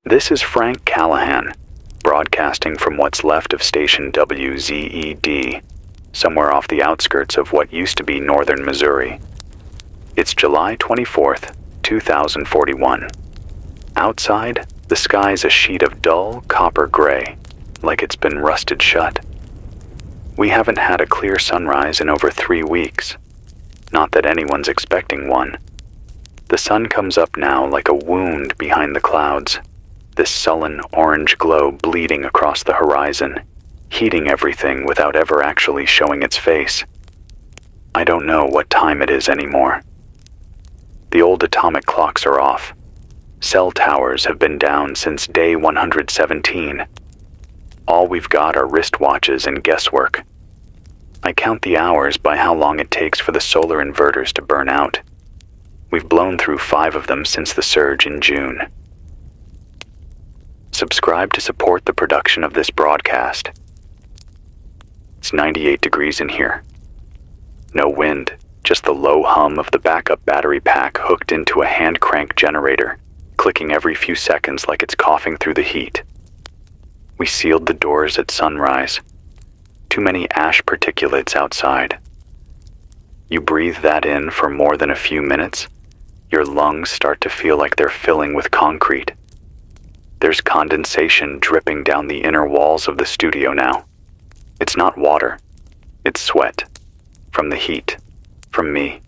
This is Frank Callahan, broadcasting from what's left of station WZED, somewhere off the outskirts of what used to be northern Missouri. It's July 24th, 2041. Outside, the sky's a sheet of dull copper gray, like it's been rusted shut. We haven't had a clear sunrise in over 3 weeks. Not that anyone's expecting one. The sun comes up now like a wound behind the clouds, this sullen orange glow bleeding across the horizon, heating everything without ever actually showing its face. I don't know what time it is anymore. The old atomic clocks are off. Cell towers have been down since day 117. All we've got are wristwatches and guesswork. I count the hours by how long it takes for the solar inverters to burn out. We've blown through 5 of them since the surge in June. Subscribe to support the production of this broadcast. It's 98 degrees in here. No wind, just the low hum of the backup battery pack hooked into a hand crank generator, clicking every few seconds like it's coughing through the heat. We sealed the doors at sunrise. Too many ash particulates outside. You breathe that in for more than a few minutes, your lungs start to feel like they're filling with concrete. There's condensation dripping down the inner walls of the studio now. It's not water, it's sweat. From the heat, from me,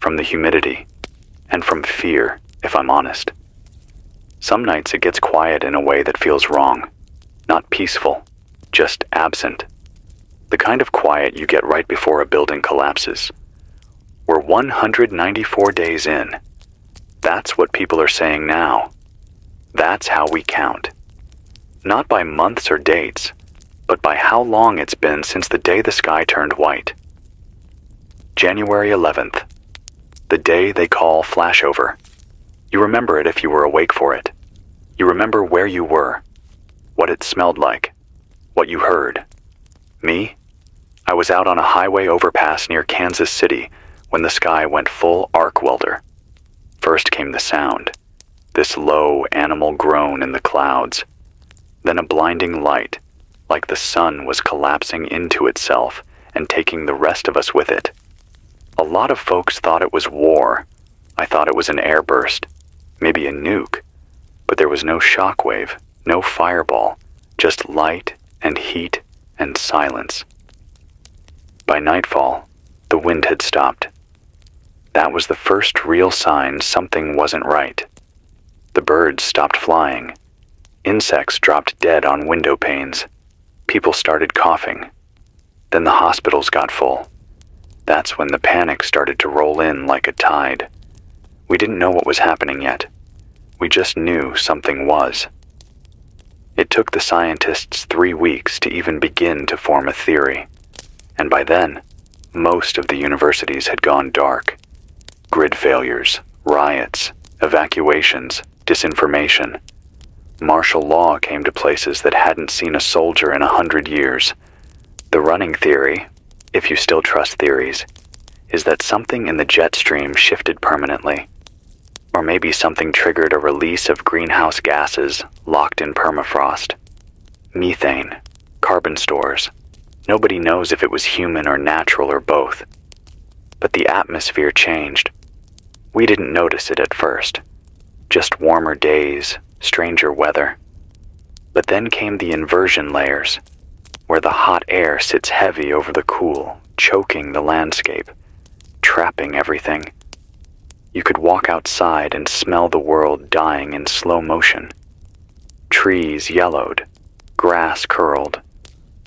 from the humidity, and from fear, if I'm honest. Some nights it gets quiet in a way that feels wrong. Not peaceful, just absent. The kind of quiet you get right before a building collapses. We're 194 days in. That's what people are saying now. That's how we count. Not by months or dates, but by how long it's been since the day the sky turned white. January 11th, the day they call flashover. You remember it if you were awake for it. You remember where you were, what it smelled like, what you heard. Me? I was out on a highway overpass near Kansas City when the sky went full arc welder. First came the sound, this low animal groan in the clouds, then a blinding light, like the sun was collapsing into itself and taking the rest of us with it. A lot of folks thought it was war. I thought it was an airburst, maybe a nuke, but there was no shockwave, no fireball, just light and heat and silence. By nightfall, the wind had stopped. That was the first real sign something wasn't right. The birds stopped flying. Insects dropped dead on window panes. People started coughing. Then the hospitals got full. That's when the panic started to roll in like a tide. We didn't know what was happening yet. We just knew something was. It took the scientists 3 weeks to even begin to form a theory. And by then, most of the universities had gone dark. Grid failures, riots, evacuations, disinformation. Martial law came to places that hadn't seen a soldier in 100 years. The running theory, if you still trust theories, is that something in the jet stream shifted permanently. Or maybe something triggered a release of greenhouse gases locked in permafrost. Methane, carbon stores. Nobody knows if it was human or natural or both. But the atmosphere changed. We didn't notice it at first. Just warmer days, stranger weather. But then came the inversion layers, where the hot air sits heavy over the cool, choking the landscape, trapping everything. You could walk outside and smell the world dying in slow motion. Trees yellowed, grass curled,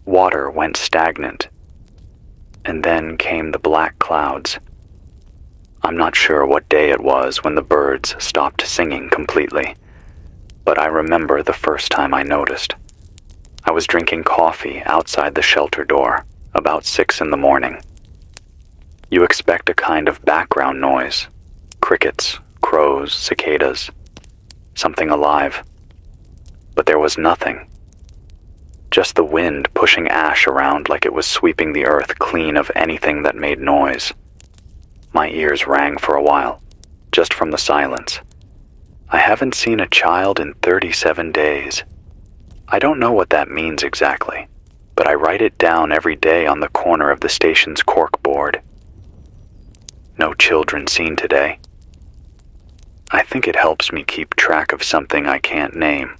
water went stagnant. And then came the black clouds. I'm not sure what day it was when the birds stopped singing completely, but I remember the first time I noticed. I was drinking coffee outside the shelter door, about 6 in the morning. You expect a kind of background noise, crickets, crows, cicadas, something alive. But there was nothing. Just the wind pushing ash around like it was sweeping the earth clean of anything that made noise. My ears rang for a while, just from the silence. I haven't seen a child in 37 days. I don't know what that means exactly, but I write it down every day on the corner of the station's corkboard. No children seen today. I think it helps me keep track of something I can't name.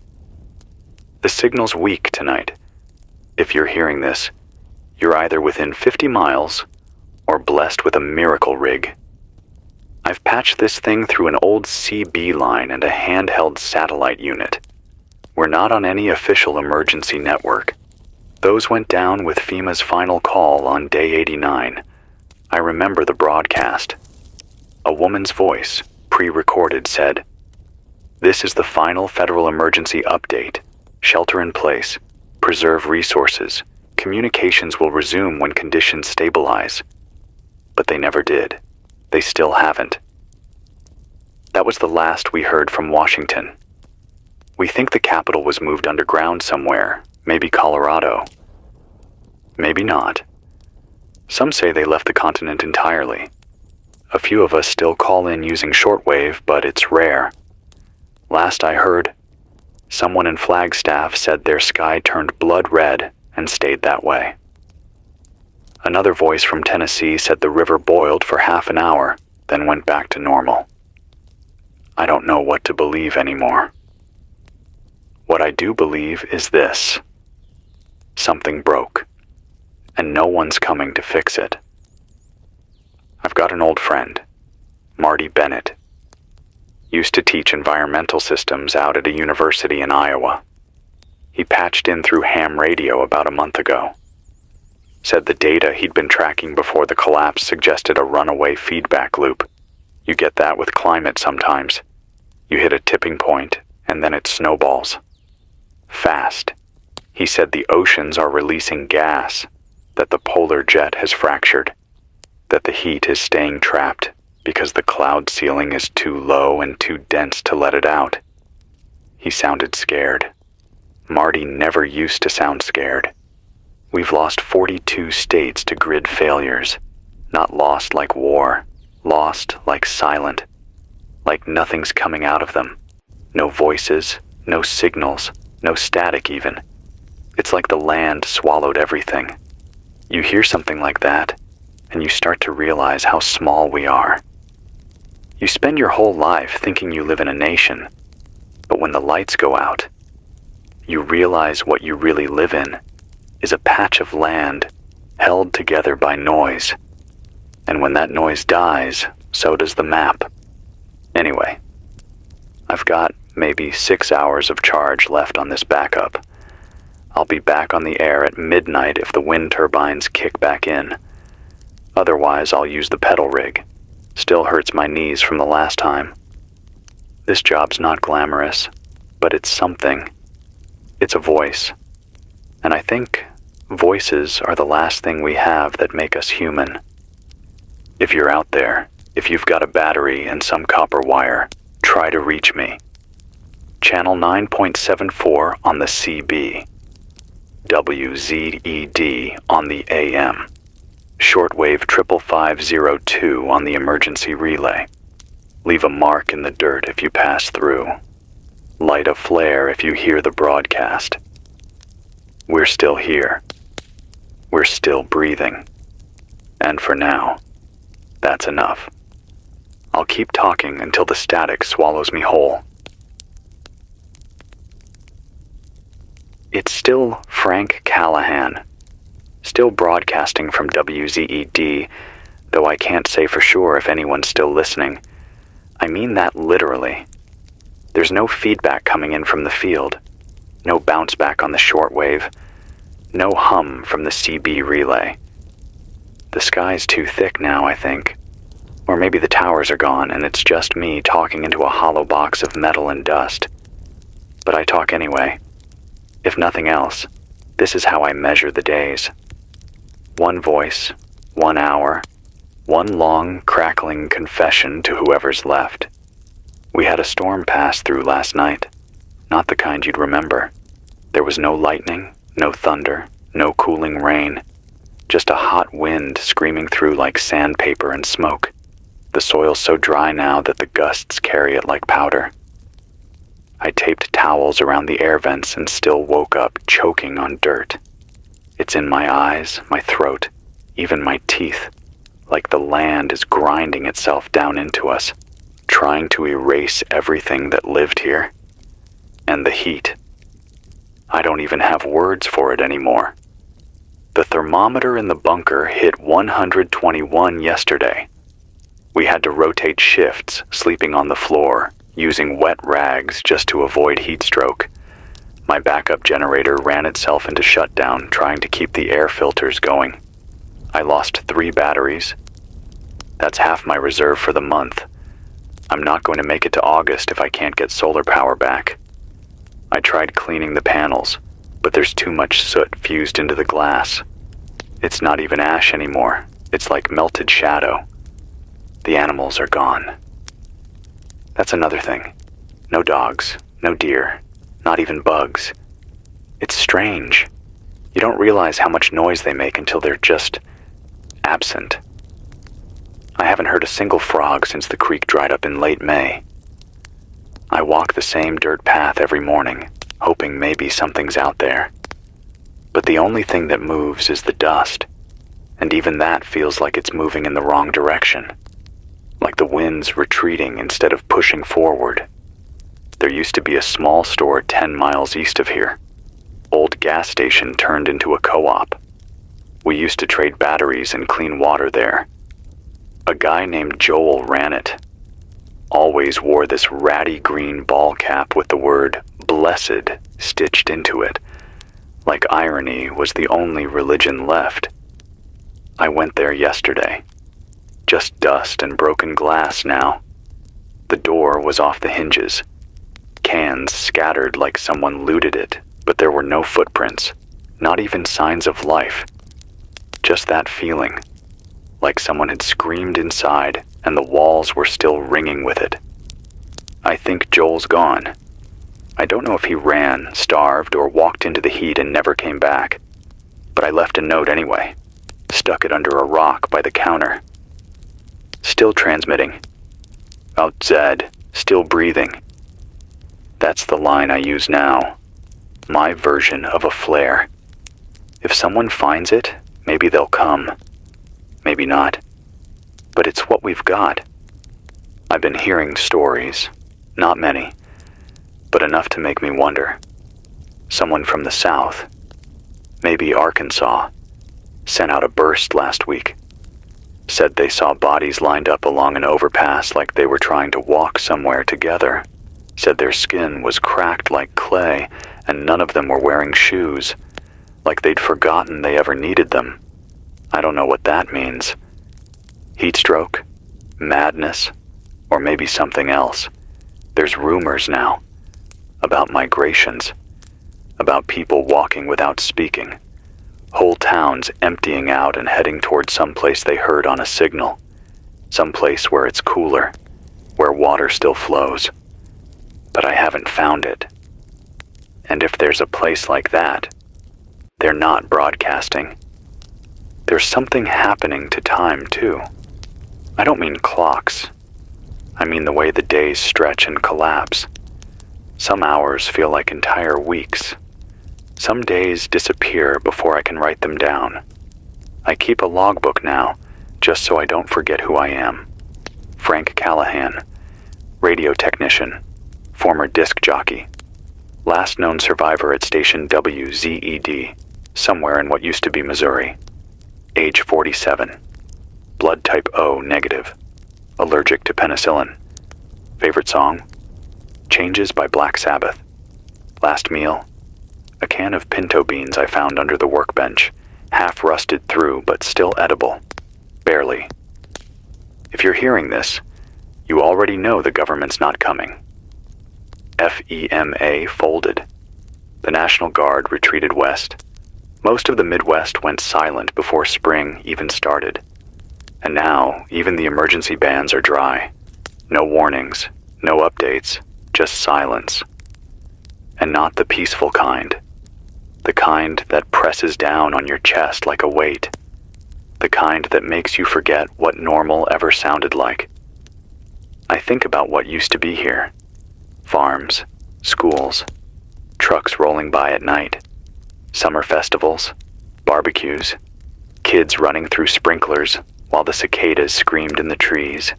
The signal's weak tonight. If you're hearing this, you're either within 50 miles or blessed with a miracle rig. I've patched this thing through an old CB line and a handheld satellite unit. We're not on any official emergency network. Those went down with FEMA's final call on day 89. I remember the broadcast. A woman's voice, pre-recorded, said, "This is the final federal emergency update. Shelter in place. Preserve resources. Communications will resume when conditions stabilize." But they never did. They still haven't. That was the last we heard from Washington. We think the capital was moved underground somewhere, maybe Colorado. Maybe not. Some say they left the continent entirely. A few of us still call in using shortwave, but it's rare. Last I heard, someone in Flagstaff said their sky turned blood red and stayed that way. Another voice from Tennessee said the river boiled for half an hour, then went back to normal. I don't know what to believe anymore. What I do believe is this. Something broke, and no one's coming to fix it. I've got an old friend, Marty Bennett. Used to teach environmental systems out at a university in Iowa. He patched in through ham radio about a month ago. Said the data he'd been tracking before the collapse suggested a runaway feedback loop. You get that with climate sometimes. You hit a tipping point, and then it snowballs. Fast. He said the oceans are releasing gas, that the polar jet has fractured, that the heat is staying trapped because the cloud ceiling is too low and too dense to let it out. He sounded scared. Marty never used to sound scared. We've lost 42 states to grid failures. Not lost like war, lost like silent, like nothing's coming out of them. No voices, no signals, no static even. It's like the land swallowed everything. You hear something like that, and you start to realize how small we are. You spend your whole life thinking you live in a nation, but when the lights go out, you realize what you really live in is a patch of land held together by noise. And when that noise dies, so does the map. Anyway, I've got maybe 6 hours of charge left on this backup. I'll be back on the air at midnight if the wind turbines kick back in. Otherwise, I'll use the pedal rig. Still hurts my knees from the last time. This job's not glamorous, but it's something. It's a voice. And I think voices are the last thing we have that make us human. If you're out there, if you've got a battery and some copper wire, try to reach me. Channel 9.74 on the CB. WZED on the AM. Shortwave 55502 on the emergency relay. Leave a mark in the dirt if you pass through. Light a flare if you hear the broadcast. We're still here. We're still breathing. And for now, that's enough. I'll keep talking until the static swallows me whole. It's still Frank Callahan, still broadcasting from WZED, though I can't say for sure if anyone's still listening. I mean that literally. There's no feedback coming in from the field, no bounce back on the shortwave, no hum from the CB relay. The sky's too thick now, I think. Or maybe the towers are gone and it's just me talking into a hollow box of metal and dust. But I talk anyway. If nothing else, this is how I measure the days. One voice, 1 hour, one long, crackling confession to whoever's left. We had a storm pass through last night, not the kind you'd remember. There was no lightning, no thunder, no cooling rain, just a hot wind screaming through like sandpaper and smoke. The soil's so dry now that the gusts carry it like powder. I taped towels around the air vents and still woke up choking on dirt. It's in my eyes, my throat, even my teeth, like the land is grinding itself down into us, trying to erase everything that lived here. And the heat. I don't even have words for it anymore. The thermometer in the bunker hit 121 yesterday. We had to rotate shifts, sleeping on the floor, using wet rags just to avoid heat stroke. My backup generator ran itself into shutdown, trying to keep the air filters going. I lost 3 batteries. That's half my reserve for the month. I'm not going to make it to August if I can't get solar power back. I tried cleaning the panels, but there's too much soot fused into the glass. It's not even ash anymore. It's like melted shadow. The animals are gone. That's another thing. No dogs, no deer, not even bugs. It's strange. You don't realize how much noise they make until they're just absent. I haven't heard a single frog since the creek dried up in late May. I walk the same dirt path every morning, hoping maybe something's out there. But the only thing that moves is the dust, and even that feels like it's moving in the wrong direction, like the wind's retreating instead of pushing forward. There used to be a small store 10 miles east of here. Old gas station turned into a co-op. We used to trade batteries and clean water there. A guy named Joel ran it. Always wore this ratty green ball cap with the word "blessed" stitched into it, like irony was the only religion left. I went there yesterday. Just dust and broken glass now. The door was off the hinges. Cans scattered like someone looted it, but there were no footprints, not even signs of life. Just that feeling, like someone had screamed inside and the walls were still ringing with it. I think Joel's gone. I don't know if he ran, starved, or walked into the heat and never came back, but I left a note anyway, stuck it under a rock by the counter. Still transmitting. Out Zed, still breathing. That's the line I use now. My version of a flare. If someone finds it, maybe they'll come. Maybe not. But it's what we've got. I've been hearing stories. Not many, but enough to make me wonder. Someone from the south, maybe Arkansas, sent out a burst last week. Said they saw bodies lined up along an overpass like they were trying to walk somewhere together. Said their skin was cracked like clay and none of them were wearing shoes, like they'd forgotten they ever needed them. I don't know what that means. Heat stroke, madness, or maybe something else. There's rumors now about migrations, about people walking without speaking, whole towns emptying out and heading towards someplace they heard on a signal, someplace where it's cooler, where water still flows. But I haven't found it. And if there's a place like that, they're not broadcasting. There's something happening to time too. I don't mean clocks. I mean the way the days stretch and collapse. Some hours feel like entire weeks. Some days disappear before I can write them down. I keep a logbook now, just so I don't forget who I am. Frank Callahan, radio technician, former disc jockey, last known survivor at station WZED, somewhere in what used to be Missouri. Age 47. Blood type O negative. Allergic to penicillin. Favorite song? Changes by Black Sabbath. Last meal? A can of pinto beans I found under the workbench, half rusted through but still edible. Barely. If you're hearing this, you already know the government's not coming. FEMA folded. The National Guard retreated west. Most of the Midwest went silent before spring even started. And now, even the emergency bans are dry. No warnings, no updates, just silence. And not the peaceful kind. The kind that presses down on your chest like a weight. The kind that makes you forget what normal ever sounded like. I think about what used to be here. Farms, schools, trucks rolling by at night, summer festivals, barbecues, kids running through sprinklers while the cicadas screamed in the trees.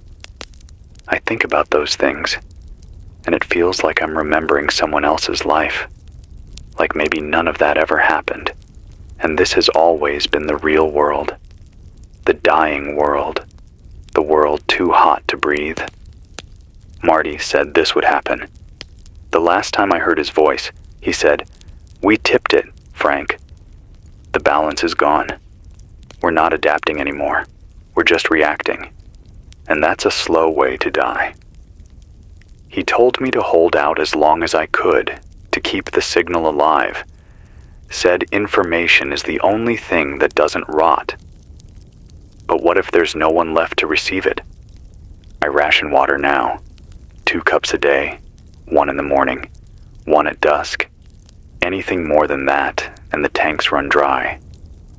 I think about those things, and it feels like I'm remembering someone else's life, like maybe none of that ever happened, and this has always been the real world, the dying world, the world too hot to breathe. Marty said this would happen. The last time I heard his voice, he said, "We tipped it, Frank. The balance is gone. We're not adapting anymore. We're just reacting. And that's a slow way to die." He told me to hold out as long as I could, to keep the signal alive. Said information is the only thing that doesn't rot. But what if there's no one left to receive it? I ration water now. 2 cups a day, 1 in the morning, 1 at dusk. Anything more than that, and the tanks run dry.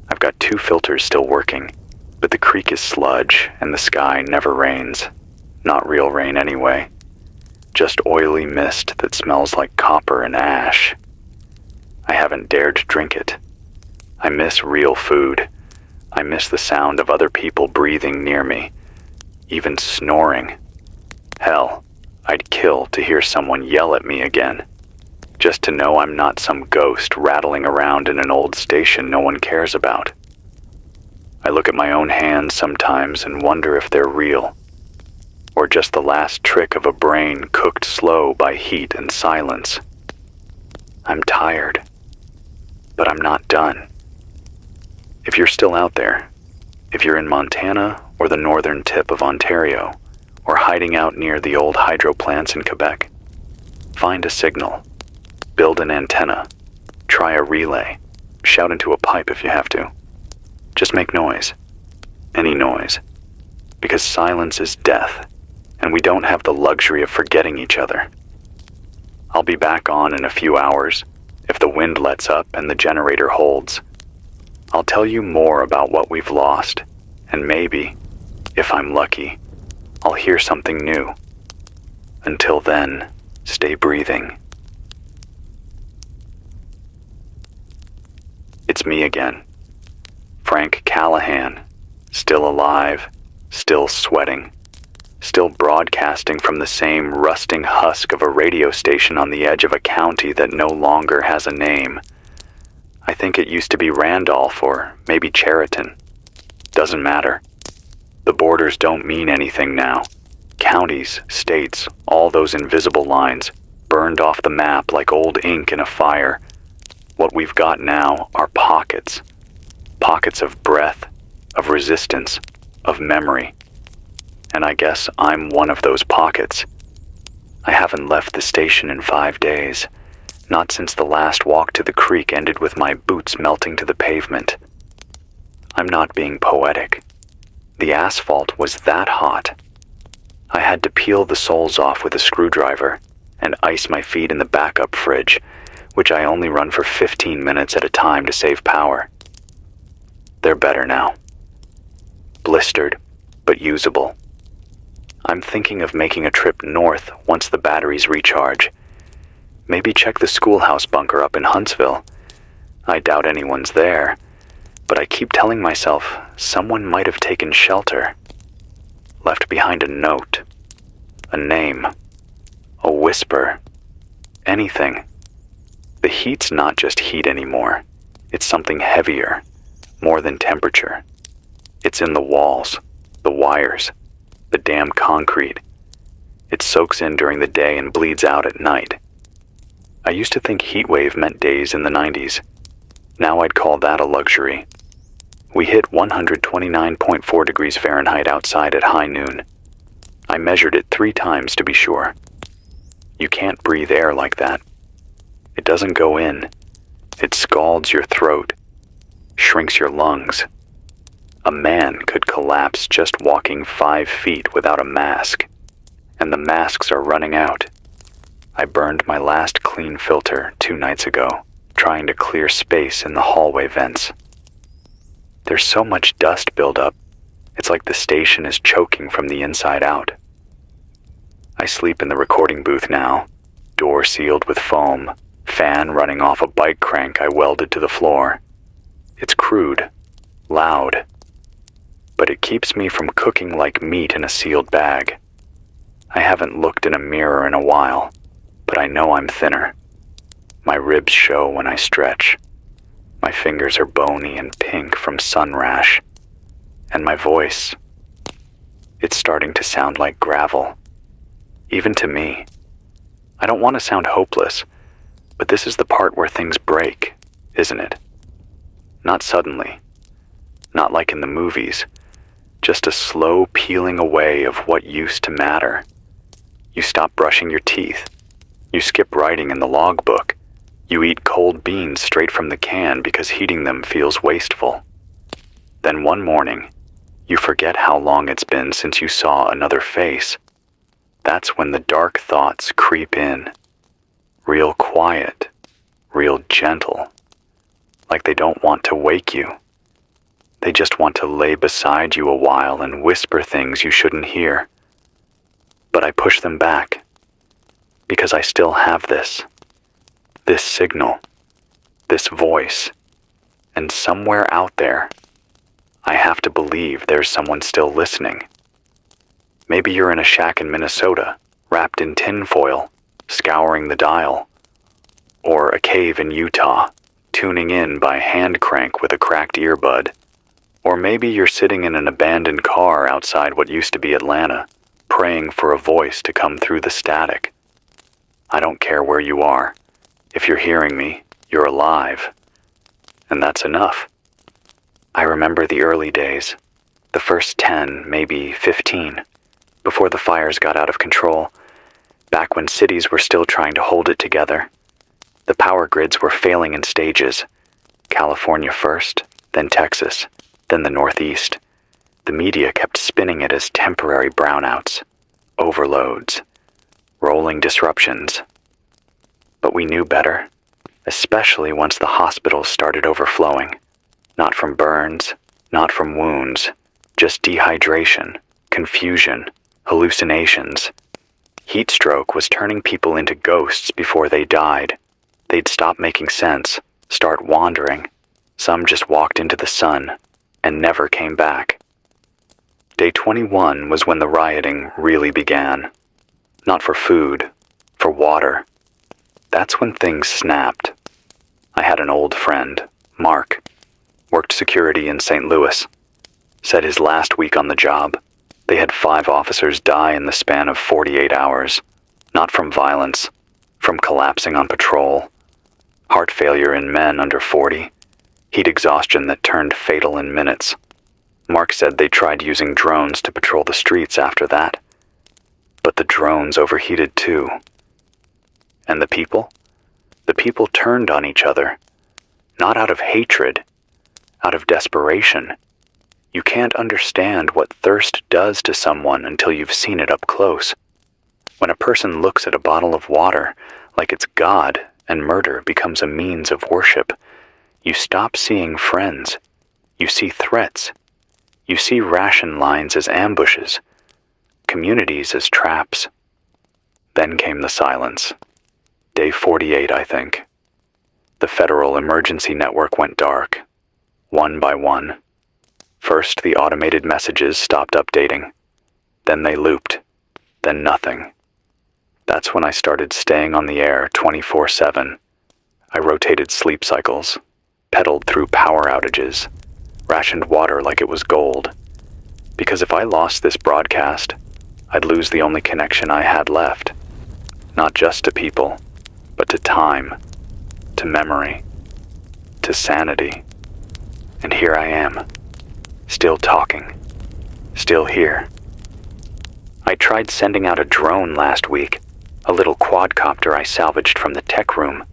I've got 2 filters still working, but the creek is sludge and the sky never rains. Not real rain anyway. Just oily mist that smells like copper and ash. I haven't dared to drink it. I miss real food. I miss the sound of other people breathing near me, even snoring. Hell, I'd kill to hear someone yell at me again, just to know I'm not some ghost rattling around in an old station no one cares about. I look at my own hands sometimes and wonder if they're real, or just the last trick of a brain cooked slow by heat and silence. I'm tired, but I'm not done. If you're still out there, if you're in Montana or the northern tip of Ontario, or hiding out near the old hydro plants in Quebec, find a signal, build an antenna, try a relay, shout into a pipe if you have to. Just make noise, any noise, because silence is death, and we don't have the luxury of forgetting each other. I'll be back on in a few hours, if the wind lets up and the generator holds. I'll tell you more about what we've lost, and maybe, if I'm lucky, I'll hear something new. Until then, stay breathing. It's me again, Frank Callahan, still alive, still sweating, still broadcasting from the same rusting husk of a radio station on the edge of a county that no longer has a name. I think it used to be Randolph or maybe Cheriton. Doesn't matter. The borders don't mean anything now. Counties, states, all those invisible lines, burned off the map like old ink in a fire. What we've got now are pockets. Pockets of breath, of resistance, of memory. And I guess I'm one of those pockets. I haven't left the station in 5 days. Not since the last walk to the creek ended with my boots melting to the pavement. I'm not being poetic. The asphalt was that hot. I had to peel the soles off with a screwdriver and ice my feet in the backup fridge, which I only run for 15 minutes at a time to save power. They're better now. Blistered, but usable. I'm thinking of making a trip north once the batteries recharge. Maybe check the schoolhouse bunker up in Huntsville. I doubt anyone's there, but I keep telling myself someone might have taken shelter. Left behind a note, a name, a whisper, anything. The heat's not just heat anymore. It's something heavier, more than temperature. It's in the walls, the wires, the damn concrete. It soaks in during the day and bleeds out at night. I used to think heat wave meant days in the 90s. Now I'd call that a luxury. We hit 129.4 degrees Fahrenheit outside at high noon. I measured it 3 times to be sure. You can't breathe air like that. It doesn't go in. It scalds your throat, shrinks your lungs. A man could collapse just walking 5 feet without a mask, and the masks are running out. I burned my last clean filter 2 nights ago, trying to clear space in the hallway vents. There's so much dust buildup, it's like the station is choking from the inside out. I sleep in the recording booth now, door sealed with foam, fan running off a bike crank I welded to the floor. It's crude, loud, but it keeps me from cooking like meat in a sealed bag. I haven't looked in a mirror in a while, but I know I'm thinner. My ribs show when I stretch. My fingers are bony and pink from sun rash. And my voice, it's starting to sound like gravel. Even to me. I don't want to sound hopeless, but this is the part where things break, isn't it? Not suddenly. Not like in the movies. Just a slow peeling away of what used to matter. You stop brushing your teeth. You skip writing in the logbook. You eat cold beans straight from the can because heating them feels wasteful. Then one morning, you forget how long it's been since you saw another face. That's when the dark thoughts creep in. Real quiet, real gentle. Like they don't want to wake you. They just want to lay beside you a while and whisper things you shouldn't hear. But I push them back. Because I still have this signal, this voice, and somewhere out there, I have to believe there's someone still listening. Maybe you're in a shack in Minnesota, wrapped in tinfoil, scouring the dial, or a cave in Utah, tuning in by hand crank with a cracked earbud, or maybe you're sitting in an abandoned car outside what used to be Atlanta, praying for a voice to come through the static. I don't care where you are. If you're hearing me, you're alive. And that's enough. I remember the early days, the first 10, maybe 15, before the fires got out of control, back when cities were still trying to hold it together. The power grids were failing in stages. California first, then Texas, then the Northeast. The media kept spinning it as temporary brownouts, overloads, rolling disruptions. But we knew better, especially once the hospitals started overflowing. Not from burns, not from wounds, just dehydration, confusion, hallucinations. Heat stroke was turning people into ghosts before they died. They'd stop making sense, start wandering. Some just walked into the sun and never came back. Day 21 was when the rioting really began. Not for food, for water. That's when things snapped. I had an old friend, Mark, worked security in St. Louis. Said his last week on the job, they had 5 officers die in the span of 48 hours. Not from violence, from collapsing on patrol. Heart failure in men under 40. Heat exhaustion that turned fatal in minutes. Mark said they tried using drones to patrol the streets after that. But the drones overheated too. And the people? The people turned on each other. Not out of hatred, out of desperation. You can't understand what thirst does to someone until you've seen it up close. When a person looks at a bottle of water like it's God and murder becomes a means of worship, you stop seeing friends. You see threats. You see ration lines as ambushes, communities as traps. Then came the silence. Day 48, I think. The federal emergency network went dark, one by one. First, the automated messages stopped updating. Then they looped. Then nothing. That's when I started staying on the air 24/7. I rotated sleep cycles, pedaled through power outages, rationed water like it was gold. Because if I lost this broadcast, I'd lose the only connection I had left. Not just to people, but to time, to memory, to sanity. And here I am, still talking, still here. I tried sending out a drone last week, a little quadcopter I salvaged from the tech room,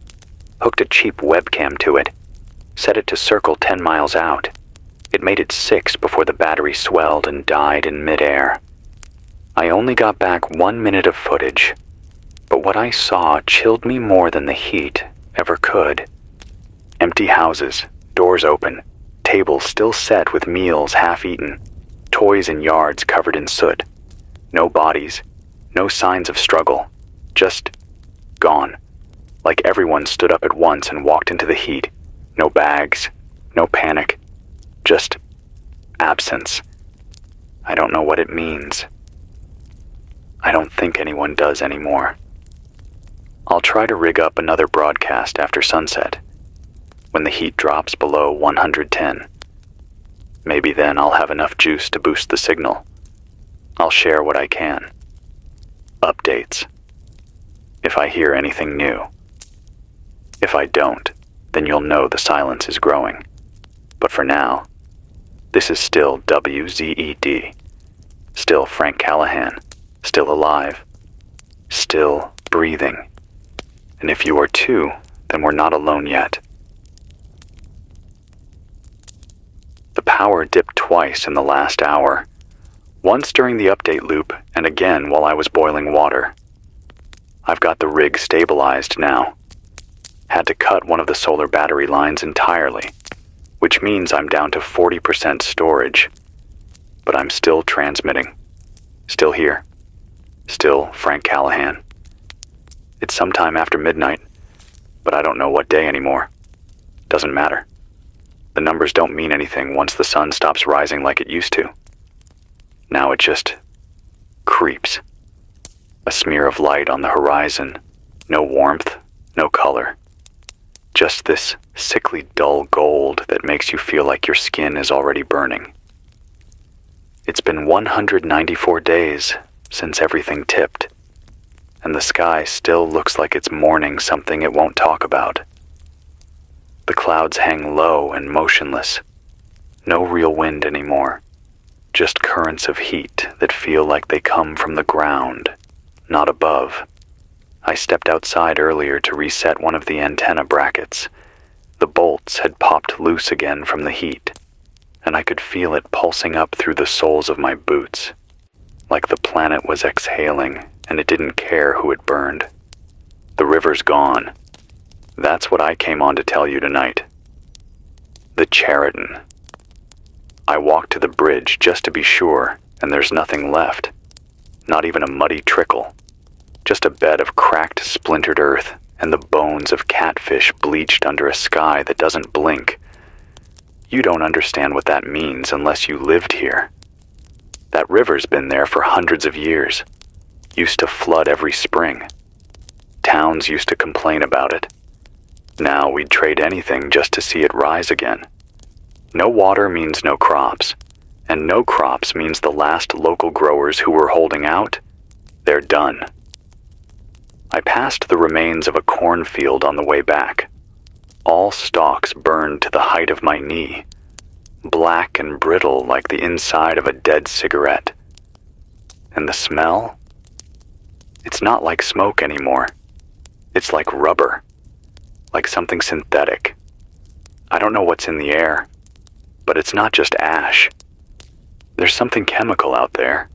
hooked a cheap webcam to it, set it to circle 10 miles out. It made it 6 before the battery swelled and died in midair. I only got back 1 minute of footage, but what I saw chilled me more than the heat ever could. Empty houses, doors open, tables still set with meals half-eaten, toys in yards covered in soot. No bodies, no signs of struggle, just gone. Like everyone stood up at once and walked into the heat. No bags, no panic, just absence. I don't know what it means. I don't think anyone does anymore. I'll try to rig up another broadcast after sunset, when the heat drops below 110. Maybe then I'll have enough juice to boost the signal. I'll share what I can. Updates. If I hear anything new. If I don't, then you'll know the silence is growing. But for now, this is still WZED. Still Frank Callahan. Still alive. Still breathing. And if you are too, then we're not alone yet. The power dipped twice in the last hour. Once during the update loop, and again while I was boiling water. I've got the rig stabilized now. Had to cut one of the solar battery lines entirely, which means I'm down to 40% storage. But I'm still transmitting. Still here. Still Frank Callahan. It's sometime after midnight, but I don't know what day anymore. Doesn't matter. The numbers don't mean anything once the sun stops rising like it used to. Now it just creeps. A smear of light on the horizon. No warmth, no color. Just this sickly dull gold that makes you feel like your skin is already burning. It's been 194 days since everything tipped, and the sky still looks like it's mourning something it won't talk about. The clouds hang low and motionless. No real wind anymore. Just currents of heat that feel like they come from the ground, not above. I stepped outside earlier to reset one of the antenna brackets. The bolts had popped loose again from the heat, and I could feel it pulsing up through the soles of my boots, like the planet was exhaling and it didn't care who it burned. The river's gone. That's what I came on to tell you tonight. The Chariton. I walked to the bridge just to be sure, and there's nothing left. Not even a muddy trickle. Just a bed of cracked, splintered earth and the bones of catfish bleached under a sky that doesn't blink. You don't understand what that means unless you lived here. That river's been there for hundreds of years. Used to flood every spring. Towns used to complain about it. Now we'd trade anything just to see it rise again. No water means no crops, and no crops means the last local growers who were holding out, they're done. I passed the remains of a cornfield on the way back. All stalks burned to the height of my knee, black and brittle like the inside of a dead cigarette. And the smell? It's not like smoke anymore. It's like rubber, like something synthetic. I don't know what's in the air, but it's not just ash. There's something chemical out there.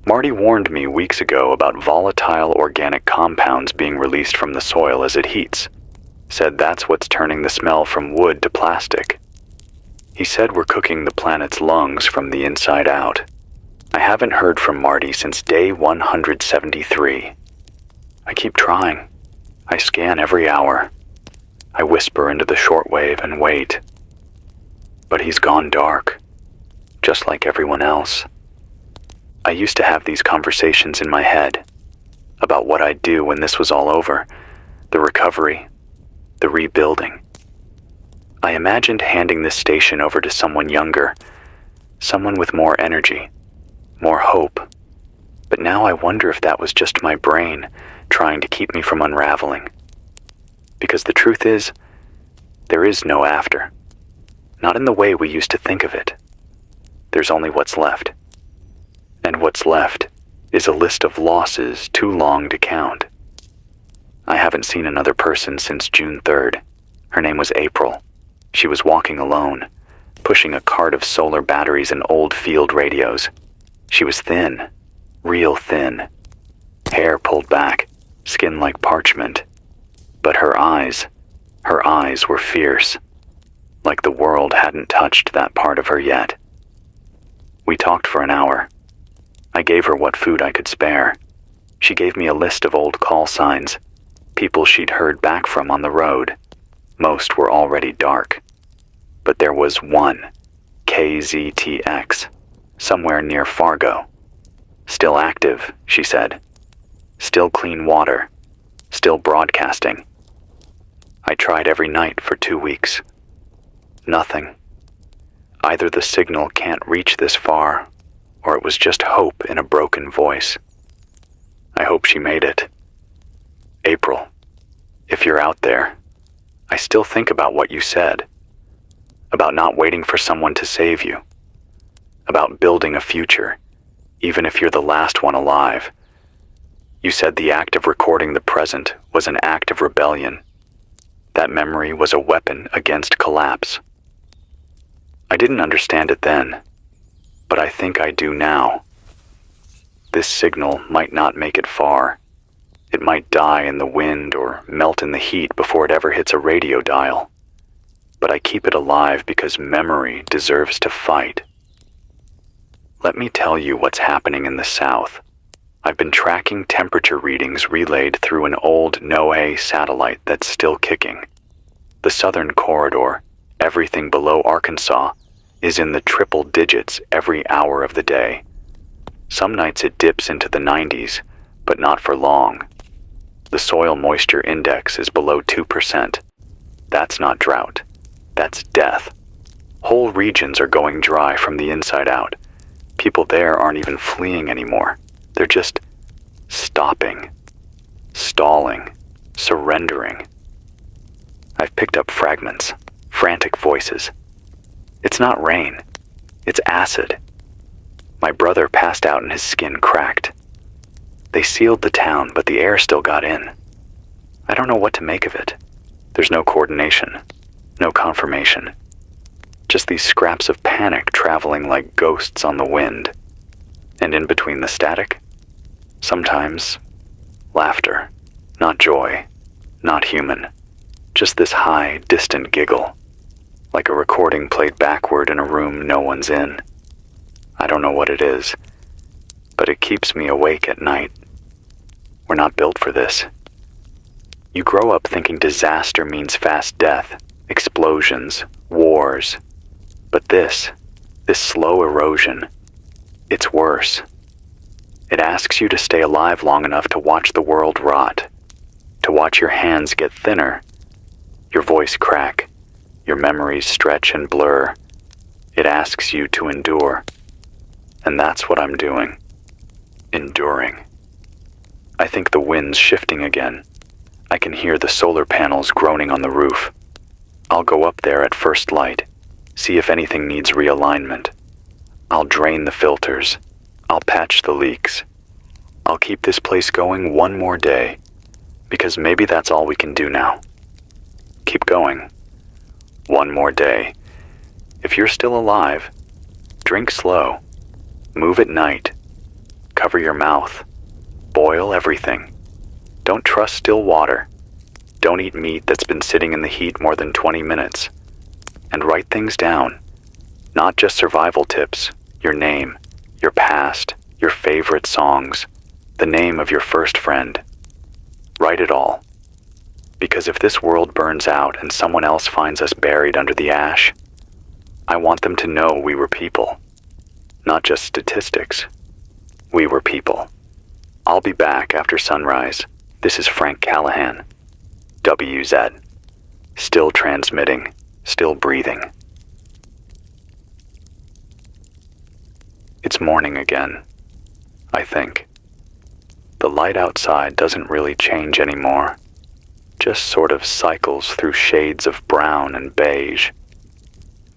Marty warned me weeks ago about volatile organic compounds being released from the soil as it heats. Said that's what's turning the smell from wood to plastic. He said we're cooking the planet's lungs from the inside out. I haven't heard from Marty since day 173. I keep trying. I scan every hour. I whisper into the shortwave and wait. But he's gone dark, just like everyone else. I used to have these conversations in my head about what I'd do when this was all over, the recovery, the rebuilding. I imagined handing this station over to someone younger, someone with more energy, more hope. But now I wonder if that was just my brain trying to keep me from unraveling. Because the truth is, there is no after. Not in the way we used to think of it. There's only what's left. And what's left is a list of losses too long to count. I haven't seen another person since June 3rd. Her name was April. She was walking alone, pushing a cart of solar batteries and old field radios. She was thin, real thin. Hair pulled back, skin like parchment. But her eyes were fierce, like the world hadn't touched that part of her yet. We talked for an hour. I gave her what food I could spare. She gave me a list of old call signs, people she'd heard back from on the road. Most were already dark. But there was one, KZTX, somewhere near Fargo. Still active, she said. Still clean water. Still broadcasting. I tried every night for 2 weeks. Nothing. Either the signal can't reach this far, or it was just hope in a broken voice. I hope she made it. April, if you're out there, I still think about what you said. About not waiting for someone to save you. About building a future, even if you're the last one alive. You said the act of recording the present was an act of rebellion. That memory was a weapon against collapse. I didn't understand it then, but I think I do now. This signal might not make it far. It might die in the wind or melt in the heat before it ever hits a radio dial. But I keep it alive because memory deserves to fight. Let me tell you what's happening in the South. I've been tracking temperature readings relayed through an old NOAA satellite that's still kicking. The southern corridor, everything below Arkansas, is in the triple digits every hour of the day. Some nights it dips into the 90s, but not for long. The soil moisture index is below 2%. That's not drought. That's death. Whole regions are going dry from the inside out. People there aren't even fleeing anymore. They're just stopping, stalling, surrendering. I've picked up fragments, frantic voices. It's not rain. It's acid. My brother passed out and his skin cracked. They sealed the town, but the air still got in. I don't know what to make of it. There's no coordination, no confirmation. Just these scraps of panic traveling like ghosts on the wind. And in between the static, sometimes laughter, not joy, not human. Just this high, distant giggle, like a recording played backward in a room no one's in. I don't know what it is, but it keeps me awake at night. We're not built for this. You grow up thinking disaster means fast death, explosions, wars. But this slow erosion, it's worse. It asks you to stay alive long enough to watch the world rot, to watch your hands get thinner, your voice crack, your memories stretch and blur. It asks you to endure. And that's what I'm doing. Enduring. I think the wind's shifting again. I can hear the solar panels groaning on the roof. I'll go up there at first light, see if anything needs realignment. I'll drain the filters. I'll patch the leaks. I'll keep this place going one more day, because maybe that's all we can do now. Keep going. One more day. If you're still alive, drink slow. Move at night. Cover your mouth. Boil everything. Don't trust still water. Don't eat meat that's been sitting in the heat more than 20 minutes. And write things down. Not just survival tips, your name, your past, your favorite songs, the name of your first friend. Write it all. Because if this world burns out and someone else finds us buried under the ash, I want them to know we were people. Not just statistics. We were people. I'll be back after sunrise. This is Frank Callahan. WZ. Still transmitting. Still breathing. It's morning again, I think. The light outside doesn't really change anymore, just sort of cycles through shades of brown and beige.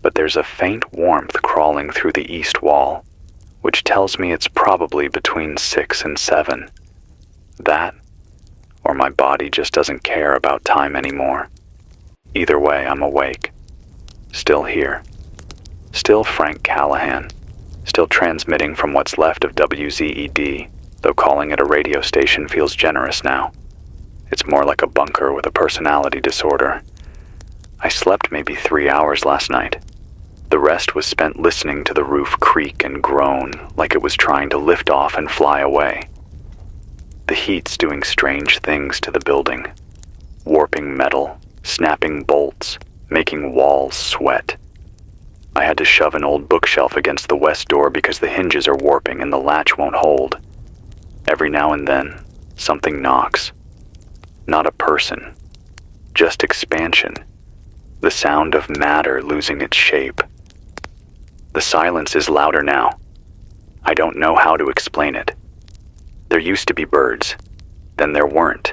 But there's a faint warmth crawling through the east wall, which tells me it's probably between 6 and 7. That, or my body just doesn't care about time anymore. Either way, I'm awake. Still here. Still Frank Callahan. Still transmitting from what's left of WZED, though calling it a radio station feels generous now. It's more like a bunker with a personality disorder. I slept maybe 3 hours last night. The rest was spent listening to the roof creak and groan like it was trying to lift off and fly away. The heat's doing strange things to the building, warping metal, snapping bolts, making walls sweat. I had to shove an old bookshelf against the west door because the hinges are warping and the latch won't hold. Every now and then, something knocks. Not a person, just expansion. The sound of matter losing its shape. The silence is louder now. I don't know how to explain it. There used to be birds, then there weren't.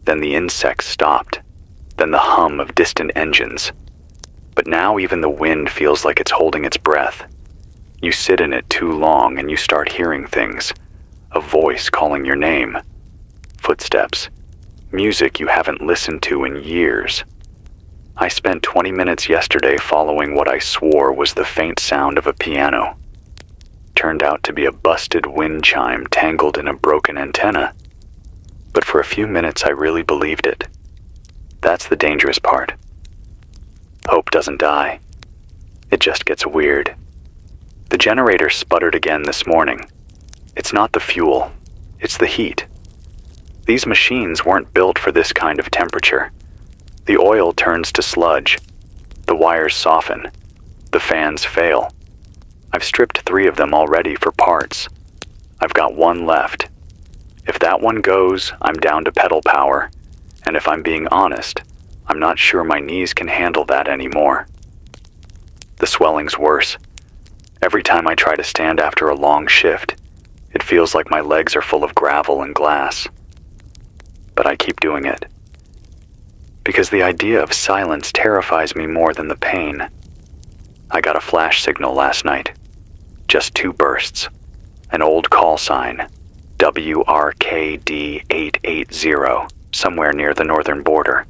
Then the insects stopped, then the hum of distant engines. But now even the wind feels like it's holding its breath. You sit in it too long and you start hearing things. A voice calling your name. Footsteps. Music you haven't listened to in years. I spent 20 minutes yesterday following what I swore was the faint sound of a piano. Turned out to be a busted wind chime tangled in a broken antenna. But for a few minutes I really believed it. That's the dangerous part. Hope doesn't die. It just gets weird. The generator sputtered again this morning. It's not the fuel, it's the heat. These machines weren't built for this kind of temperature. The oil turns to sludge. The wires soften. The fans fail. I've stripped 3 of them already for parts. I've got 1 left. If that one goes, I'm down to pedal power. And if I'm being honest, I'm not sure my knees can handle that anymore. The swelling's worse. Every time I try to stand after a long shift, it feels like my legs are full of gravel and glass. But I keep doing it. Because the idea of silence terrifies me more than the pain. I got a flash signal last night. Just 2 bursts. An old call sign, WRKD 880, somewhere near the northern border.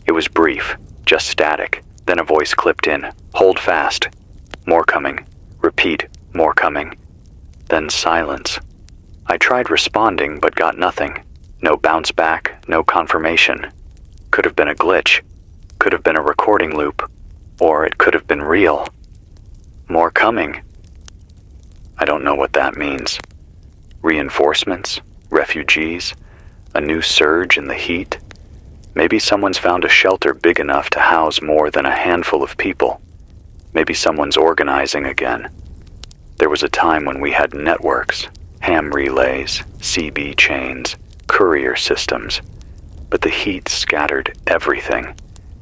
It was brief, just static, then a voice clipped in, "Hold fast. More coming. Repeat, more coming." Then silence. I tried responding but got nothing. No bounce back, no confirmation. Could have been a glitch. Could have been a recording loop. Or it could have been real. More coming. I don't know what that means. Reinforcements? Refugees? A new surge in the heat? Maybe someone's found a shelter big enough to house more than a handful of people. Maybe someone's organizing again. There was a time when we had networks, ham relays, CB chains, courier systems. But the heat scattered everything.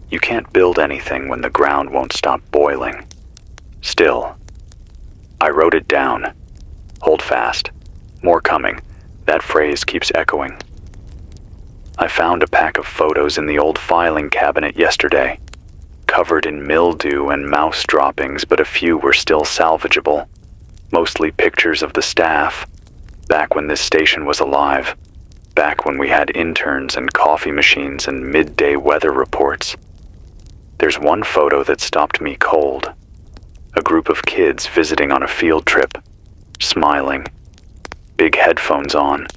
You can't build anything when the ground won't stop boiling. Still, I wrote it down. Hold fast. More coming. That phrase keeps echoing. I found a pack of photos in the old filing cabinet yesterday, covered in mildew and mouse droppings, but a few were still salvageable. Mostly pictures of the staff, back when this station was alive, back when we had interns and coffee machines and midday weather reports. There's one photo that stopped me cold. A group of kids visiting on a field trip, smiling, big headphones on.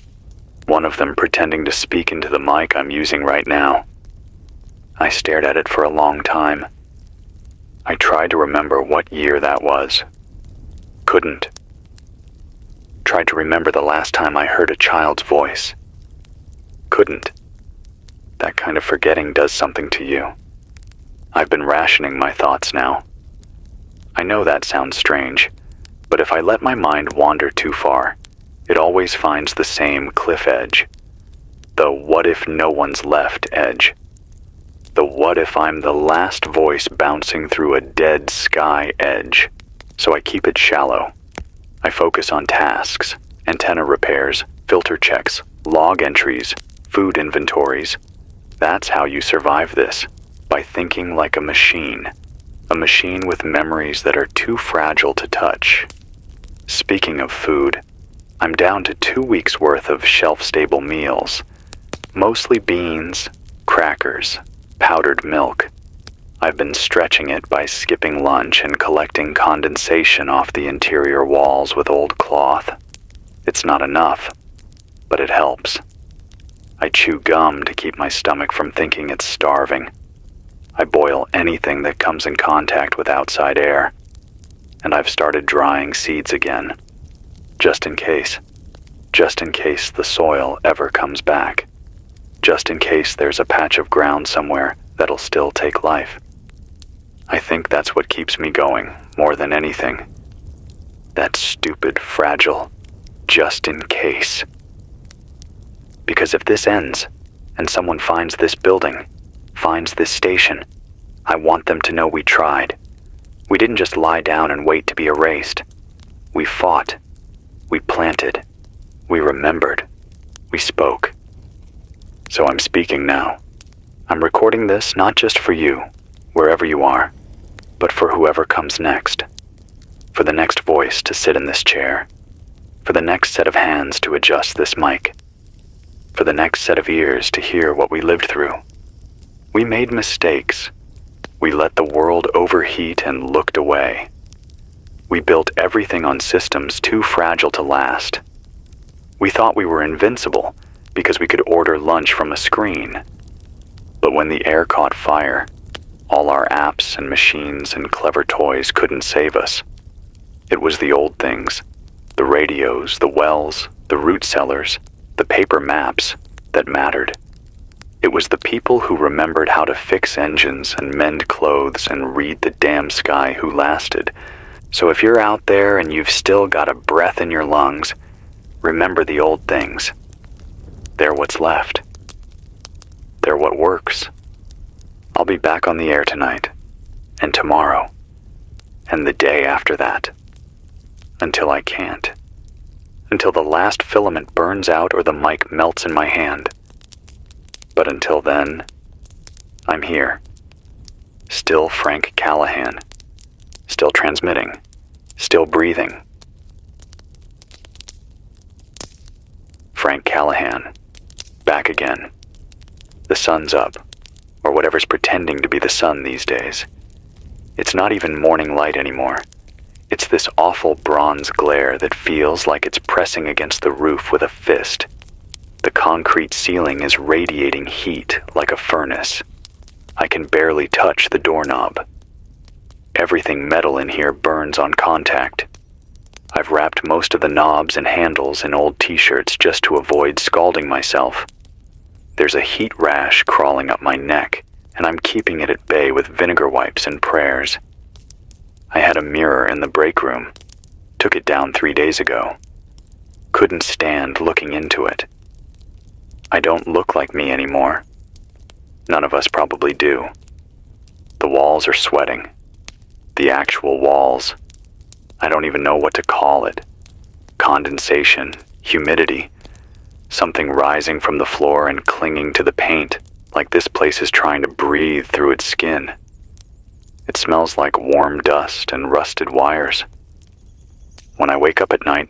One of them pretending to speak into the mic I'm using right now. I stared at it for a long time. I tried to remember what year that was. Couldn't. Tried to remember the last time I heard a child's voice. Couldn't. That kind of forgetting does something to you. I've been rationing my thoughts now. I know that sounds strange, but if I let my mind wander too far, it always finds the same cliff edge. The what if no one's left edge. The what if I'm the last voice bouncing through a dead sky edge. So I keep it shallow. I focus on tasks, antenna repairs, filter checks, log entries, food inventories. That's how you survive this, by thinking like a machine. A machine with memories that are too fragile to touch. Speaking of food, I'm down to 2 weeks' worth of shelf-stable meals. Mostly beans, crackers, powdered milk. I've been stretching it by skipping lunch and collecting condensation off the interior walls with old cloth. It's not enough, but it helps. I chew gum to keep my stomach from thinking it's starving. I boil anything that comes in contact with outside air. And I've started drying seeds again, just in case. just in case the soil ever comes back, just in case there's a patch of ground somewhere that'll still take life. I think that's what keeps me going more than anything. That stupid, fragile, just in case. Because if this ends, and someone finds this building, finds this station, I want them to know we tried. We didn't just lie down and wait to be erased. We fought. We planted. We remembered. We spoke. So I'm speaking now. I'm recording this not just for you, wherever you are, but for whoever comes next. For the next voice to sit in this chair. For the next set of hands to adjust this mic. For the next set of ears to hear what we lived through. We made mistakes. We let the world overheat and looked away. We built everything on systems too fragile to last. We thought we were invincible because we could order lunch from a screen. But when the air caught fire, all our apps and machines and clever toys couldn't save us. It was the old things, the radios, the wells, the root cellars, the paper maps that mattered. It was the people who remembered how to fix engines and mend clothes and read the damn sky who lasted. So if you're out there and you've still got a breath in your lungs, remember the old things. They're what's left. They're what works. I'll be back on the air tonight, and tomorrow, and the day after that. Until I can't. Until the last filament burns out or the mic melts in my hand. But until then, I'm here. Still Frank Callahan. Still transmitting. Still breathing. Frank Callahan. Back again. The sun's up, or whatever's pretending to be the sun these days. It's not even morning light anymore. It's this awful bronze glare that feels like it's pressing against the roof with a fist. The concrete ceiling is radiating heat like a furnace. I can barely touch the doorknob. Everything metal in here burns on contact. I've wrapped most of the knobs and handles in old t-shirts just to avoid scalding myself. There's a heat rash crawling up my neck, and I'm keeping it at bay with vinegar wipes and prayers. I had a mirror in the break room. Took it down 3 days ago. Couldn't stand looking into it. I don't look like me anymore. None of us probably do. The walls are sweating. The actual walls. I don't even know what to call it. Condensation, humidity, something rising from the floor and clinging to the paint, like this place is trying to breathe through its skin. It smells like warm dust and rusted wires. When I wake up at night,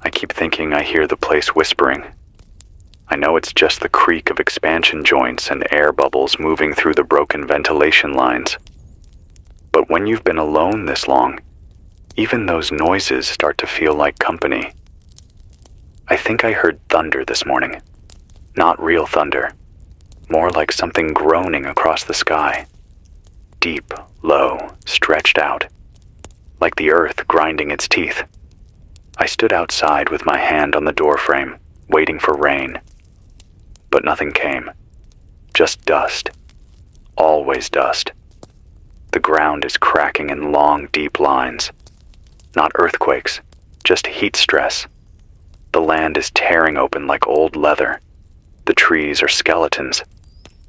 I keep thinking I hear the place whispering. I know it's just the creak of expansion joints and air bubbles moving through the broken ventilation lines. But when you've been alone this long, even those noises start to feel like company. I think I heard thunder this morning. Not real thunder. More like something groaning across the sky. Deep, low, stretched out. Like the earth grinding its teeth. I stood outside with my hand on the doorframe, waiting for rain. But nothing came. Just dust. Always dust. The ground is cracking in long, deep lines. Not earthquakes, just heat stress. The land is tearing open like old leather. The trees are skeletons,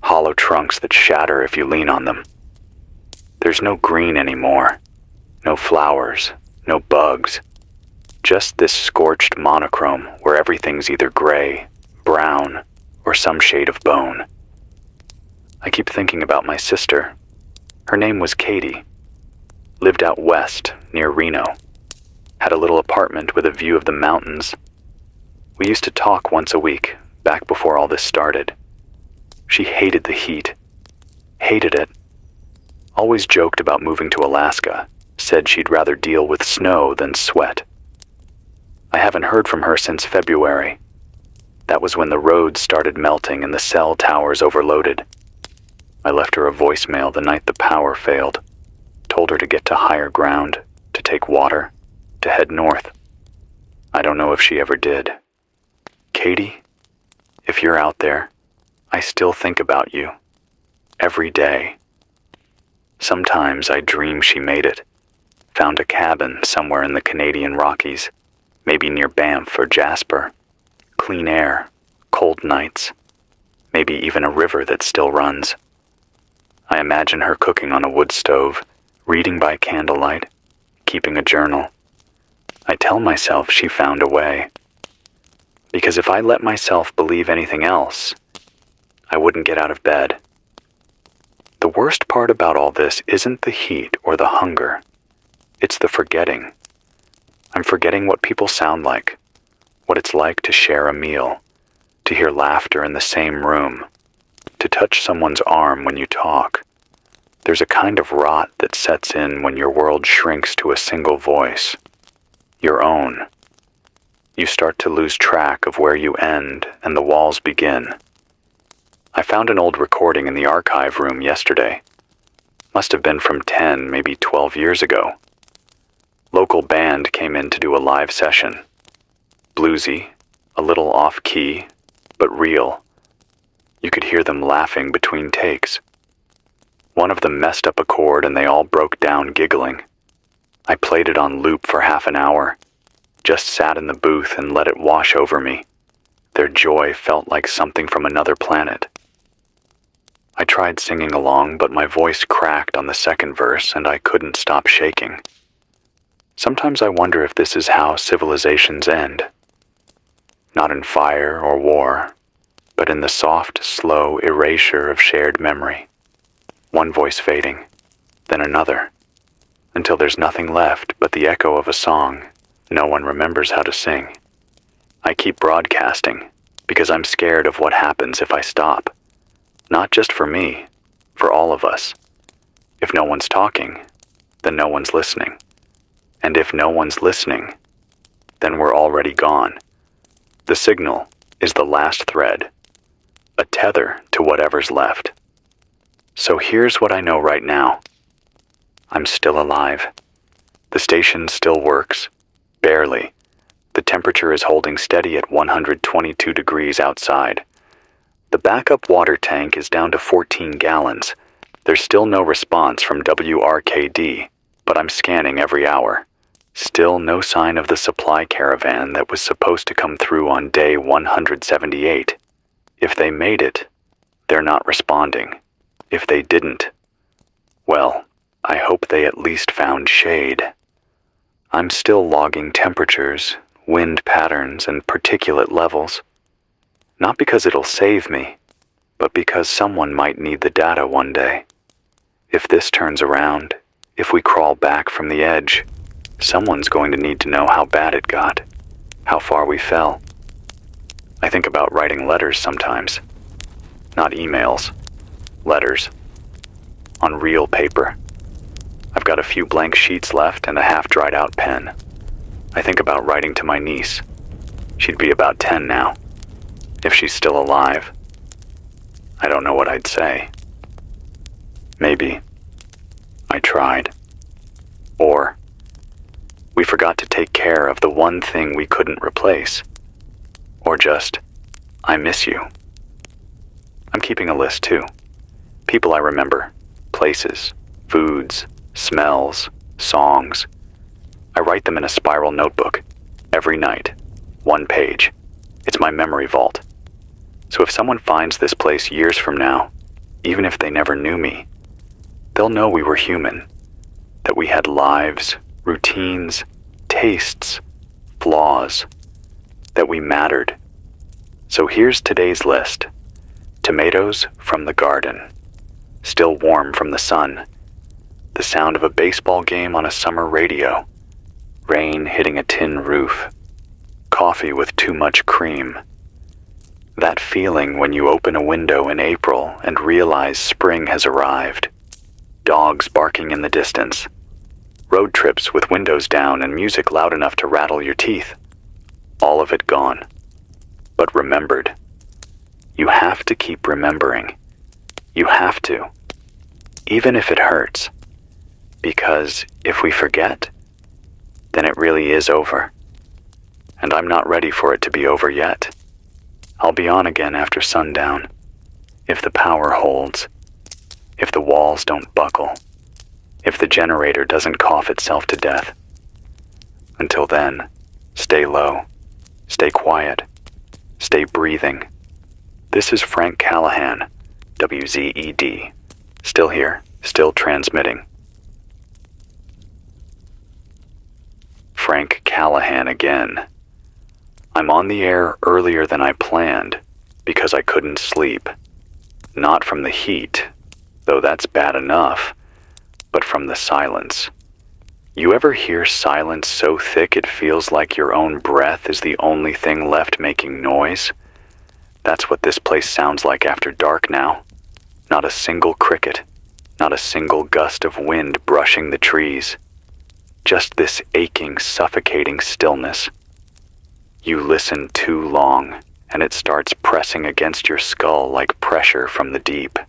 hollow trunks that shatter if you lean on them. There's no green anymore. No flowers, no bugs. Just this scorched monochrome where everything's either gray, brown, or some shade of bone. I keep thinking about my sister. Her name was Katie. Lived out west, near Reno. Had a little apartment with a view of the mountains. We used to talk once a week, back before all this started. She hated the heat. Hated it. Always joked about moving to Alaska. Said she'd rather deal with snow than sweat. I haven't heard from her since February. That was when the roads started melting and the cell towers overloaded. I left her a voicemail the night the power failed. Told her to get to higher ground, to take water, to head north. I don't know if she ever did. Katie, if you're out there, I still think about you. Every day. Sometimes I dream she made it. Found a cabin somewhere in the Canadian Rockies, maybe near Banff or Jasper. Clean air, cold nights, maybe even a river that still runs. I imagine her cooking on a wood stove, reading by candlelight, keeping a journal. I tell myself she found a way. Because if I let myself believe anything else, I wouldn't get out of bed. The worst part about all this isn't the heat or the hunger. It's the forgetting. I'm forgetting what people sound like, what it's like to share a meal, to hear laughter in the same room, to touch someone's arm when you talk. There's a kind of rot that sets in when your world shrinks to a single voice, your own. You start to lose track of where you end and the walls begin. I found an old recording in the archive room yesterday. Must have been from 10, maybe 12 years ago. Local band came in to do a live session. Bluesy, a little off-key, but real. You could hear them laughing between takes. One of them messed up a chord and they all broke down giggling. I played it on loop for half an hour, just sat in the booth and let it wash over me. Their joy felt like something from another planet. I tried singing along, but my voice cracked on the second verse and I couldn't stop shaking. Sometimes I wonder if this is how civilizations end. Not in fire or war, but in the soft, slow erasure of shared memory. One voice fading, then another, until there's nothing left but the echo of a song no one remembers how to sing. I keep broadcasting because I'm scared of what happens if I stop. Not just for me, for all of us. If no one's talking, then no one's listening. And if no one's listening, then we're already gone. The signal is the last thread, a tether to whatever's left. So here's what I know right now. I'm still alive. The station still works, barely. The temperature is holding steady at 122 degrees outside. The backup water tank is down to 14 gallons. There's still no response from WRKD, but I'm scanning every hour. Still no sign of the supply caravan that was supposed to come through on day 178. If they made it, they're not responding. If they didn't, well, I hope they at least found shade. I'm still logging temperatures, wind patterns, and particulate levels. Not because it'll save me, but because someone might need the data one day. If this turns around, if we crawl back from the edge, someone's going to need to know how bad it got, how far we fell. I think about writing letters sometimes. Not emails, letters. On real paper. I've got a few blank sheets left and a half-dried out pen. I think about writing to my niece. She'd be about 10 now. If she's still alive. I don't know what I'd say. Maybe I tried. Or we forgot to take care of the one thing we couldn't replace. Or just, I miss you. I'm keeping a list too. People I remember, places, foods, smells, songs. I write them in a spiral notebook, every night, 1 page. It's my memory vault. So if someone finds this place years from now, even if they never knew me, they'll know we were human, that we had lives, routines, tastes, flaws, that we mattered. So here's today's list. Tomatoes from the garden, still warm from the sun, the sound of a baseball game on a summer radio, rain hitting a tin roof, coffee with too much cream. That feeling when you open a window in April and realize spring has arrived. Dogs barking in the distance. Road trips with windows down and music loud enough to rattle your teeth. All of it gone. But remembered. You have to keep remembering. You have to. Even if it hurts. Because if we forget, then it really is over. And I'm not ready for it to be over yet. I'll be on again after sundown, if the power holds, if the walls don't buckle, if the generator doesn't cough itself to death. Until then, stay low, stay quiet, stay breathing. This is Frank Callahan, WZED, still here, still transmitting. Frank Callahan again. I'm on the air earlier than I planned because I couldn't sleep. Not from the heat, though that's bad enough, but from the silence. You ever hear silence so thick it feels like your own breath is the only thing left making noise? That's what this place sounds like after dark now. Not a single cricket, not a single gust of wind brushing the trees. Just this aching, suffocating stillness. You listen too long, and it starts pressing against your skull like pressure from the deep.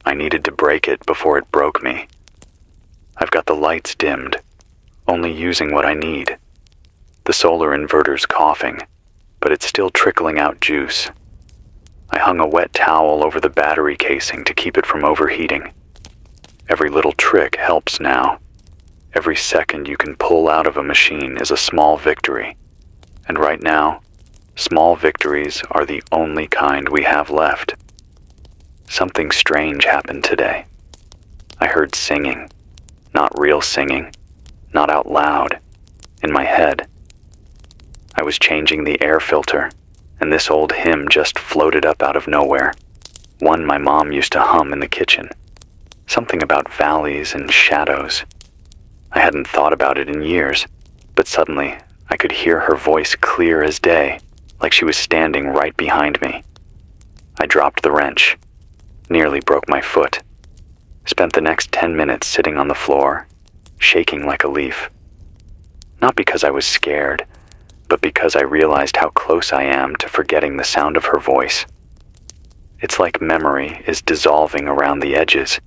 I needed to break it before it broke me. I've got the lights dimmed, only using what I need. The solar inverter's coughing, but it's still trickling out juice. I hung a wet towel over the battery casing to keep it from overheating. Every little trick helps now. Every second you can pull out of a machine is a small victory. And right now, small victories are the only kind we have left. Something strange happened today. I heard singing. Not real singing. Not out loud. In my head. I was changing the air filter, and this old hymn just floated up out of nowhere. One my mom used to hum in the kitchen. Something about valleys and shadows. I hadn't thought about it in years, but suddenly I could hear her voice clear as day, like she was standing right behind me. I dropped the wrench, nearly broke my foot, spent the next 10 minutes sitting on the floor, shaking like a leaf. Not because I was scared, but because I realized how close I am to forgetting the sound of her voice. It's like memory is dissolving around the edges,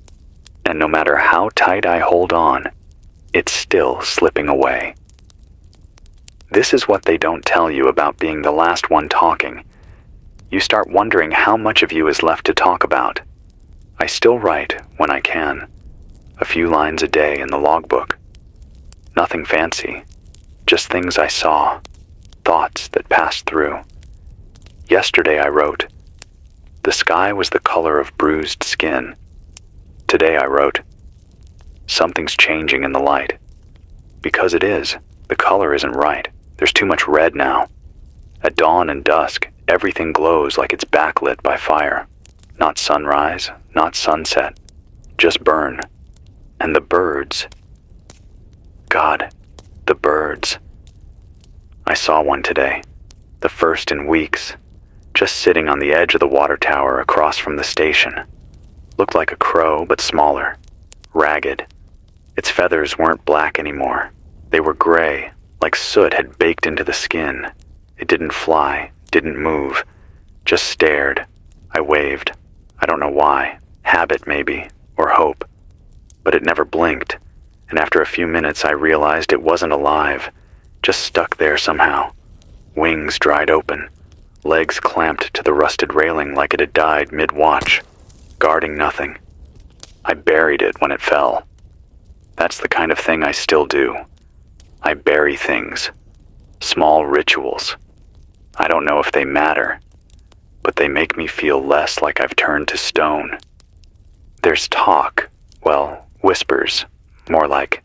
and no matter how tight I hold on, it's still slipping away. This is what they don't tell you about being the last one talking. You start wondering how much of you is left to talk about. I still write when I can. A few lines a day in the logbook. Nothing fancy, just things I saw, thoughts that passed through. Yesterday I wrote, "The sky was the color of bruised skin." Today I wrote, "Something's changing in the light." Because it is. The color isn't right. There's too much red now. At dawn and dusk, everything glows like it's backlit by fire. Not sunrise, not sunset, just burn. And the birds. God, the birds. I saw one today, the first in weeks, just sitting on the edge of the water tower across from the station. Looked like a crow, but smaller, ragged. Its feathers weren't black anymore. They were gray, like soot had baked into the skin. It didn't fly, didn't move, just stared. I waved. I don't know why. Habit, maybe, or hope. But it never blinked, and after a few minutes I realized it wasn't alive, just stuck there somehow. Wings dried open, legs clamped to the rusted railing like it had died mid-watch, guarding nothing. I buried it when it fell. That's the kind of thing I still do. I bury things. Small rituals. I don't know if they matter, but they make me feel less like I've turned to stone. There's talk, well, whispers, more like,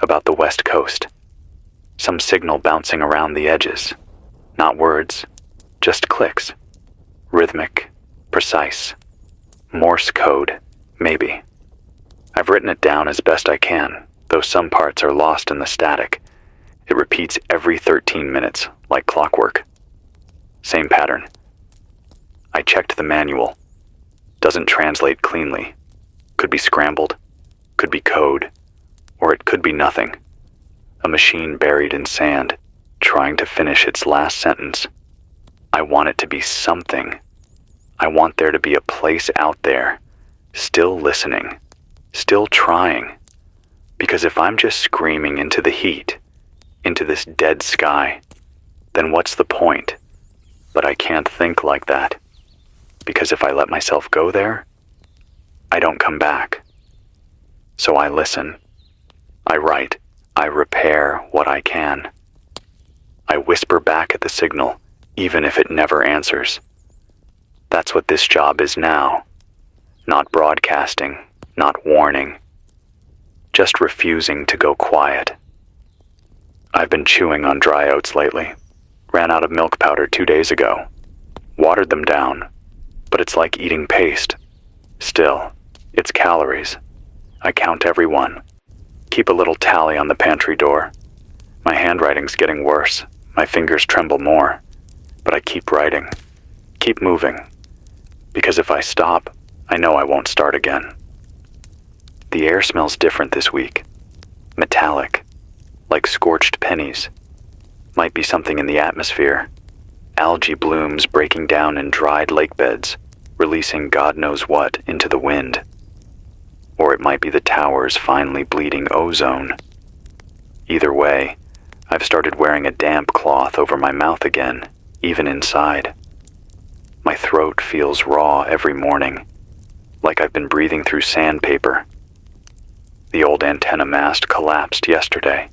about the West Coast. Some signal bouncing around the edges. Not words, just clicks. Rhythmic, precise. Morse code, maybe. I've written it down as best I can, though some parts are lost in the static. It repeats every 13 minutes, like clockwork. Same pattern. I checked the manual. Doesn't translate cleanly. Could be scrambled, could be code, or it could be nothing. A machine buried in sand, trying to finish its last sentence. I want it to be something. I want there to be a place out there, still listening, still trying. Because if I'm just screaming into the heat, into this dead sky, then what's the point? But I can't think like that, because if I let myself go there, I don't come back. So I listen. I write. I repair what I can. I whisper back at the signal, even if it never answers. That's what this job is now. Not broadcasting, not warning. Just refusing to go quiet. I've been chewing on dry oats lately. Ran out of milk powder 2 days ago. Watered them down, but it's like eating paste. Still, it's calories. I count every one. Keep a little tally on the pantry door. My handwriting's getting worse. My fingers tremble more. But I keep writing. Keep moving. Because if I stop, I know I won't start again. The air smells different this week. Metallic. Like scorched pennies. Might be something in the atmosphere. Algae blooms breaking down in dried lake beds, releasing God knows what into the wind. Or it might be the towers finally bleeding ozone. Either way, I've started wearing a damp cloth over my mouth again, even inside. My throat feels raw every morning, like I've been breathing through sandpaper. The old antenna mast collapsed yesterday.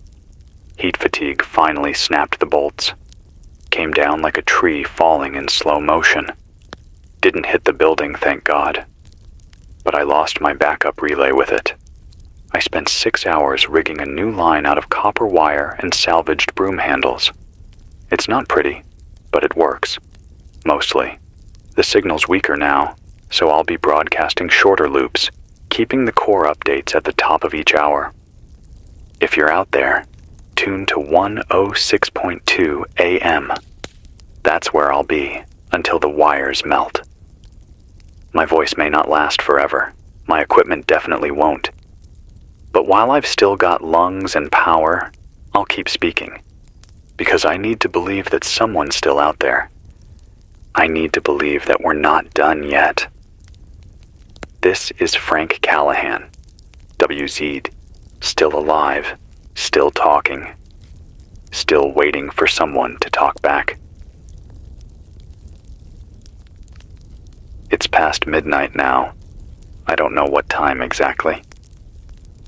Heat fatigue finally snapped the bolts. Came down like a tree falling in slow motion. Didn't hit the building, thank God. But I lost my backup relay with it. I spent 6 hours rigging a new line out of copper wire and salvaged broom handles. It's not pretty, but it works. Mostly. The signal's weaker now, so I'll be broadcasting shorter loops, keeping the core updates at the top of each hour. If you're out there, tune to 106.2 AM. That's where I'll be until the wires melt. My voice may not last forever. My equipment definitely won't. But while I've still got lungs and power, I'll keep speaking. Because I need to believe that someone's still out there. I need to believe that we're not done yet. This is Frank Callahan, WZ, still alive, still talking, still waiting for someone to talk back. It's past midnight now. I don't know what time exactly.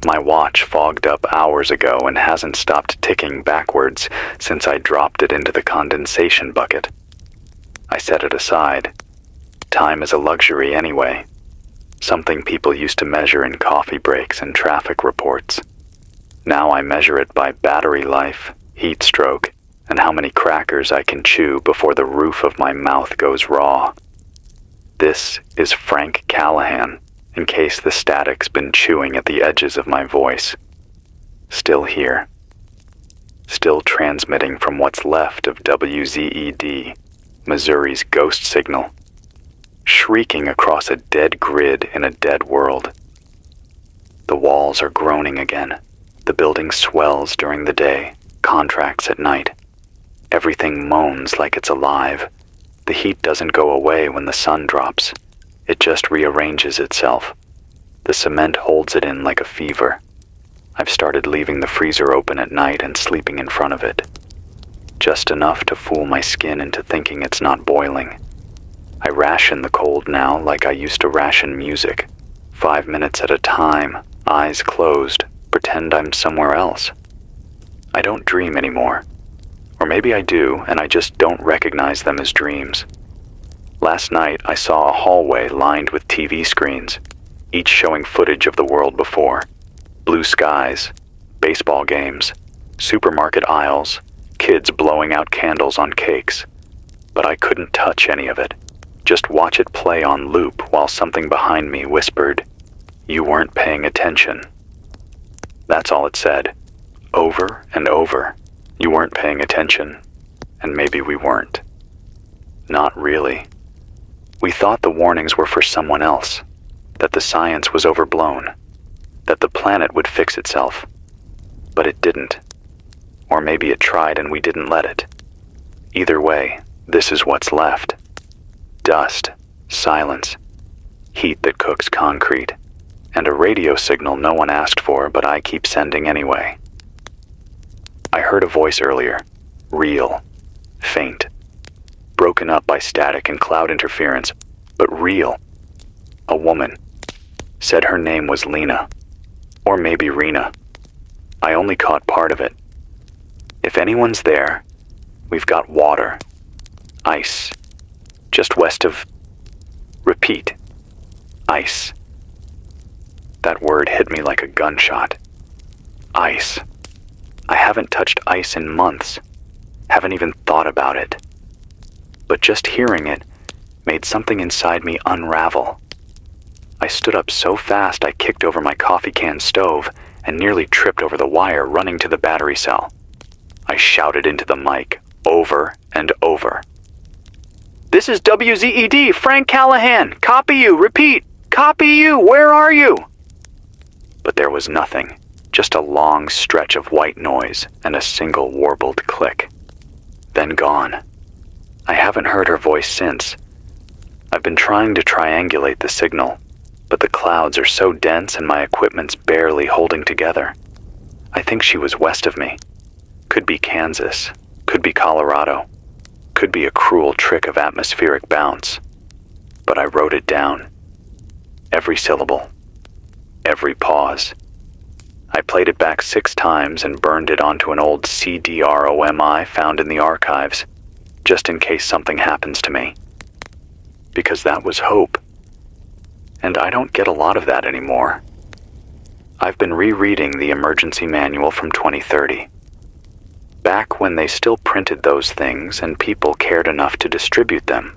My watch fogged up hours ago and hasn't stopped ticking backwards since I dropped it into the condensation bucket. I set it aside. Time is a luxury anyway. Something people used to measure in coffee breaks and traffic reports. Now I measure it by battery life, heat stroke, and how many crackers I can chew before the roof of my mouth goes raw. This is Frank Callahan, in case the static's been chewing at the edges of my voice. Still here. Still transmitting from what's left of WZED, Missouri's ghost signal. Shrieking across a dead grid in a dead world. The walls are groaning again. The building swells during the day, contracts at night. Everything moans like it's alive. The heat doesn't go away when the sun drops. It just rearranges itself. The cement holds it in like a fever. I've started leaving the freezer open at night and sleeping in front of it. Just enough to fool my skin into thinking it's not boiling. I ration the cold now like I used to ration music. 5 minutes at a time, eyes closed, pretend I'm somewhere else. I don't dream anymore. Or maybe I do, and I just don't recognize them as dreams. Last night, I saw a hallway lined with TV screens, each showing footage of the world before. Blue skies, baseball games, supermarket aisles, kids blowing out candles on cakes. But I couldn't touch any of it. Just watch it play on loop while something behind me whispered, "You weren't paying attention." That's all it said. Over and over. You weren't paying attention. And maybe we weren't. Not really. We thought the warnings were for someone else. That the science was overblown. That the planet would fix itself. But it didn't. Or maybe it tried and we didn't let it. Either way, this is what's left. Dust, silence, heat that cooks concrete, and a radio signal no one asked for but I keep sending anyway. I heard a voice earlier, real, faint. broken up by static and cloud interference, but real. A woman. Said her name was Lena. Or maybe Rena. I only caught part of it. If anyone's there, we've got water. Ice. Just west of... Repeat. Ice. That word hit me like a gunshot. Ice. I haven't touched ice in months. Haven't even thought about it. But just hearing it made something inside me unravel. I stood up so fast I kicked over my coffee can stove and nearly tripped over the wire running to the battery cell. I shouted into the mic, over and over. "This is WZED, Frank Callahan! Copy you! Repeat! Copy you! Where are you?" But there was nothing, just a long stretch of white noise and a single warbled click. Then gone. I haven't heard her voice since. I've been trying to triangulate the signal, but the clouds are so dense and my equipment's barely holding together. I think she was west of me. Could be Kansas, could be Colorado, could be a cruel trick of atmospheric bounce. But I wrote it down. Every syllable, every pause. I played it back 6 times and burned it onto an old CD-ROM found in the archives, just in case something happens to me. Because that was hope. And I don't get a lot of that anymore. I've been rereading the emergency manual from 2030. Back when they still printed those things and people cared enough to distribute them.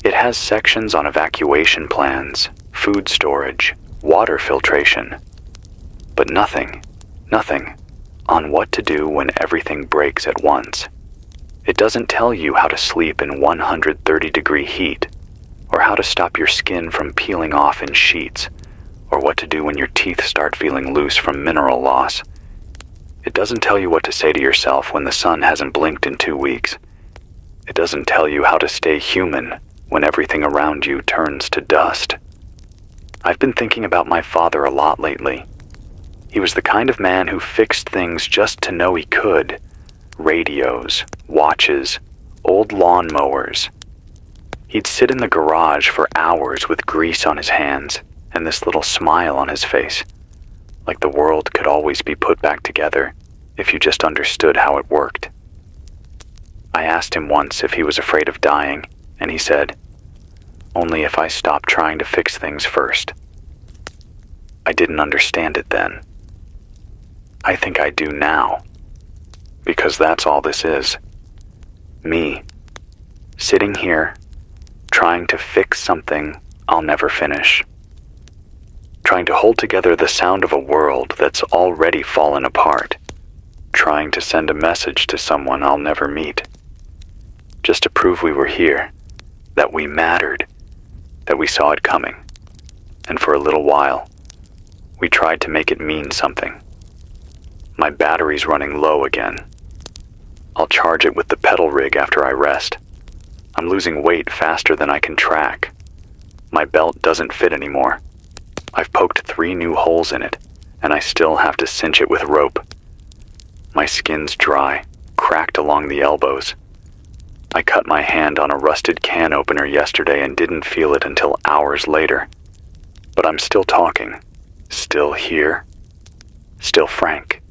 It has sections on evacuation plans, food storage, water filtration. But nothing on what to do when everything breaks at once. It doesn't tell you how to sleep in 130-degree heat, or how to stop your skin from peeling off in sheets, or what to do when your teeth start feeling loose from mineral loss. It doesn't tell you what to say to yourself when the sun hasn't blinked in 2 weeks. It doesn't tell you how to stay human when everything around you turns to dust. I've been thinking about my father a lot lately. He was the kind of man who fixed things just to know he could. Radios, watches, old lawnmowers. He'd sit in the garage for hours with grease on his hands and this little smile on his face, like the world could always be put back together if you just understood how it worked. I asked him once if he was afraid of dying, and he said, "Only if I stop trying to fix things first." I didn't understand it then. I think I do now, because that's all this is. Me, sitting here, trying to fix something I'll never finish. Trying to hold together the sound of a world that's already fallen apart. Trying to send a message to someone I'll never meet. Just to prove we were here, that we mattered, that we saw it coming. And for a little while, we tried to make it mean something. My battery's running low again. I'll charge it with the pedal rig after I rest. I'm losing weight faster than I can track. My belt doesn't fit anymore. I've poked 3 new holes in it, and I still have to cinch it with rope. My skin's dry, cracked along the elbows. I cut my hand on a rusted can opener yesterday and didn't feel it until hours later. But I'm still talking, still here, still Frank.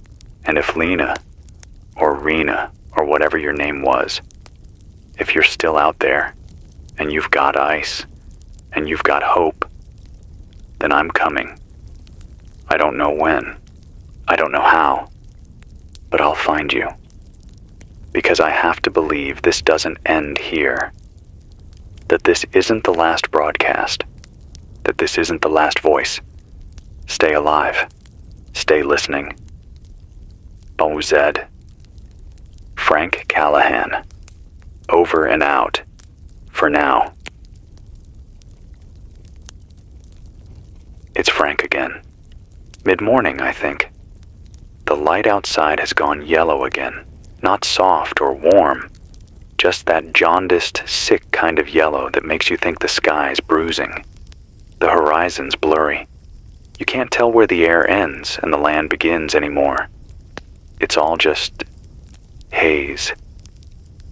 And if Lena, or Rena, or whatever your name was, if you're still out there, and you've got ice, and you've got hope, then I'm coming. I don't know when, I don't know how, but I'll find you. Because I have to believe this doesn't end here. That this isn't the last broadcast. That this isn't the last voice. Stay alive. Stay listening. Bon Zed. Frank Callahan. Over and out. For now. It's Frank again. Mid-morning, I think. The light outside has gone yellow again. Not soft or warm. Just that jaundiced, sick kind of yellow that makes you think the sky's bruising. The horizon's blurry. You can't tell where the air ends and the land begins anymore. It's all just haze.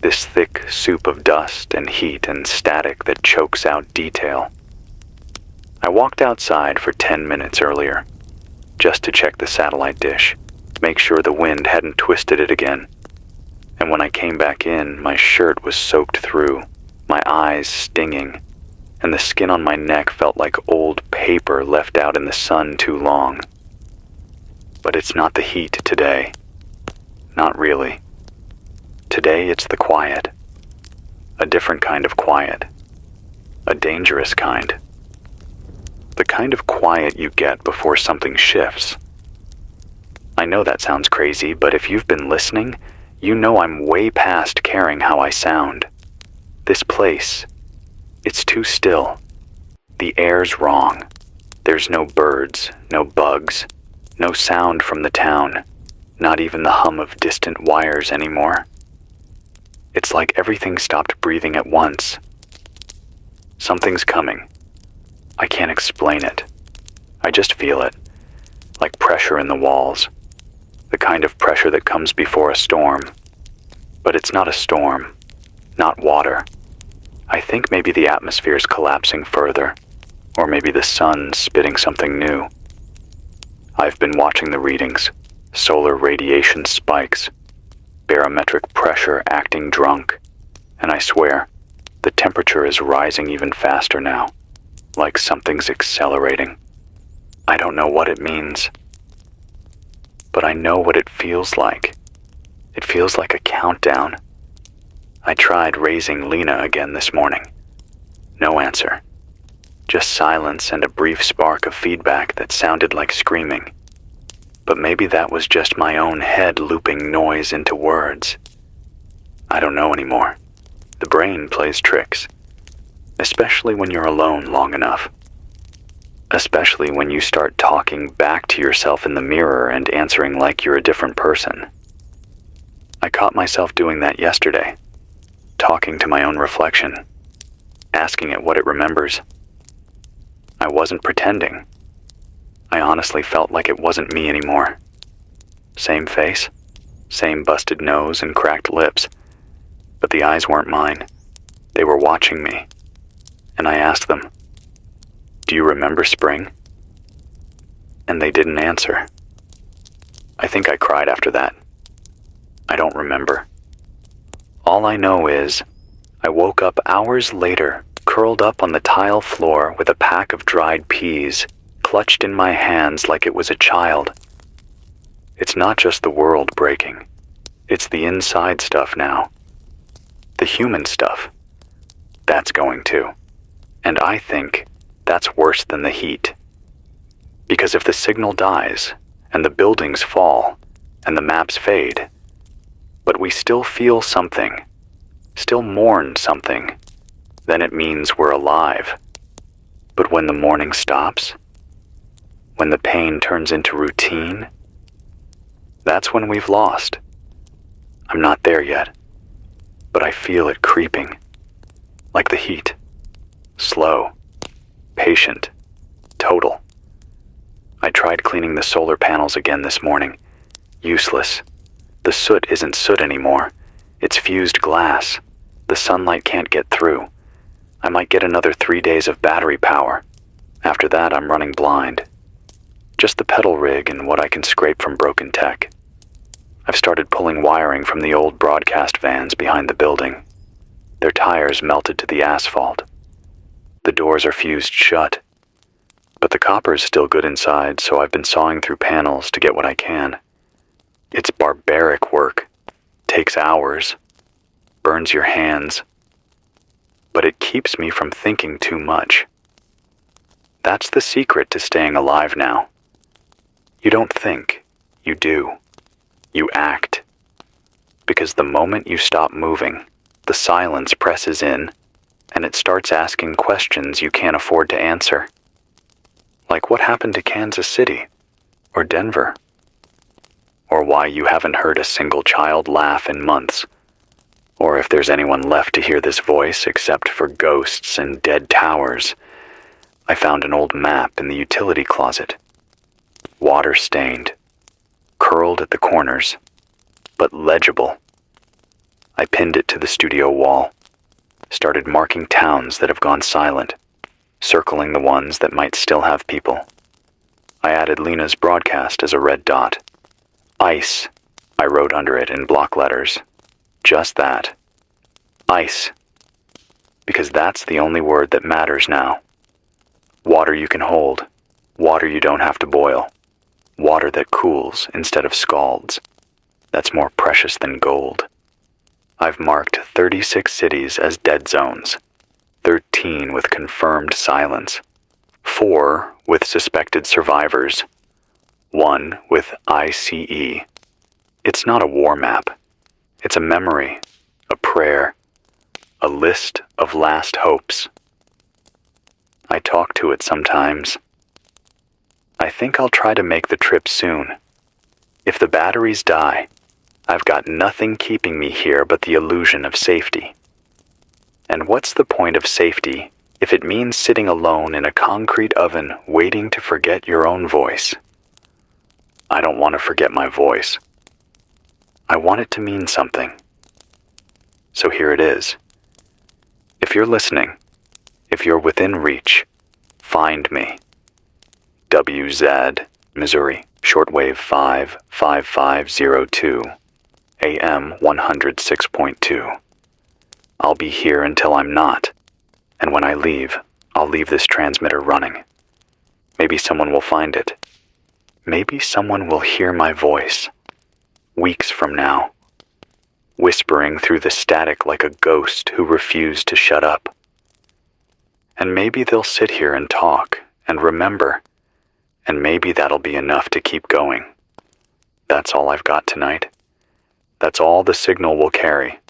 This thick soup of dust and heat and static that chokes out detail. I walked outside for 10 minutes earlier, just to check the satellite dish, make sure the wind hadn't twisted it again. And when I came back in, my shirt was soaked through, my eyes stinging, and the skin on my neck felt like old paper left out in the sun too long. But it's not the heat today. Not really. Today it's the quiet. A different kind of quiet. A dangerous kind. The kind of quiet you get before something shifts. I know that sounds crazy, but if you've been listening, you know I'm way past caring how I sound. This place, it's too still. The air's wrong. There's no birds, no bugs, no sound from the town, not even the hum of distant wires anymore. It's like everything stopped breathing at once. Something's coming. I can't explain it. I just feel it, like pressure in the walls, the kind of pressure that comes before a storm. But it's not a storm, not water. I think maybe the atmosphere's collapsing further, or maybe the sun's spitting something new. I've been watching the readings, solar radiation spikes, barometric pressure acting drunk, and I swear, the temperature is rising even faster now. Like something's accelerating. I don't know what it means, but I know what it feels like. It feels like a countdown. I tried raising Lena again this morning. No answer. Just silence and a brief spark of feedback that sounded like screaming. But maybe that was just my own head looping noise into words. I don't know anymore. The brain plays tricks. Especially when you're alone long enough. Especially when you start talking back to yourself in the mirror and answering like you're a different person. I caught myself doing that yesterday, talking to my own reflection, asking it what it remembers. I wasn't pretending. I honestly felt like it wasn't me anymore. Same face, same busted nose and cracked lips, but the eyes weren't mine. They were watching me. And I asked them, "Do you remember spring?" And they didn't answer. I think I cried after that. I don't remember. All I know is, I woke up hours later, curled up on the tile floor with a pack of dried peas, clutched in my hands like it was a child. It's not just the world breaking. It's the inside stuff now. The human stuff. That's going too. And I think that's worse than the heat. Because if the signal dies, and the buildings fall, and the maps fade, but we still feel something, still mourn something, then it means we're alive. But when the mourning stops, when the pain turns into routine, that's when we've lost. I'm not there yet, but I feel it creeping, like the heat. Slow, patient, total. I tried cleaning the solar panels again this morning. Useless. The soot isn't soot anymore. It's fused glass. The sunlight can't get through. I might get another 3 days of battery power. After that, I'm running blind. Just the pedal rig and what I can scrape from broken tech. I've started pulling wiring from the old broadcast vans behind the building. Their tires melted to the asphalt. The doors are fused shut. But the copper is still good inside, so I've been sawing through panels to get what I can. It's barbaric work. Takes hours. Burns your hands. But it keeps me from thinking too much. That's the secret to staying alive now. You don't think, you do. You act. Because the moment you stop moving, the silence presses in, and it starts asking questions you can't afford to answer. Like what happened to Kansas City, or Denver, or why you haven't heard a single child laugh in months, or if there's anyone left to hear this voice except for ghosts and dead towers. I found an old map in the utility closet. Water-stained, curled at the corners, but legible. I pinned it to the studio wall, started marking towns that have gone silent, circling the ones that might still have people. I added Lena's broadcast as a red dot. Ice, I wrote under it in block letters. Just that. Ice. Because that's the only word that matters now. Water you can hold. Water you don't have to boil. Water that cools instead of scalds. That's more precious than gold. I've marked 36 cities as dead zones, 13 with confirmed silence, 4 with suspected survivors, 1 with ICE. It's not a war map. It's a memory, a prayer, a list of last hopes. I talk to it sometimes. I think I'll try to make the trip soon. If the batteries die, I've got nothing keeping me here but the illusion of safety. And what's the point of safety if it means sitting alone in a concrete oven waiting to forget your own voice? I don't want to forget my voice. I want it to mean something. So here it is. If you're listening, if you're within reach, find me. WZ, Missouri, shortwave 55502, AM 106.2. I'll be here until I'm not, and when I leave, I'll leave this transmitter running. Maybe someone will find it. Maybe someone will hear my voice, weeks from now, whispering through the static like a ghost who refused to shut up. And maybe they'll sit here and talk and remember, and maybe that'll be enough to keep going. That's all I've got tonight. That's all the signal will carry.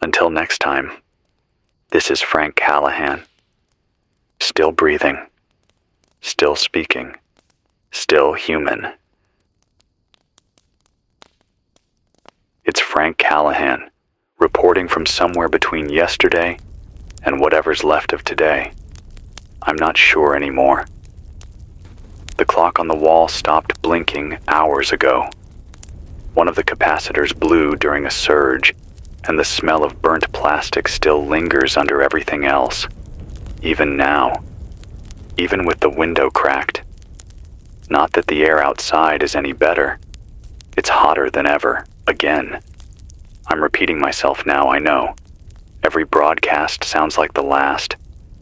Until next time, this is Frank Callahan. Still breathing, still speaking, still human. It's Frank Callahan, reporting from somewhere between yesterday and whatever's left of today. I'm not sure anymore. The clock on the wall stopped blinking hours ago. One of the capacitors blew during a surge, and the smell of burnt plastic still lingers under everything else, even now, even with the window cracked. Not that the air outside is any better. It's hotter than ever, again. I'm repeating myself now, I know. Every broadcast sounds like the last.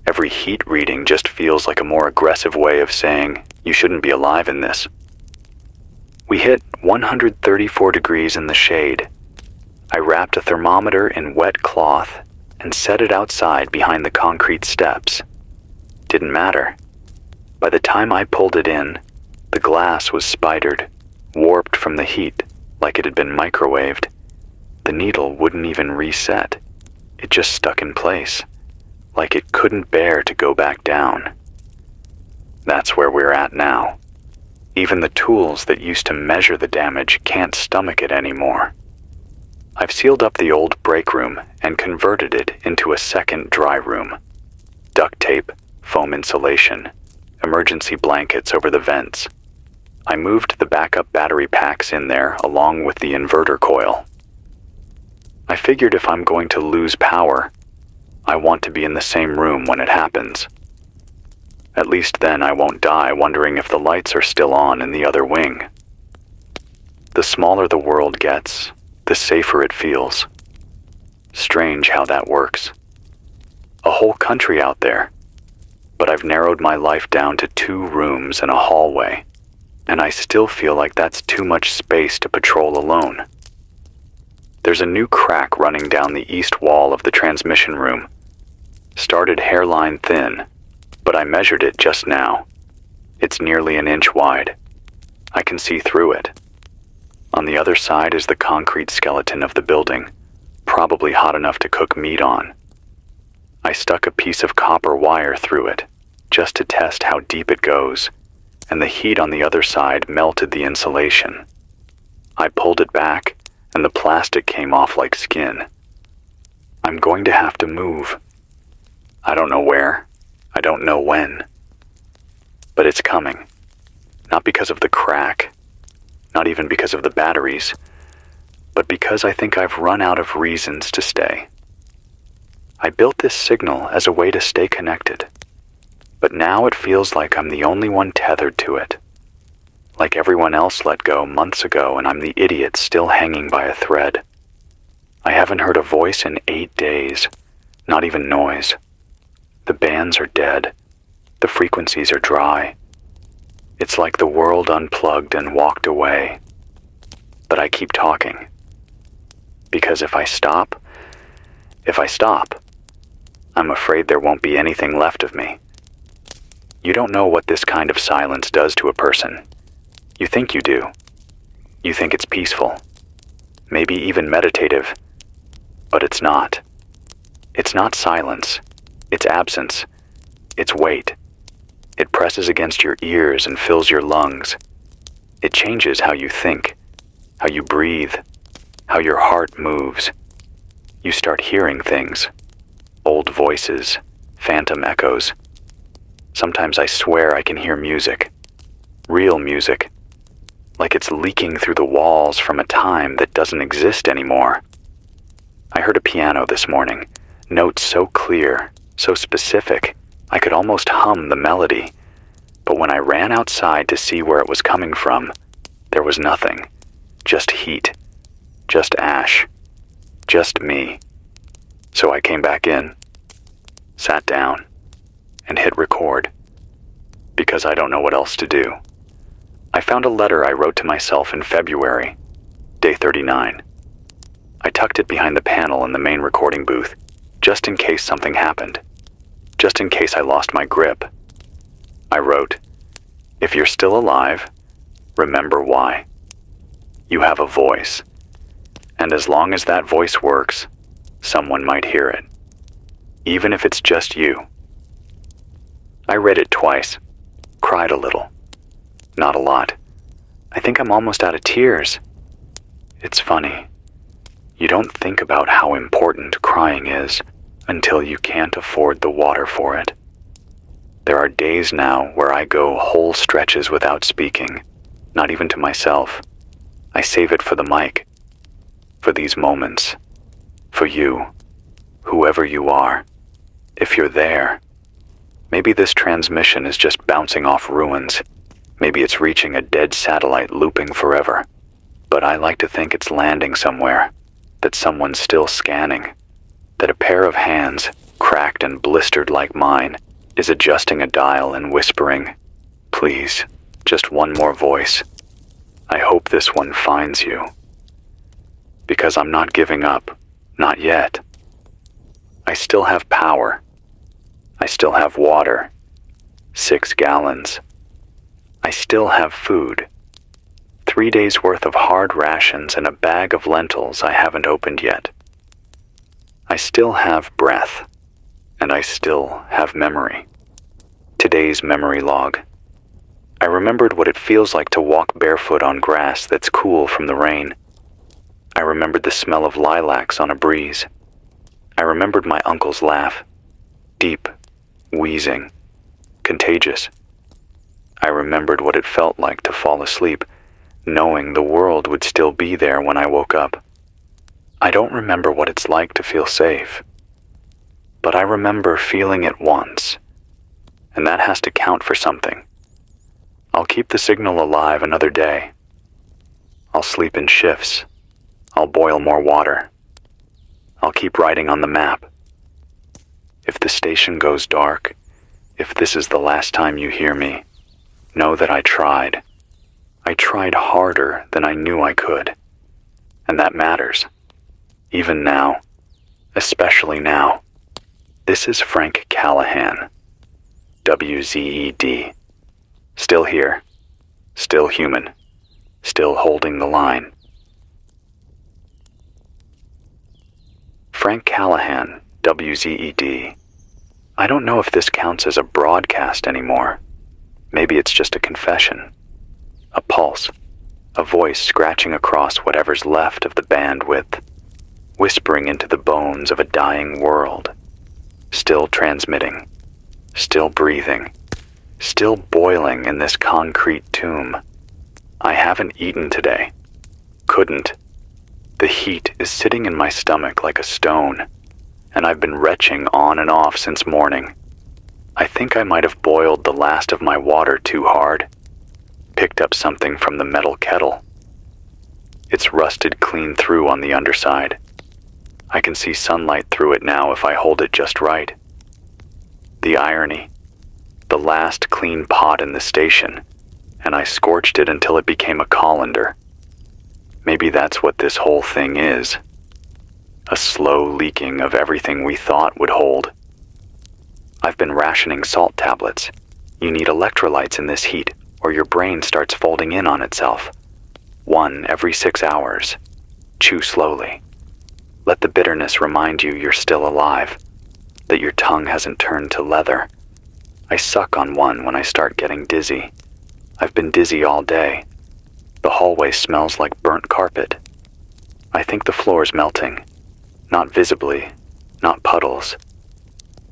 Every heat reading just feels like a more aggressive way of saying, you shouldn't be alive in this. We hit 134 degrees in the shade. I wrapped a thermometer in wet cloth and set it outside behind the concrete steps. Didn't matter. By the time I pulled it in, the glass was spidered, warped from the heat like it had been microwaved. The needle wouldn't even reset. It just stuck in place, like it couldn't bear to go back down. That's where we're at now. Even the tools that used to measure the damage can't stomach it anymore. I've sealed up the old break room and converted it into a second dry room. Duct tape, foam insulation, emergency blankets over the vents. I moved the backup battery packs in there along with the inverter coil. I figured if I'm going to lose power, I want to be in the same room when it happens. At least then I won't die wondering if the lights are still on in the other wing. The smaller the world gets, the safer it feels. Strange how that works. A whole country out there, but I've narrowed my life down to 2 rooms and a hallway, and I still feel like that's too much space to patrol alone. There's a new crack running down the east wall of the transmission room. Started hairline thin, but I measured it just now. It's nearly an inch wide. I can see through it. On the other side is the concrete skeleton of the building, probably hot enough to cook meat on. I stuck a piece of copper wire through it, just to test how deep it goes, and the heat on the other side melted the insulation. I pulled it back, and the plastic came off like skin. I'm going to have to move. I don't know where. I don't know when. But it's coming. Not because of the crack. Not even because of the batteries. but because I think I've run out of reasons to stay. I built this signal as a way to stay connected, but now it feels like I'm the only one tethered to it. Like everyone else let go months ago and I'm the idiot still hanging by a thread. I haven't heard a voice in 8 days, not even noise. The bands are dead. The frequencies are dry. It's like the world unplugged and walked away. But I keep talking. Because if I stop, I'm afraid there won't be anything left of me. You don't know what this kind of silence does to a person. You think you do. You think it's peaceful, maybe even meditative, but it's not. It's not silence. It's absence. It's weight. It presses against your ears and fills your lungs. It changes how you think, how you breathe, how your heart moves. You start hearing things. Old voices, phantom echoes. Sometimes I swear I can hear music. Real music. Like it's leaking through the walls from a time that doesn't exist anymore. I heard a piano this morning. Notes so clear, so specific, I could almost hum the melody. But when I ran outside to see where it was coming from, there was nothing. Just heat. Just ash. Just me. So I came back in, sat down, and hit record. Because I don't know what else to do. I found a letter I wrote to myself in February, day 39. I tucked it behind the panel in the main recording booth, just in case something happened. Just in case I lost my grip. I wrote, "If you're still alive, remember why. You have a voice. And as long as that voice works, someone might hear it. Even if it's just you." I read it twice, cried a little. Not a lot. I think I'm almost out of tears. It's funny. You don't think about how important crying is until you can't afford the water for it. There are days now where I go whole stretches without speaking, not even to myself. I save it for the mic, for these moments, for you, whoever you are, if you're there. Maybe this transmission is just bouncing off ruins. Maybe it's reaching a dead satellite looping forever. But I like to think it's landing somewhere, that someone's still scanning, that a pair of hands, cracked and blistered like mine, is adjusting a dial and whispering, "Please, just one more voice. I hope this one finds you." Because I'm not giving up, not yet. I still have power. I still have water, 6 gallons. I still have food, 3 days worth of hard rations and a bag of lentils I haven't opened yet. I still have breath, and I still have memory. Today's memory log. I remembered what it feels like to walk barefoot on grass that's cool from the rain. I remembered the smell of lilacs on a breeze. I remembered my uncle's laugh, deep, wheezing, contagious. I remembered what it felt like to fall asleep, knowing the world would still be there when I woke up. I don't remember what it's like to feel safe, but I remember feeling it once, and that has to count for something. I'll keep the signal alive another day. I'll sleep in shifts. I'll boil more water. I'll keep writing on the map. If the station goes dark, if this is the last time you hear me, know that I tried. I tried harder than I knew I could. And that matters. Even now. Especially now. This is Frank Callahan. WZED. Still here. Still human. Still holding the line. Frank Callahan, WZED. I don't know if this counts as a broadcast anymore. Maybe it's just a confession. A pulse. A voice scratching across whatever's left of the bandwidth. Whispering into the bones of a dying world. Still transmitting. Still breathing. Still boiling in this concrete tomb. I haven't eaten today. Couldn't. The heat is sitting in my stomach like a stone, and I've been retching on and off since morning. I think I might have boiled the last of my water too hard. Picked up something from the metal kettle. It's rusted clean through on the underside. I can see sunlight through it now if I hold it just right. The irony. The last clean pot in the station, and I scorched it until it became a colander. Maybe that's what this whole thing is. A slow leaking of everything we thought would hold. I've been rationing salt tablets. You need electrolytes in this heat, or your brain starts folding in on itself. 1 every 6 hours. Chew slowly. Let the bitterness remind you you're still alive, that your tongue hasn't turned to leather. I suck on one when I start getting dizzy. I've been dizzy all day. The hallway smells like burnt carpet. I think the floor's melting. Not visibly, not puddles.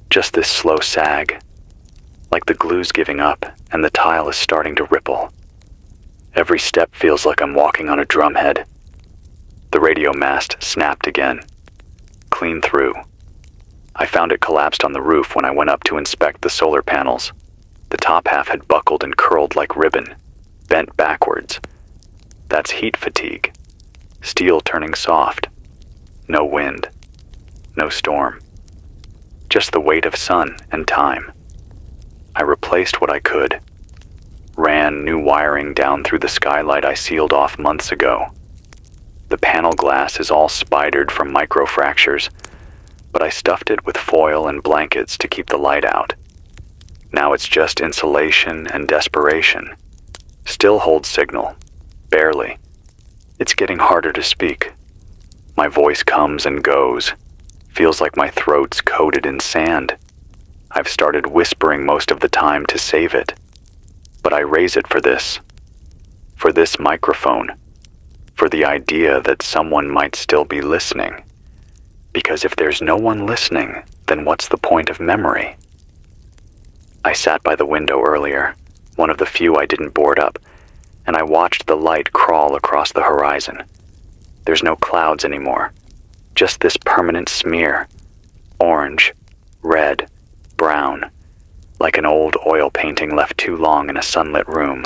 Just this slow sag, like the glue's giving up and the tile is starting to ripple. Every step feels like I'm walking on a drumhead. The radio mast snapped again. Clean through. I found it collapsed on the roof when I went up to inspect the solar panels. The top half had buckled and curled like ribbon, bent backwards. That's heat fatigue. Steel turning soft. No wind. No storm. Just the weight of sun and time. I replaced what I could. Ran new wiring down through the skylight I sealed off months ago. The panel glass is all spidered from microfractures, but I stuffed it with foil and blankets to keep the light out. Now it's just insulation and desperation. Still holds signal. Barely. It's getting harder to speak. My voice comes and goes. Feels like my throat's coated in sand. I've started whispering most of the time to save it. But I raise it for this. For this microphone. For the idea that someone might still be listening. Because if there's no one listening, then what's the point of memory? I sat by the window earlier, one of the few I didn't board up, and I watched the light crawl across the horizon. There's no clouds anymore, just this permanent smear. Orange, red, brown, like an old oil painting left too long in a sunlit room.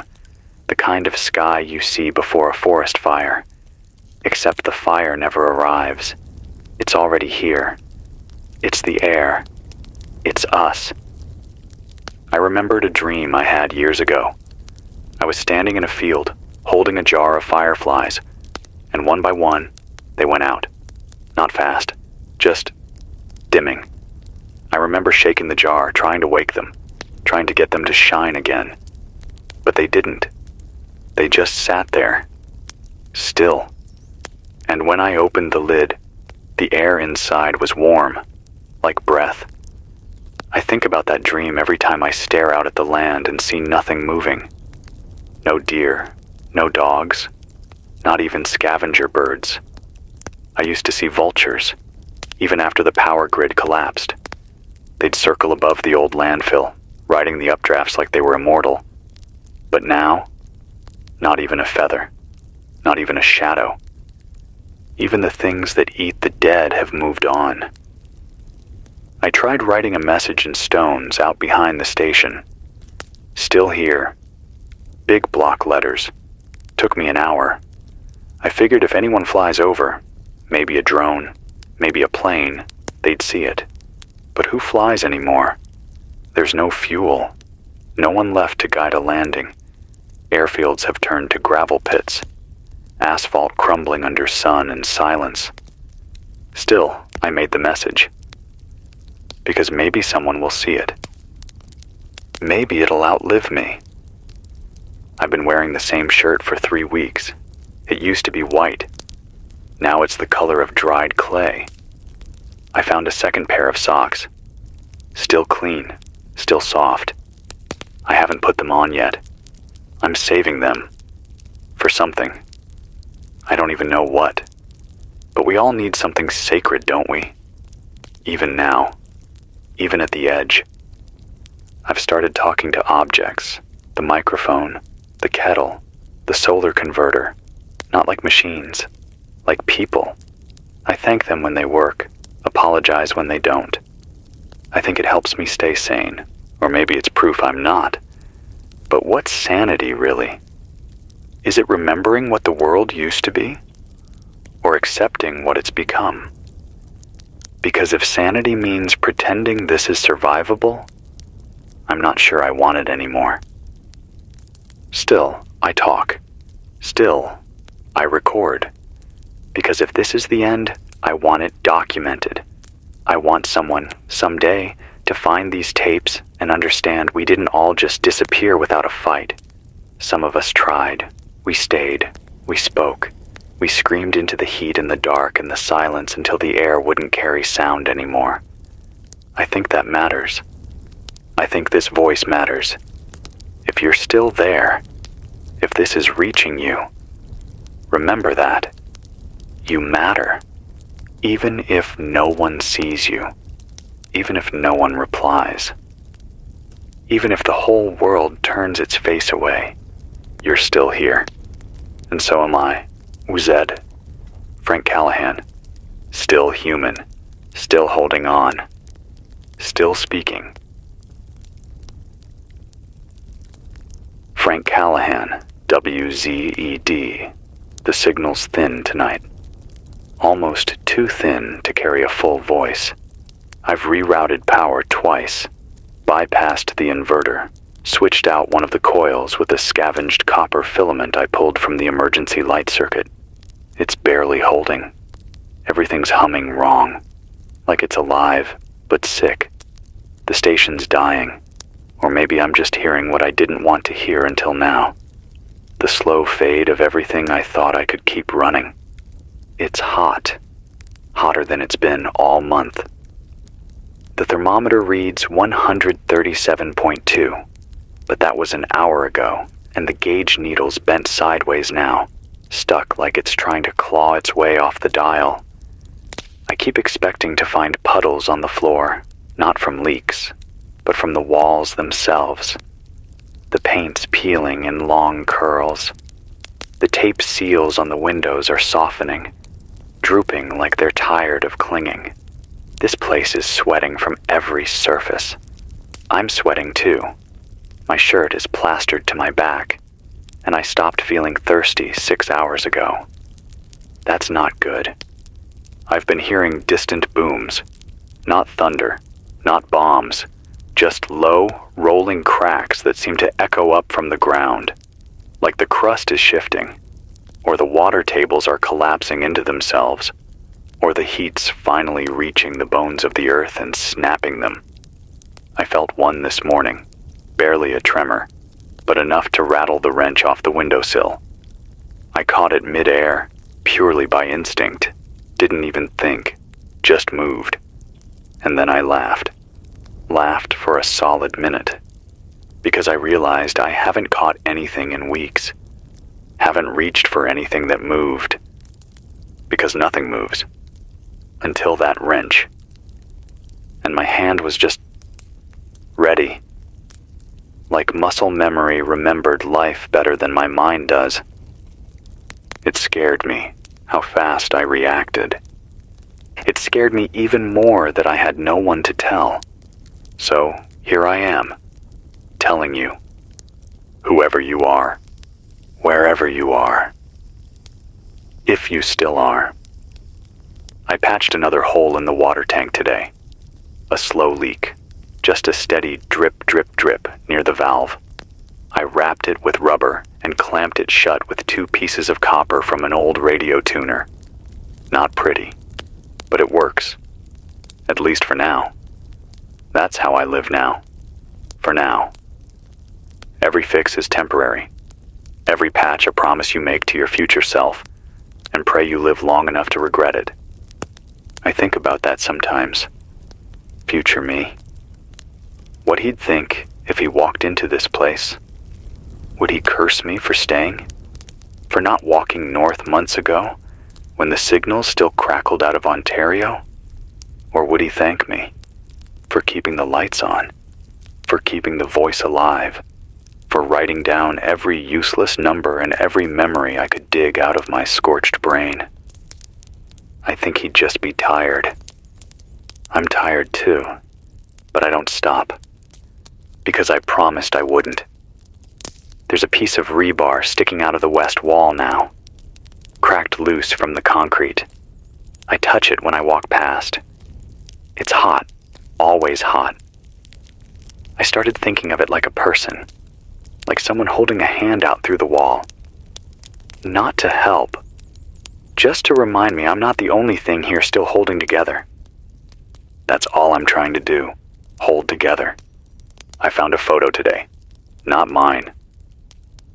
The kind of sky you see before a forest fire. Except the fire never arrives. It's already here. It's the air. It's us. I remembered a dream I had years ago. I was standing in a field, holding a jar of fireflies, and one by one, they went out. Not fast, just dimming. I remember shaking the jar, trying to wake them, trying to get them to shine again. But they didn't. They just sat there, still. And when I opened the lid, the air inside was warm, like breath. I think about that dream every time I stare out at the land and see nothing moving. No deer, no dogs, not even scavenger birds. I used to see vultures, even after the power grid collapsed. They'd circle above the old landfill, riding the updrafts like they were immortal. But now, not even a feather, not even a shadow. Even the things that eat the dead have moved on. I tried writing a message in stones out behind the station. Still here. Big block letters. Took me an hour. I figured if anyone flies over, maybe a drone, maybe a plane, they'd see it. But who flies anymore? There's no fuel. No one left to guide a landing. Airfields have turned to gravel pits. Asphalt crumbling under sun and silence. Still, I made the message. Because maybe someone will see it. Maybe it'll outlive me. I've been wearing the same shirt for 3 weeks. It used to be white. Now it's the color of dried clay. I found a second pair of socks. Still clean, still soft. I haven't put them on yet. I'm saving them. For something. I don't even know what. But we all need something sacred, don't we? Even now. Even at the edge. I've started talking to objects. The microphone, the kettle, the solar converter. Not like machines. like people. I thank them when they work, apologize when they don't. I think it helps me stay sane, or maybe it's proof I'm not. But what's sanity, really? Is it remembering what the world used to be? Or accepting what it's become? Because if sanity means pretending this is survivable, I'm not sure I want it anymore. Still, I talk. Still, I record. Because if this is the end, I want it documented. I want someone, someday, to find these tapes and understand we didn't all just disappear without a fight. Some of us tried. We stayed. We spoke. We screamed into the heat and the dark and the silence until the air wouldn't carry sound anymore. I think that matters. I think this voice matters. If you're still there, if this is reaching you, remember that. You matter. Even if no one sees you. Even if no one replies. Even if the whole world turns its face away, you're still here. And so am I. Uzed. Frank Callahan. Still human. Still holding on. Still speaking. Frank Callahan, WZED. The signal's thin tonight. Almost too thin to carry a full voice. I've rerouted power twice, bypassed the inverter, switched out one of the coils with a scavenged copper filament I pulled from the emergency light circuit. It's barely holding. Everything's humming wrong, like it's alive, but sick. The station's dying, or maybe I'm just hearing what I didn't want to hear until now. The slow fade of everything I thought I could keep running. It's hot, hotter than it's been all month. The thermometer reads 137.2, but that was an hour ago, and the gauge needle's bent sideways now, stuck like it's trying to claw its way off the dial. I keep expecting to find puddles on the floor, not from leaks, but from the walls themselves. The paint's peeling in long curls. The tape seals on the windows are softening, drooping like they're tired of clinging. This place is sweating from every surface. I'm sweating too. My shirt is plastered to my back, and I stopped feeling thirsty 6 hours ago. That's not good. I've been hearing distant booms. Not thunder, not bombs, just low, rolling cracks that seem to echo up from the ground, like the crust is shifting, or the water tables are collapsing into themselves, or the heat's finally reaching the bones of the earth and snapping them. I felt one this morning, barely a tremor, but enough to rattle the wrench off the windowsill. I caught it mid-air, purely by instinct, didn't even think, just moved. And then I laughed. Laughed for a solid minute, because I realized I haven't caught anything in weeks. Haven't reached for anything that moved, because nothing moves. Until that wrench. And my hand was just ready. Like muscle memory remembered life better than my mind does. It scared me how fast I reacted. It scared me even more that I had no one to tell. So here I am, telling you, whoever you are, wherever you are, if you still are. I patched another hole in the water tank today. A slow leak, just a steady drip, drip, drip near the valve. I wrapped it with rubber and clamped it shut with 2 pieces of copper from an old radio tuner. Not pretty, but it works. At least for now. That's how I live now. For now. Every fix is temporary. Every patch a promise you make to your future self, and pray you live long enough to regret it. I think about that sometimes. Future me. What he'd think if he walked into this place. Would he curse me for staying? For not walking north months ago, when the signals still crackled out of Ontario? Or would he thank me for keeping the lights on, for keeping the voice alive, for writing down every useless number and every memory I could dig out of my scorched brain? I think he'd just be tired. I'm tired too, but I don't stop. Because I promised I wouldn't. There's a piece of rebar sticking out of the west wall now, cracked loose from the concrete. I touch it when I walk past. It's hot, always hot. I started thinking of it like a person, like someone holding a hand out through the wall. Not to help, just to remind me I'm not the only thing here still holding together. That's all I'm trying to do, hold together. I found a photo today, not mine.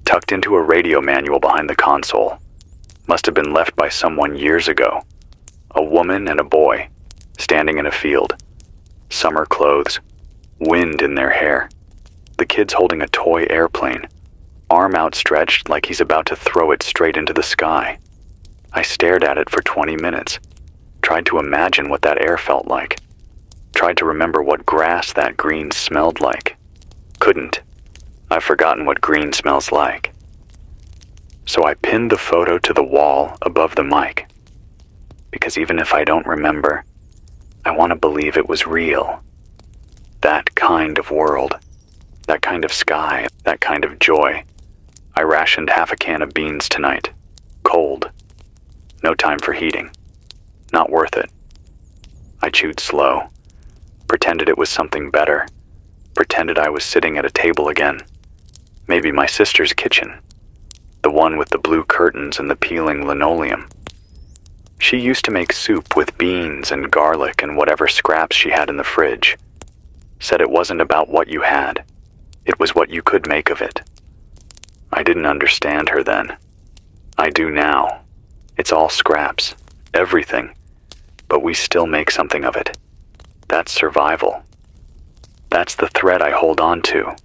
Tucked into a radio manual behind the console. Must have been left by someone years ago. A woman and a boy, standing in a field. Summer clothes, wind in their hair. The kid's holding a toy airplane, arm outstretched like he's about to throw it straight into the sky. I stared at it for 20 minutes, tried to imagine what that air felt like, tried to remember what grass that green smelled like. Couldn't. I've forgotten what green smells like. So I pinned the photo to the wall above the mic, because even if I don't remember, I want to believe it was real. That kind of world, that kind of sky, that kind of joy. I rationed half a can of beans tonight, cold. No time for heating. Not worth it. I chewed slow, pretended it was something better, pretended I was sitting at a table again. Maybe my sister's kitchen, the one with the blue curtains and the peeling linoleum. She used to make soup with beans and garlic and whatever scraps she had in the fridge. Said it wasn't about what you had, it was what you could make of it. I didn't understand her then. I do now. It's all scraps, everything, but we still make something of it. That's survival. That's the thread I hold on to.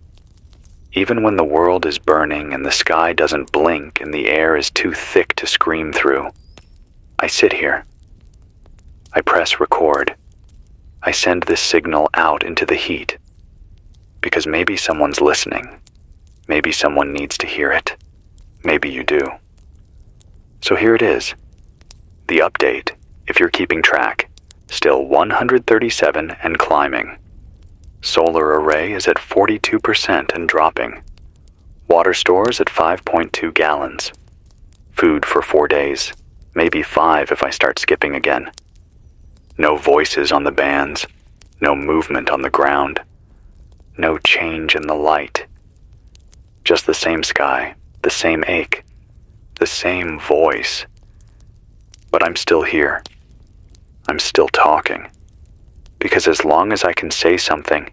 Even when the world is burning and the sky doesn't blink and the air is too thick to scream through, I sit here. I press record. I send this signal out into the heat. Because maybe someone's listening. Maybe someone needs to hear it. Maybe you do. So here it is. The update, if you're keeping track, still 137 and climbing. Solar array is at 42% and dropping. Water stores at 5.2 gallons. Food for 4 days, maybe 5 if I start skipping again. No voices on the bands, no movement on the ground, no change in the light. Just the same sky, the same ache, the same voice. But I'm still here. I'm still talking. Because as long as I can say something,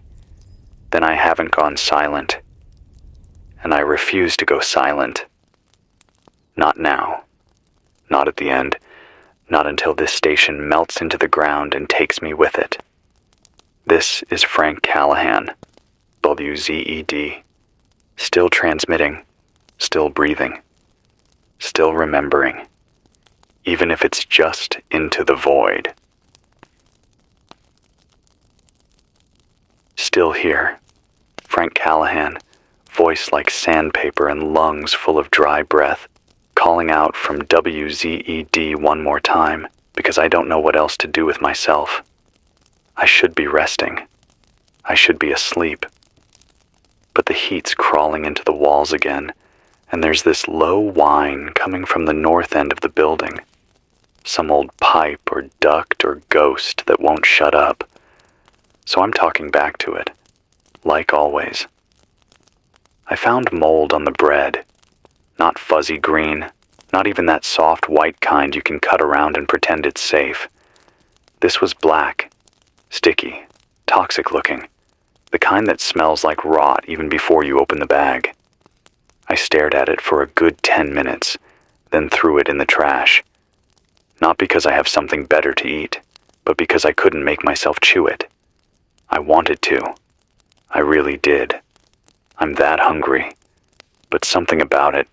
then I haven't gone silent. And I refuse to go silent. Not now. Not at the end. Not until this station melts into the ground and takes me with it. This is Frank Callahan, WZED. Still transmitting, still breathing, still remembering, even if it's just into the void. Still here, Frank Callahan, voice like sandpaper and lungs full of dry breath, calling out from WZED one more time because I don't know what else to do with myself. I should be resting. I should be asleep. But the heat's crawling into the walls again, and there's this low whine coming from the north end of the building. Some old pipe or duct or ghost that won't shut up. So I'm talking back to it, like always. I found mold on the bread. Not fuzzy green, not even that soft white kind you can cut around and pretend it's safe. This was black, sticky, toxic looking, the kind that smells like rot even before you open the bag. I stared at it for a good 10 minutes, then threw it in the trash. Not because I have something better to eat, but because I couldn't make myself chew it. I wanted to. I really did. I'm that hungry. But something about it,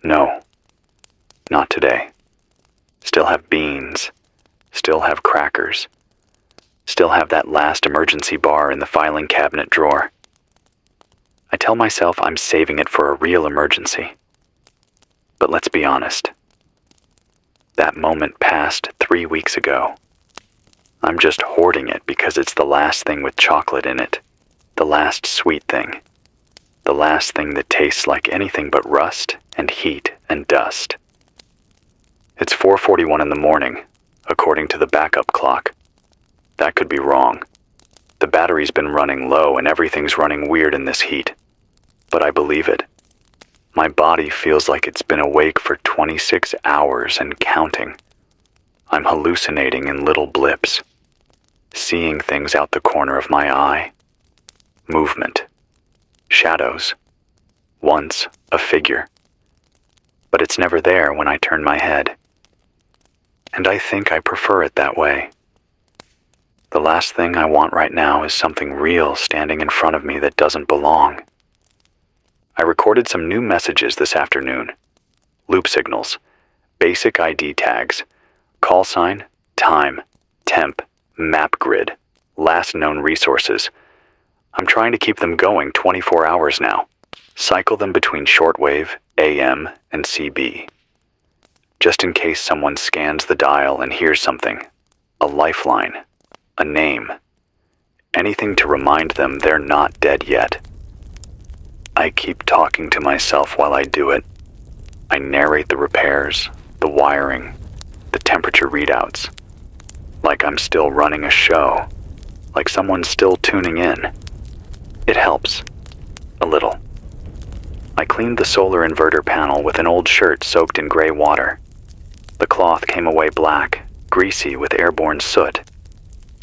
no. Not today. Still have beans. Still have crackers. Still have that last emergency bar in the filing cabinet drawer. I tell myself I'm saving it for a real emergency. But let's be honest. That moment passed 3 weeks ago. I'm just hoarding it because it's the last thing with chocolate in it, the last sweet thing, the last thing that tastes like anything but rust and heat and dust. It's 4:41 in the morning, according to the backup clock. That could be wrong. The battery's been running low and everything's running weird in this heat. But I believe it. My body feels like it's been awake for 26 hours and counting. I'm hallucinating in little blips, seeing things out the corner of my eye. Movement. Shadows. Once a figure. But it's never there when I turn my head. And I think I prefer it that way. The last thing I want right now is something real standing in front of me that doesn't belong. I recorded some new messages this afternoon. Loop signals, basic ID tags, call sign, time, temp, map grid, last known resources. I'm trying to keep them going 24 hours now. Cycle them between shortwave, AM, and CB. Just in case someone scans the dial and hears something. A lifeline. A name. Anything to remind them they're not dead yet. I keep talking to myself while I do it. I narrate the repairs, the wiring, the temperature readouts. Like I'm still running a show. Like someone's still tuning in. It helps. A little. I cleaned the solar inverter panel with an old shirt soaked in gray water. The cloth came away black, greasy with airborne soot.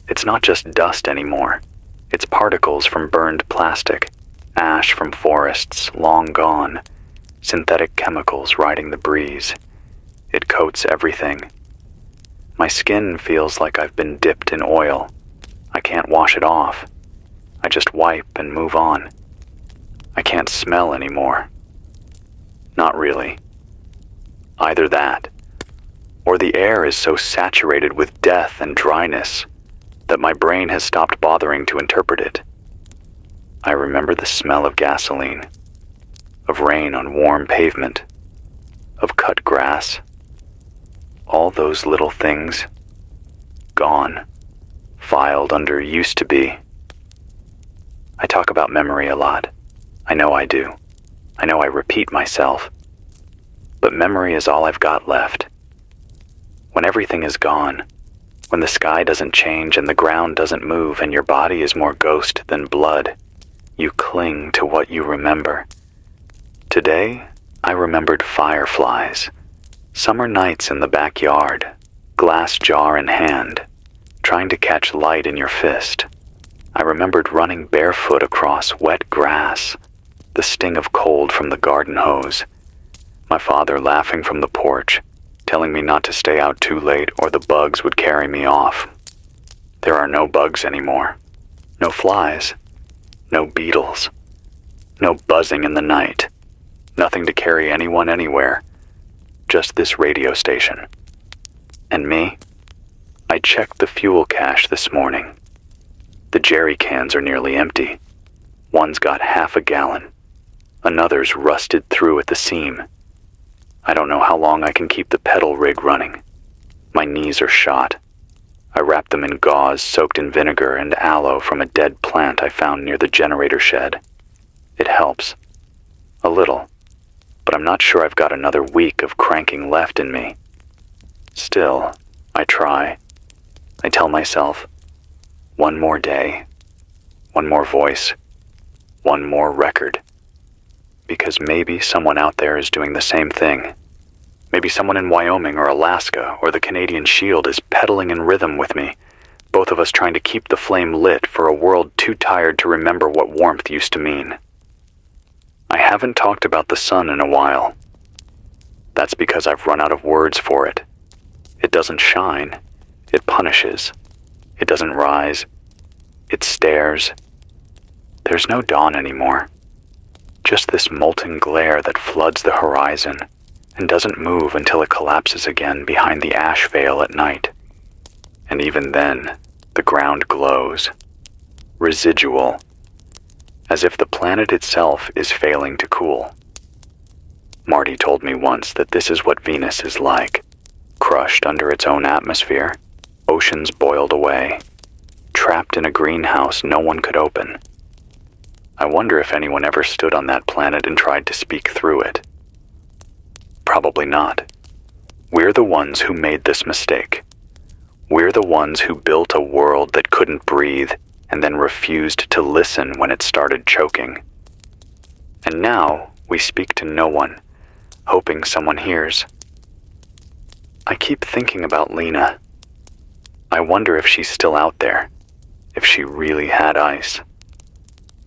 It's not just dust anymore. It's particles from burned plastic, ash from forests long gone, synthetic chemicals riding the breeze. It coats everything. My skin feels like I've been dipped in oil. I can't wash it off. I just wipe and move on. I can't smell anymore. Not really. Either that, or the air is so saturated with death and dryness that my brain has stopped bothering to interpret it. I remember the smell of gasoline, of rain on warm pavement, of cut grass. All those little things, gone, filed under used to be. I talk about memory a lot. I know I do. I know I repeat myself. But memory is all I've got left. When everything is gone, when the sky doesn't change and the ground doesn't move and your body is more ghost than blood, you cling to what you remember. Today, I remembered fireflies, summer nights in the backyard, glass jar in hand, trying to catch light in your fist. I remembered running barefoot across wet grass, the sting of cold from the garden hose, my father laughing from the porch, telling me not to stay out too late or the bugs would carry me off. There are no bugs anymore. No flies. No beetles. No buzzing in the night. Nothing to carry anyone anywhere. Just this radio station. And me? I checked the fuel cache this morning. The jerry cans are nearly empty. One's got half a gallon. Another's rusted through at the seam. I don't know how long I can keep the pedal rig running. My knees are shot. I wrapped them in gauze soaked in vinegar and aloe from a dead plant I found near the generator shed. It helps. A little. But I'm not sure I've got another week of cranking left in me. Still, I try. I tell myself, one more day, one more voice, one more record. Because maybe someone out there is doing the same thing. Maybe someone in Wyoming or Alaska or the Canadian Shield is pedaling in rhythm with me, both of us trying to keep the flame lit for a world too tired to remember what warmth used to mean. I haven't talked about the sun in a while. That's because I've run out of words for it. It doesn't shine. It punishes. It doesn't rise. It stares. There's no dawn anymore. Just this molten glare that floods the horizon and doesn't move until it collapses again behind the ash veil at night. And even then, the ground glows. Residual. As if the planet itself is failing to cool. Marty told me once that this is what Venus is like. crushed under its own atmosphere, oceans boiled away, trapped in a greenhouse no one could open. I wonder if anyone ever stood on that planet and tried to speak through it. Probably not. We're the ones who made this mistake. We're the ones who built a world that couldn't breathe and then refused to listen when it started choking. And now we speak to no one, hoping someone hears. I keep thinking about Lena. I wonder if she's still out there, if she really had ice,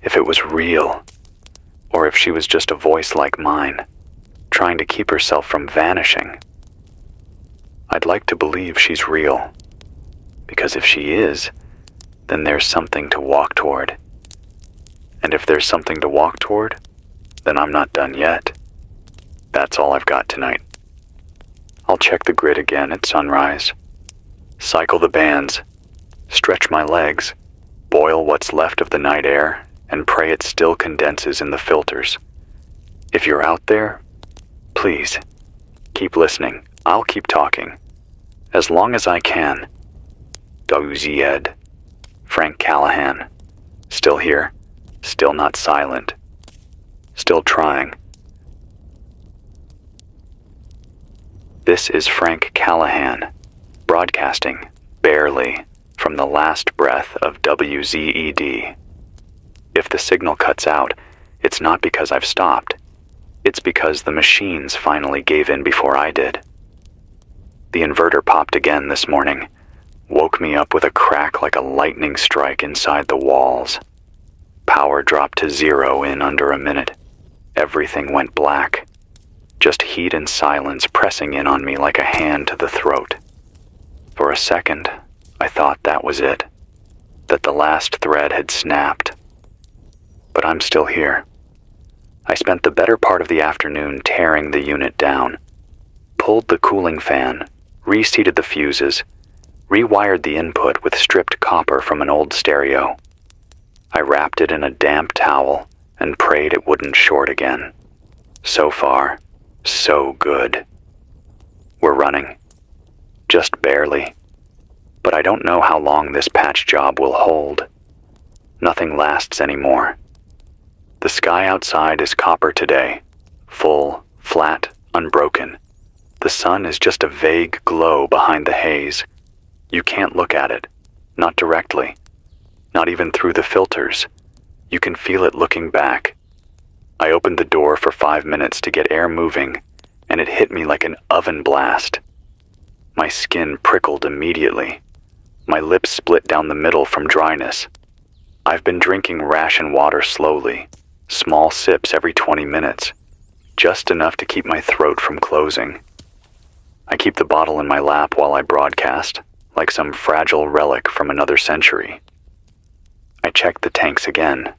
if it was real, or if she was just a voice like mine, trying to keep herself from vanishing. I'd like to believe she's real, because if she is, then there's something to walk toward. And if there's something to walk toward, then I'm not done yet. That's all I've got tonight. I'll check the grid again at sunrise, cycle the bands, stretch my legs, boil what's left of the night air, and pray it still condenses in the filters. If you're out there, please, keep listening. I'll keep talking. As long as I can. WZED. Frank Callahan. Still here. Still not silent. Still trying. This is Frank Callahan, broadcasting, barely, from the last breath of WZED. If the signal cuts out, it's not because I've stopped. It's because the machines finally gave in before I did. The inverter popped again this morning, woke me up with a crack like a lightning strike inside the walls. Power dropped to 0 in under a minute. Everything went black. Just heat and silence pressing in on me like a hand to the throat. For a second, I thought that was it, that the last thread had snapped. But I'm still here. I spent the better part of the afternoon tearing the unit down, pulled the cooling fan, reseated the fuses, rewired the input with stripped copper from an old stereo. I wrapped it in a damp towel and prayed it wouldn't short again. So far, so good. We're running. Just barely. But I don't know how long this patch job will hold. Nothing lasts anymore. The sky outside is copper today. Full, flat, unbroken. The sun is just a vague glow behind the haze. You can't look at it. Not directly. Not even through the filters. You can feel it looking back. I opened the door for 5 minutes to get air moving, and it hit me like an oven blast. My skin prickled immediately. My lips split down the middle from dryness. I've been drinking ration water slowly, small sips every 20 minutes, just enough to keep my throat from closing. I keep the bottle in my lap while I broadcast, like some fragile relic from another century. I checked the tanks again.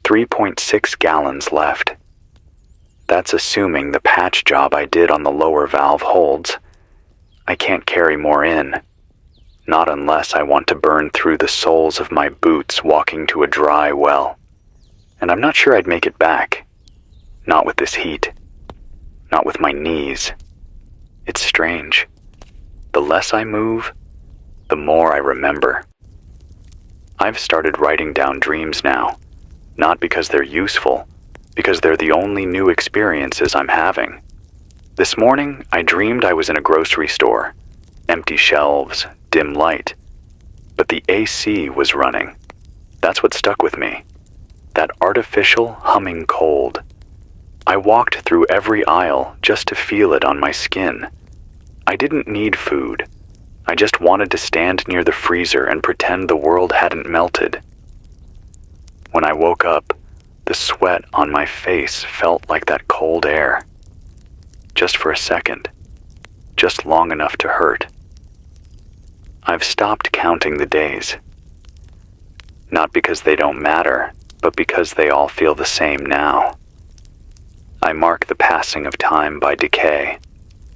3.6 gallons left. That's assuming the patch job I did on the lower valve holds. I can't carry more in. Not unless I want to burn through the soles of my boots walking to a dry well. And I'm not sure I'd make it back. Not with this heat. Not with my knees. It's strange. The less I move, the more I remember. I've started writing down dreams now. Not because they're useful, because they're the only new experiences I'm having. This morning, I dreamed I was in a grocery store. Empty shelves, dim light. But the AC was running. That's what stuck with me. That artificial humming cold. I walked through every aisle just to feel it on my skin. I didn't need food. I just wanted to stand near the freezer and pretend the world hadn't melted. When I woke up, the sweat on my face felt like that cold air. Just for a second. Just long enough to hurt. I've stopped counting the days. Not because they don't matter, but because they all feel the same now. I mark the passing of time by decay,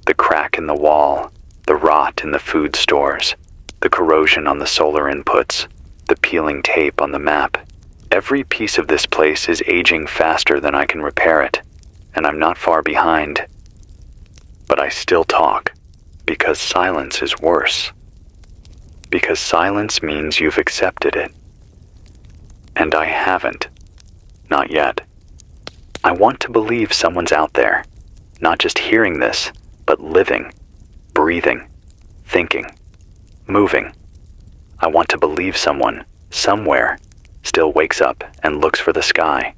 the crack in the wall, the rot in the food stores, the corrosion on the solar inputs, the peeling tape on the map. Every piece of this place is aging faster than I can repair it, and I'm not far behind. But I still talk, because silence is worse. Because silence means you've accepted it. And I haven't. Not yet. I want to believe someone's out there, not just hearing this, but living, breathing, thinking, moving. I want to believe someone, somewhere, still wakes up and looks for the sky,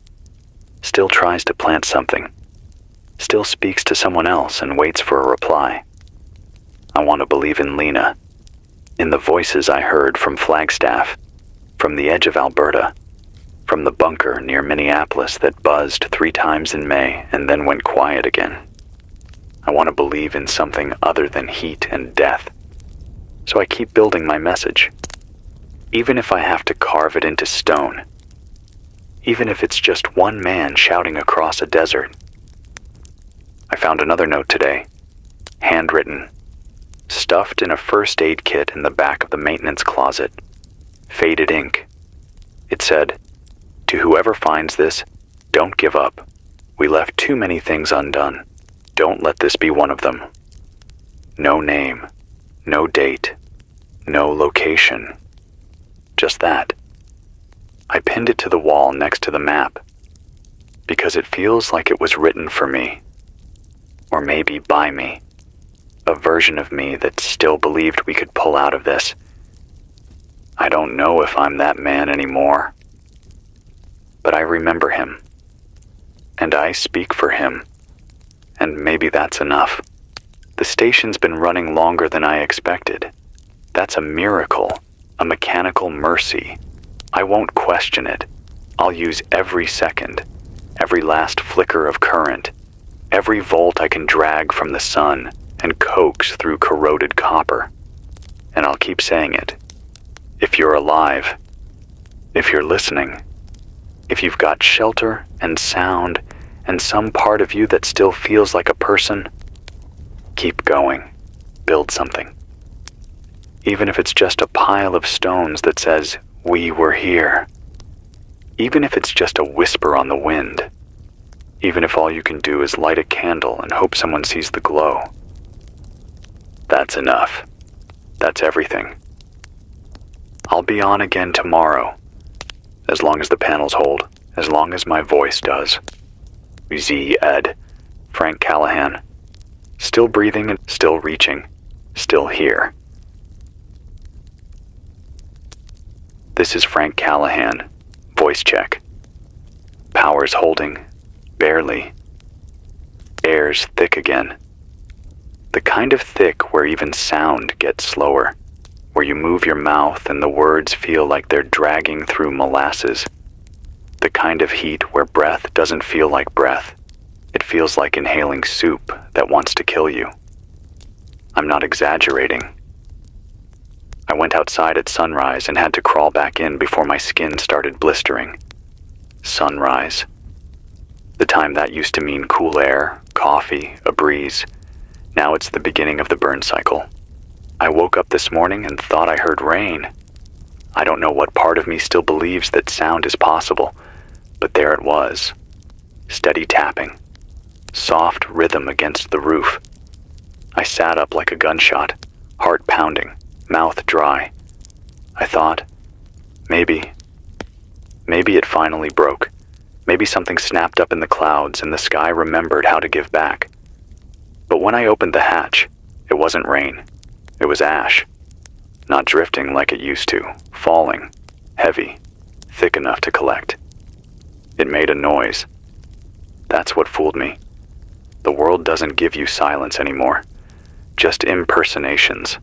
still tries to plant something, still speaks to someone else and waits for a reply. I want to believe in Lena, in the voices I heard from Flagstaff, from the edge of Alberta, from the bunker near Minneapolis that buzzed 3 times in May and then went quiet again. I want to believe in something other than heat and death. So I keep building my message, even if I have to carve it into stone, even if it's just one man shouting across a desert. I found another note today, handwritten, stuffed in a first aid kit in the back of the maintenance closet, faded ink. It said, "To whoever finds this, don't give up. We left too many things undone. Don't let this be one of them." No name, no date, no location. Just that. I pinned it to the wall next to the map, because it feels like it was written for me, or maybe by me, a version of me that still believed we could pull out of this. I don't know if I'm that man anymore, but I remember him, and I speak for him, and maybe that's enough. The station's been running longer than I expected. That's a miracle, a mechanical mercy. I won't question it. I'll use every second, every last flicker of current, every volt I can drag from the sun and coax through corroded copper. And I'll keep saying it. If you're alive, if you're listening, if you've got shelter and sound and some part of you that still feels like a person, keep going. Build something. Even if it's just a pile of stones that says, "We were here." Even if it's just a whisper on the wind. Even if all you can do is light a candle and hope someone sees the glow. That's enough. That's everything. I'll be on again tomorrow, as long as the panels hold, as long as my voice does. Z. Ed. Frank Callahan. Still breathing and still reaching. Still here. This is Frank Callahan. Voice check. Power's holding. Barely. Air's thick again. The kind of thick where even sound gets slower, where you move your mouth and the words feel like they're dragging through molasses. The kind of heat where breath doesn't feel like breath. It feels like inhaling soup that wants to kill you. I'm not exaggerating. I went outside at sunrise and had to crawl back in before my skin started blistering. Sunrise. The time that used to mean cool air, coffee, a breeze. Now it's the beginning of the burn cycle. I woke up this morning and thought I heard rain. I don't know what part of me still believes that sound is possible, but there it was. Steady tapping. Soft rhythm against the roof. I sat up like a gunshot, heart pounding, mouth dry. I thought, maybe it finally broke. Maybe something snapped up in the clouds and the sky remembered how to give back. But when I opened the hatch, it wasn't rain. It was ash. Not drifting like it used to, falling, heavy, thick enough to collect. It made a noise. That's what fooled me. The world doesn't give you silence anymore, just impersonations.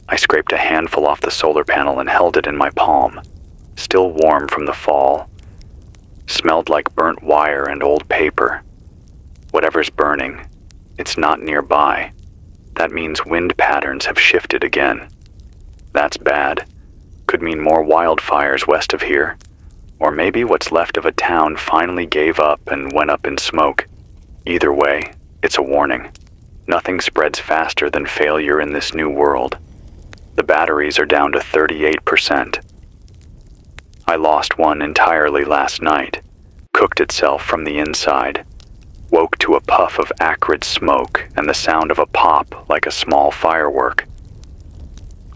I scraped a handful off the solar panel and held it in my palm, still warm from the fall. Smelled like burnt wire and old paper. Whatever's burning, it's not nearby. That means wind patterns have shifted again. That's bad. Could mean more wildfires west of here. Or maybe what's left of a town finally gave up and went up in smoke. Either way, it's a warning. Nothing spreads faster than failure in this new world. The batteries are down to 38%. I lost one entirely last night. Cooked itself from the inside. woke to a puff of acrid smoke and the sound of a pop like a small firework.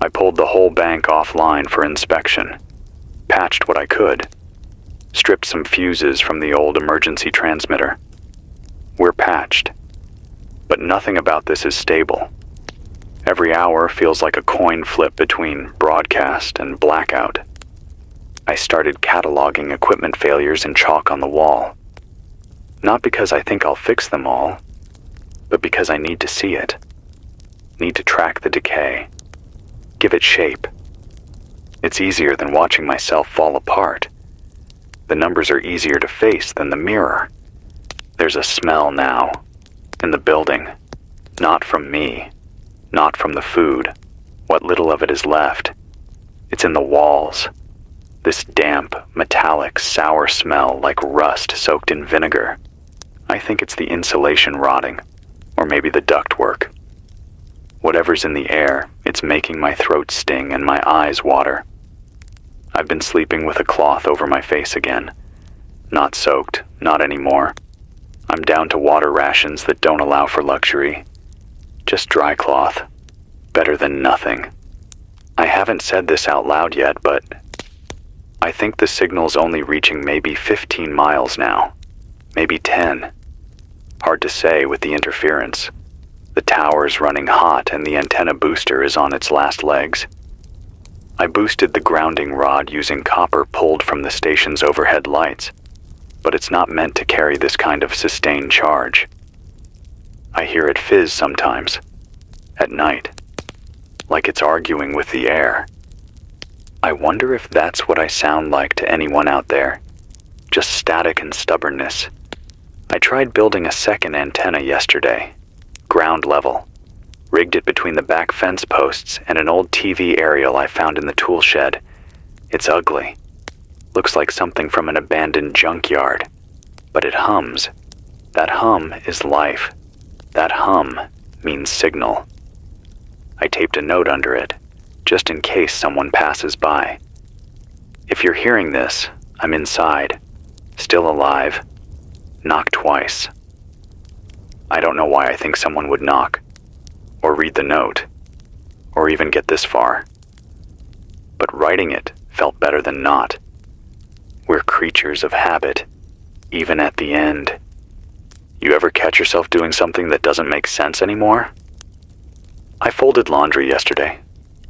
I pulled the whole bank offline for inspection, patched what I could, stripped some fuses from the old emergency transmitter. We're patched, but nothing about this is stable. Every hour feels like a coin flip between broadcast and blackout. I started cataloging equipment failures in chalk on the wall. Not because I think I'll fix them all, but because I need to see it. Need to track the decay. Give it shape. It's easier than watching myself fall apart. The numbers are easier to face than the mirror. There's a smell now, in the building. Not from me. Not from the food. What little of it is left. It's in the walls. This damp, metallic, sour smell like rust soaked in vinegar. I think it's the insulation rotting, or maybe the ductwork. Whatever's in the air, it's making my throat sting and my eyes water. I've been sleeping with a cloth over my face again. Not soaked, not anymore. I'm down to water rations that don't allow for luxury. Just dry cloth. Better than nothing. I haven't said this out loud yet, but I think the signal's only reaching maybe 15 miles now. Maybe 10. Hard to say with the interference. The tower's running hot and the antenna booster is on its last legs. I boosted the grounding rod using copper pulled from the station's overhead lights, but it's not meant to carry this kind of sustained charge. I hear it fizz sometimes, at night, like it's arguing with the air. I wonder if that's what I sound like to anyone out there, just static and stubbornness. I tried building a second antenna yesterday, ground level, rigged it between the back fence posts and an old TV aerial I found in the tool shed. It's ugly. Looks like something from an abandoned junkyard, but it hums. That hum is life. That hum means signal. I taped a note under it, just in case someone passes by. If you're hearing this, I'm inside, still alive. Knock twice. I don't know why I think someone would knock, or read the note, or even get this far. But writing it felt better than not. We're creatures of habit, even at the end. You ever catch yourself doing something that doesn't make sense anymore? I folded laundry yesterday,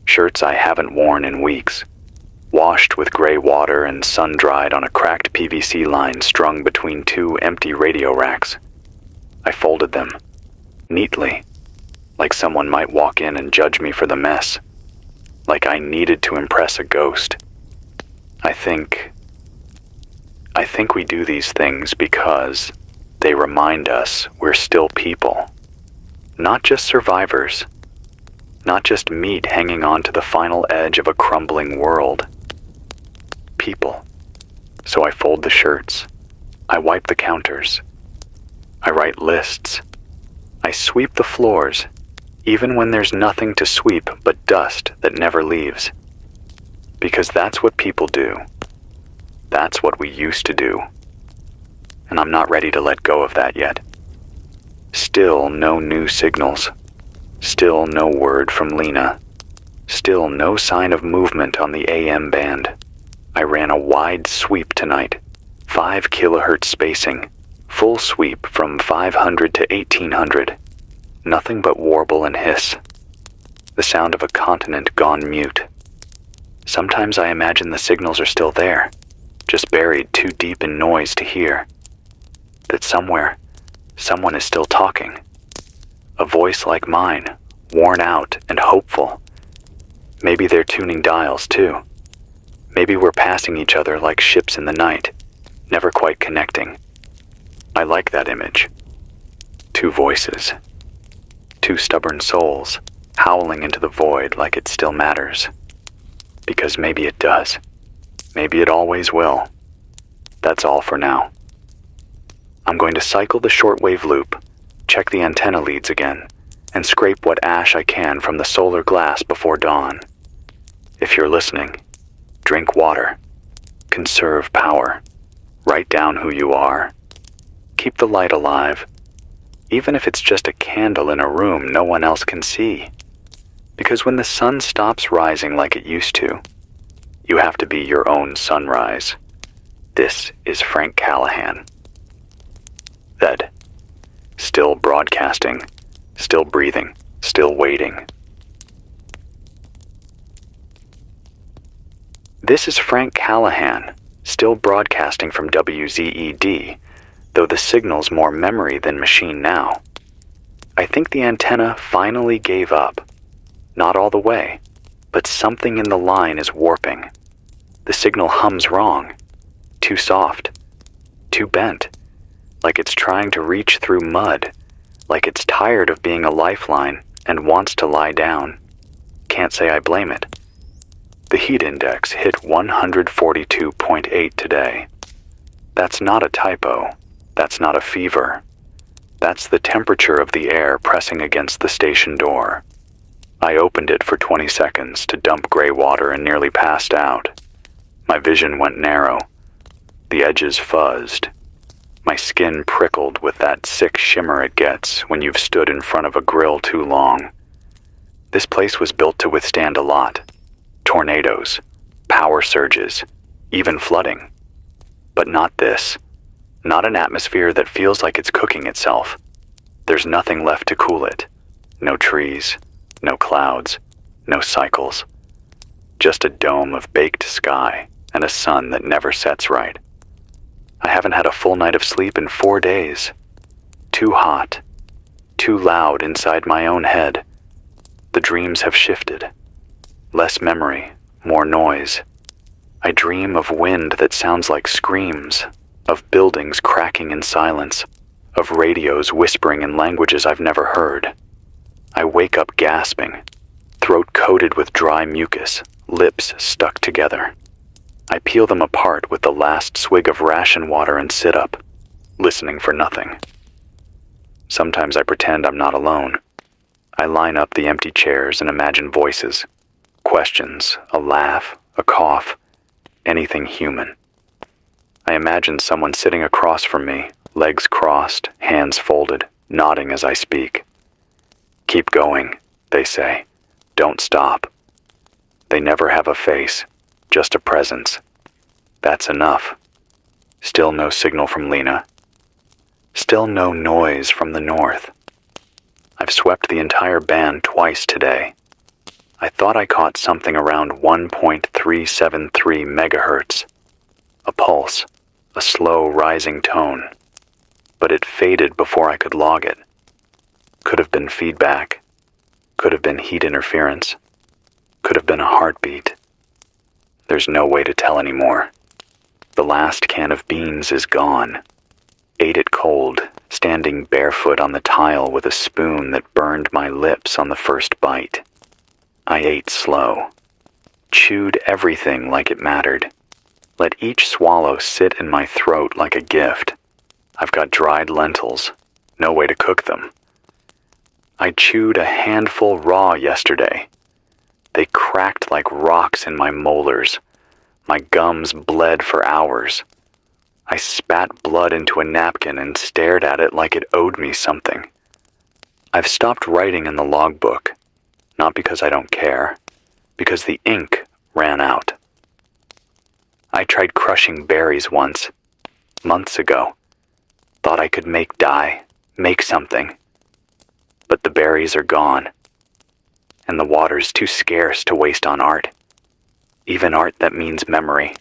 shirts I haven't worn in weeks, washed with gray water and sun-dried on a cracked PVC line strung between two empty radio racks. I folded them, neatly, like someone might walk in and judge me for the mess, like I needed to impress a ghost. I think we do these things because they remind us we're still people, not just survivors, not just meat hanging on to the final edge of a crumbling world. People. So I fold the shirts. I wipe the counters. I write lists. I sweep the floors, even when there's nothing to sweep but dust that never leaves. Because that's what people do. That's what we used to do. And I'm not ready to let go of that yet. Still no new signals. Still no word from Lena. Still no sign of movement on the AM band. I ran a wide sweep tonight, 5 kilohertz spacing, full sweep from 500 to 1800. Nothing but warble and hiss. The sound of a continent gone mute. Sometimes I imagine the signals are still there, just buried too deep in noise to hear. That somewhere, someone is still talking. A voice like mine, worn out and hopeful. Maybe they're tuning dials too. Maybe we're passing each other like ships in the night, never quite connecting. I like that image. 2 voices. 2 stubborn souls, howling into the void like it still matters. Because maybe it does. Maybe it always will. That's all for now. I'm going to cycle the shortwave loop, check the antenna leads again, and scrape what ash I can from the solar glass before dawn. If you're listening, drink water, conserve power, write down who you are, keep the light alive, even if it's just a candle in a room no one else can see. Because when the sun stops rising like it used to, you have to be your own sunrise. This is Frank Callahan. Dead. Still broadcasting, still breathing, still waiting. This is Frank Callahan, still broadcasting from WZED, though the signal's more memory than machine now. I think the antenna finally gave up. Not all the way, but something in the line is warping. The signal hums wrong, too soft, too bent, like it's trying to reach through mud, like it's tired of being a lifeline and wants to lie down. Can't say I blame it. The heat index hit 142.8 today. That's not a typo. That's not a fever. That's the temperature of the air pressing against the station door. I opened it for 20 seconds to dump gray water and nearly passed out. My vision went narrow. The edges fuzzed. My skin prickled with that sick shimmer it gets when you've stood in front of a grill too long. This place was built to withstand a lot. Tornadoes, power surges, even flooding. But not this. Not an atmosphere that feels like it's cooking itself. There's nothing left to cool it. No trees, no clouds, no cycles. Just a dome of baked sky and a sun that never sets right. I haven't had a full night of sleep in 4 days. Too hot. Too loud inside my own head. The dreams have shifted. Less memory, more noise. I dream of wind that sounds like screams, of buildings cracking in silence, of radios whispering in languages I've never heard. I wake up gasping, throat coated with dry mucus, lips stuck together. I peel them apart with the last swig of ration water and sit up, listening for nothing. Sometimes I pretend I'm not alone. I line up the empty chairs and imagine voices. Questions, a laugh, a cough, anything human. I imagine someone sitting across from me, legs crossed, hands folded, nodding as I speak. Keep going, they say. Don't stop. They never have a face, just a presence. That's enough. Still no signal from Lena. Still no noise from the north. I've swept the entire band twice today. I thought I caught something around 1.373 megahertz. A pulse, a slow rising tone. But it faded before I could log it. Could have been feedback. Could have been heat interference. Could have been a heartbeat. There's no way to tell anymore. The last can of beans is gone. Ate it cold, standing barefoot on the tile with a spoon that burned my lips on the first bite. I ate slow, chewed everything like it mattered. Let each swallow sit in my throat like a gift. I've got dried lentils, no way to cook them. I chewed a handful raw yesterday. They cracked like rocks in my molars. My gums bled for hours. I spat blood into a napkin and stared at it like it owed me something. I've stopped writing in the logbook. Not because I don't care, because the ink ran out. I tried crushing berries once, months ago. Thought I could make dye, make something. But the berries are gone, and the water's too scarce to waste on art, even art that means memory.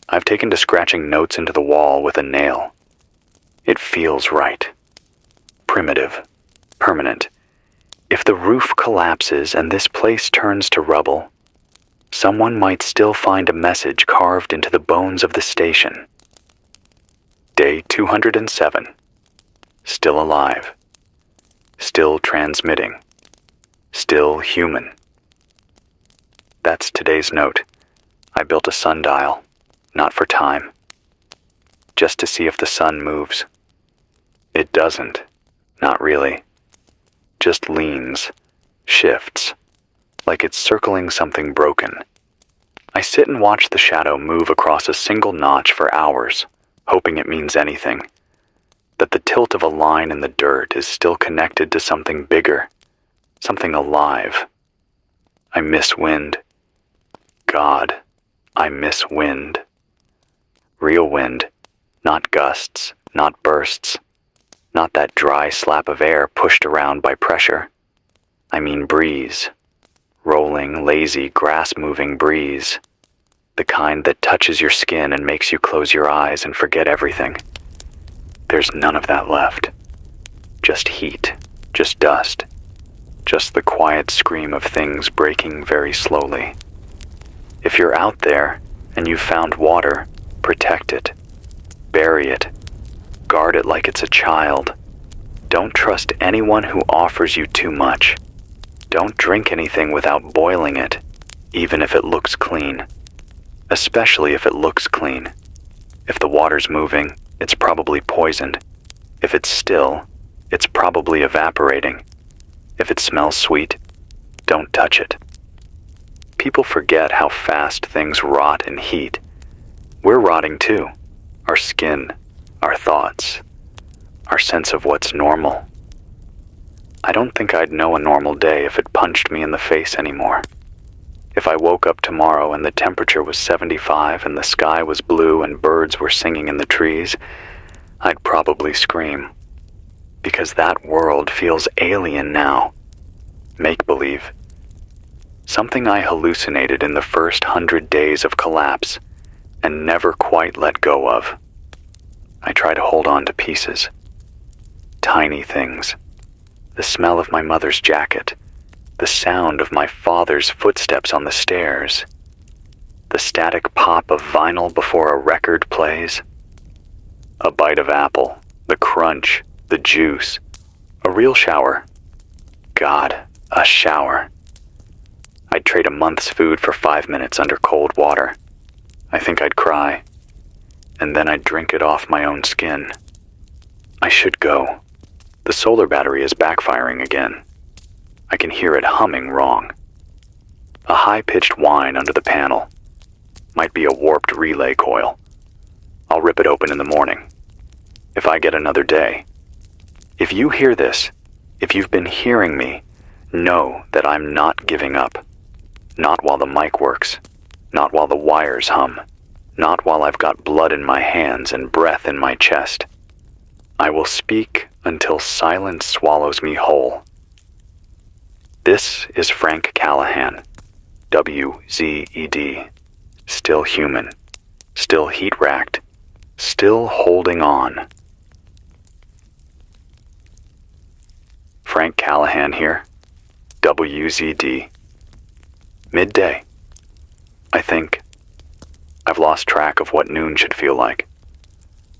I've taken to scratching notes into the wall with a nail. It feels right. Primitive, permanent. If the roof collapses and this place turns to rubble, someone might still find a message carved into the bones of the station. Day 207. Still alive. Still transmitting. Still human. That's today's note. I built a sundial, not for time. Just to see if the sun moves. It doesn't. Not really. Just leans, shifts, like it's circling something broken. I sit and watch the shadow move across a single notch for hours, hoping it means anything. that the tilt of a line in the dirt is still connected to something bigger, something alive. I miss wind. God, I miss wind. Real wind, not gusts, not bursts, not that dry slap of air pushed around by pressure. I mean breeze. Rolling, lazy, grass-moving breeze. The kind that touches your skin and makes you close your eyes and forget everything. There's none of that left. Just heat, just dust, just the quiet scream of things breaking very slowly. If you're out there and you've found water, protect it, bury it, guard it like it's a child. Don't trust anyone who offers you too much. Don't drink anything without boiling it, even if it looks clean. Especially if it looks clean. If the water's moving, it's probably poisoned. If it's still, it's probably evaporating. If it smells sweet, don't touch it. People forget how fast things rot in heat. We're rotting too. Our skin, our thoughts, our sense of what's normal. I don't think I'd know a normal day if it punched me in the face anymore. If I woke up tomorrow and the temperature was 75 and the sky was blue and birds were singing in the trees, I'd probably scream. Because that world feels alien now. Make-believe. Something I hallucinated in the first 100 days of collapse and never quite let go of. I try to hold on to pieces. Tiny things. The smell of my mother's jacket. The sound of my father's footsteps on the stairs. The static pop of vinyl before a record plays. A bite of apple. The crunch. The juice. A real shower. God, a shower. I'd trade a month's food for 5 minutes under cold water. I think I'd cry. And then I'd drink it off my own skin. I should go. The solar battery is backfiring again. I can hear it humming wrong. A high-pitched whine under the panel. Might be a warped relay coil. I'll rip it open in the morning. If I get another day. If you hear this, if you've been hearing me, know that I'm not giving up. Not while the mic works. Not while the wires hum. Not while I've got blood in my hands and breath in my chest. I will speak until silence swallows me whole. This is Frank Callahan, WZED, still human, still heat-racked, still holding on. Frank Callahan here, WZD. Midday. I think. I've lost track of what noon should feel like.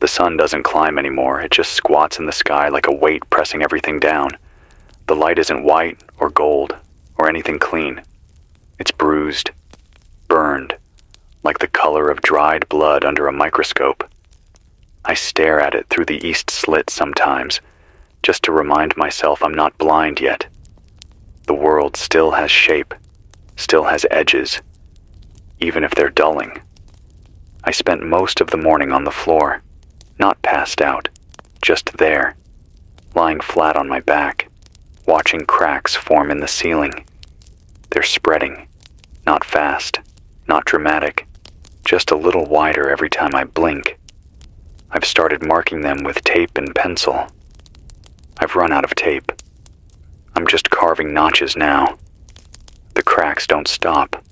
The sun doesn't climb anymore, it just squats in the sky like a weight pressing everything down. The light isn't white or gold or anything clean. It's bruised, burned, like the color of dried blood under a microscope. I stare at it through the east slit sometimes, just to remind myself I'm not blind yet. The world still has shape, still has edges, even if they're dulling. I spent most of the morning on the floor, not passed out, just there, lying flat on my back, watching cracks form in the ceiling. They're spreading, not fast, not dramatic, just a little wider every time I blink. I've started marking them with tape and pencil. I've run out of tape. I'm just carving notches now. The cracks don't stop,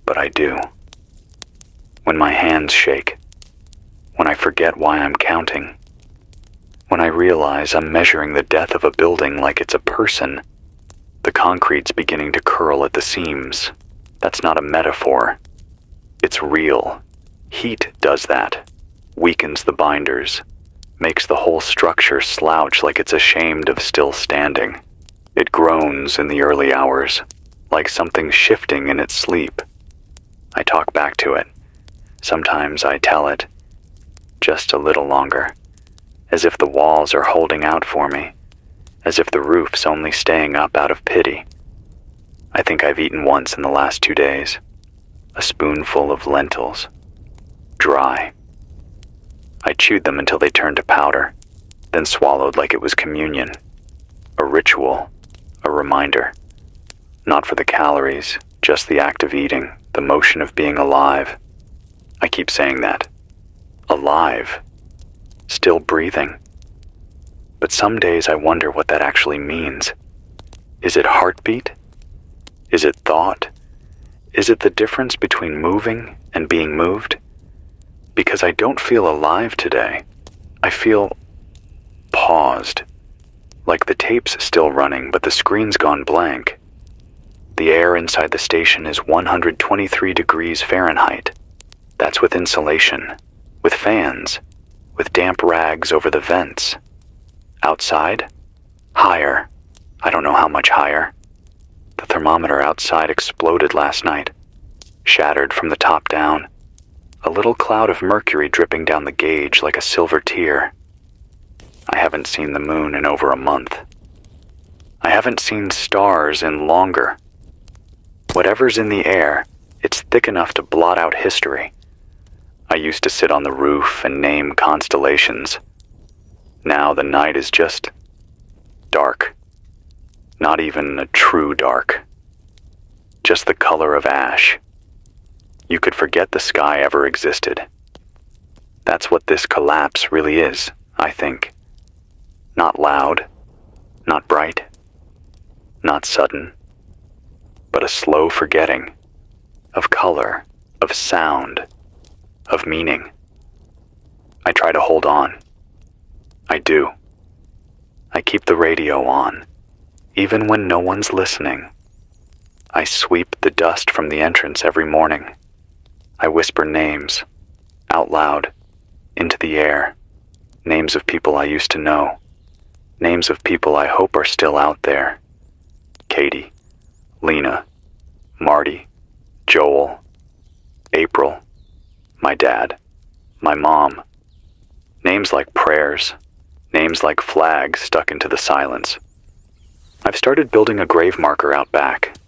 but I do. When my hands shake, when I forget why I'm counting, when I realize I'm measuring the death of a building like it's a person, the concrete's beginning to curl at the seams. That's not a metaphor. It's real. Heat does that, weakens the binders, makes the whole structure slouch like it's ashamed of still standing. It groans in the early hours, like something shifting in its sleep. I talk back to it. Sometimes I tell it, just a little longer, as if the walls are holding out for me, as if the roof's only staying up out of pity. I think I've eaten once in the last 2 days, a spoonful of lentils, dry. I chewed them until they turned to powder, then swallowed like it was communion, a ritual, a reminder. Not for the calories, just the act of eating, the motion of being alive. I keep saying that. Alive. Still breathing. But some days I wonder what that actually means. Is it heartbeat? Is it thought? Is it the difference between moving and being moved? Because I don't feel alive today. I feel paused. Like the tape's still running, but the screen's gone blank. The air inside the station is 123 degrees Fahrenheit. That's with insulation, with fans, with damp rags over the vents. Outside? Higher. I don't know how much higher. The thermometer outside exploded last night, shattered from the top down. A little cloud of mercury dripping down the gauge like a silver tear. I haven't seen the moon in over a month. I haven't seen stars in longer. Whatever's in the air, it's thick enough to blot out history. I used to sit on the roof and name constellations. Now the night is just dark. Not even a true dark. Just the color of ash. You could forget the sky ever existed. That's what this collapse really is, I think. Not loud, not bright, not sudden, but a slow forgetting of color, of sound, of meaning. I try to hold on. I do. I keep the radio on, even when no one's listening. I sweep the dust from the entrance every morning. I whisper names, out loud, into the air, names of people I used to know, names of people I hope are still out there. Katie, Lena, Marty, Joel, April, my dad, my mom. Names like prayers, names like flags stuck into the silence. I've started building a grave marker out back,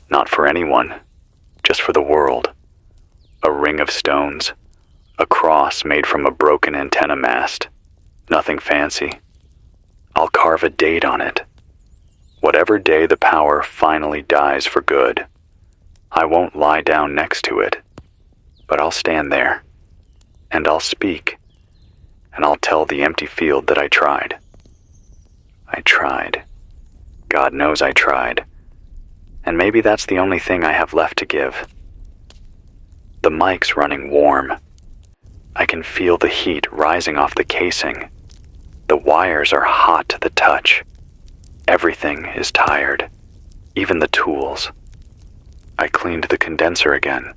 not for anyone, just for the world. A ring of stones, a cross made from a broken antenna mast. Nothing fancy. I'll carve a date on it. Whatever day the power finally dies for good. I won't lie down next to it, but I'll stand there, and I'll speak, and I'll tell the empty field that I tried. I tried. God knows I tried. And maybe that's the only thing I have left to give. The mic's running warm. I can feel the heat rising off the casing. The wires are hot to the touch. Everything is tired, even the tools. I cleaned the condenser again.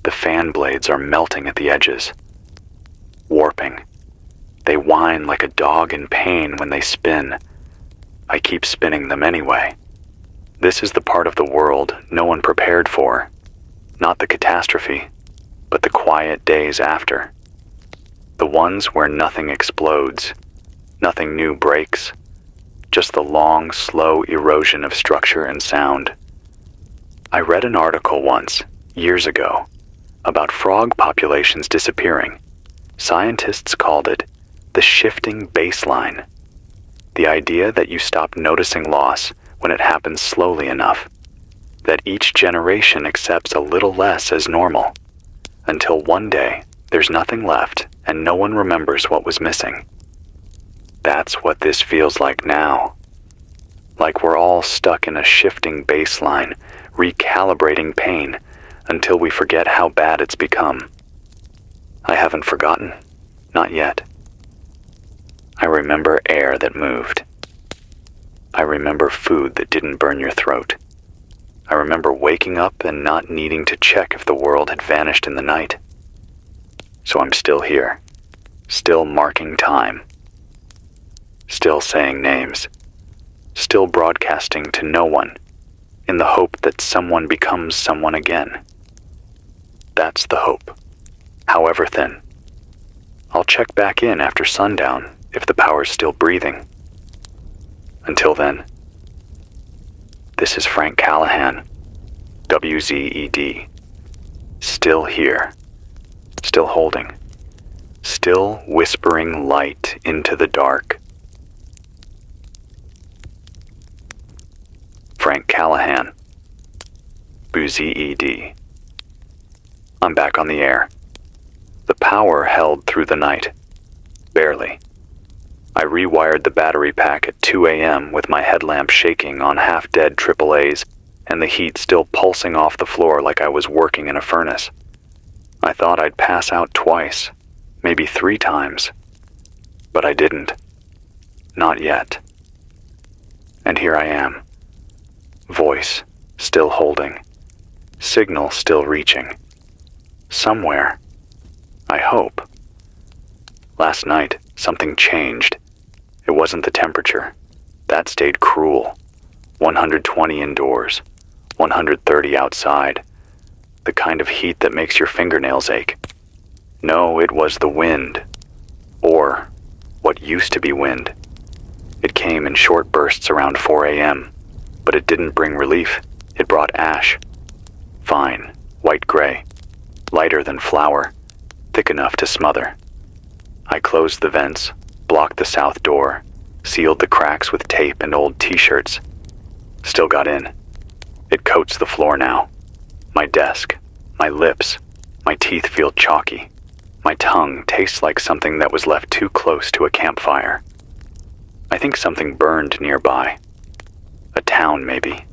The fan blades are melting at the edges. Warping. They whine like a dog in pain when they spin. I keep spinning them anyway. This is the part of the world no one prepared for. Not the catastrophe, but the quiet days after. The ones where nothing explodes, nothing new breaks, just the long, slow erosion of structure and sound. I read an article once, years ago, about frog populations disappearing. Scientists called it the shifting baseline. The idea that you stop noticing loss when it happens slowly enough. That each generation accepts a little less as normal, until one day there's nothing left and no one remembers what was missing. That's what this feels like now. Like we're all stuck in a shifting baseline, recalibrating pain until we forget how bad it's become. I haven't forgotten, not yet. I remember air that moved. I remember food that didn't burn your throat. I remember waking up and not needing to check if the world had vanished in the night. So I'm still here, still marking time, still saying names, still broadcasting to no one, in the hope that someone becomes someone again. That's the hope, however thin. I'll check back in after sundown if the power's still breathing. Until then, this is Frank Callahan, WZED, still here, still holding, still whispering light into the dark. Frank Callahan. BOOZED. I'm back on the air. The power held through the night. Barely. I rewired the battery pack at 2 a.m. with my headlamp shaking on half-dead AAAs and the heat still pulsing off the floor like I was working in a furnace. I thought I'd pass out twice, maybe 3 times. But I didn't. Not yet. And here I am. Voice still holding. Signal still reaching. Somewhere. I hope. Last night, something changed. It wasn't the temperature. That stayed cruel. 120 indoors, 130 outside. The kind of heat that makes your fingernails ache. No, it was the wind. Or what used to be wind. It came in short bursts around 4 a.m., but it didn't bring relief. It brought ash. Fine, white-gray, lighter than flour, thick enough to smother. I closed the vents, blocked the south door, sealed the cracks with tape and old t-shirts. Still got in. It coats the floor now. My desk, my lips, my teeth feel chalky. My tongue tastes like something that was left too close to a campfire. I think something burned nearby. A town, maybe.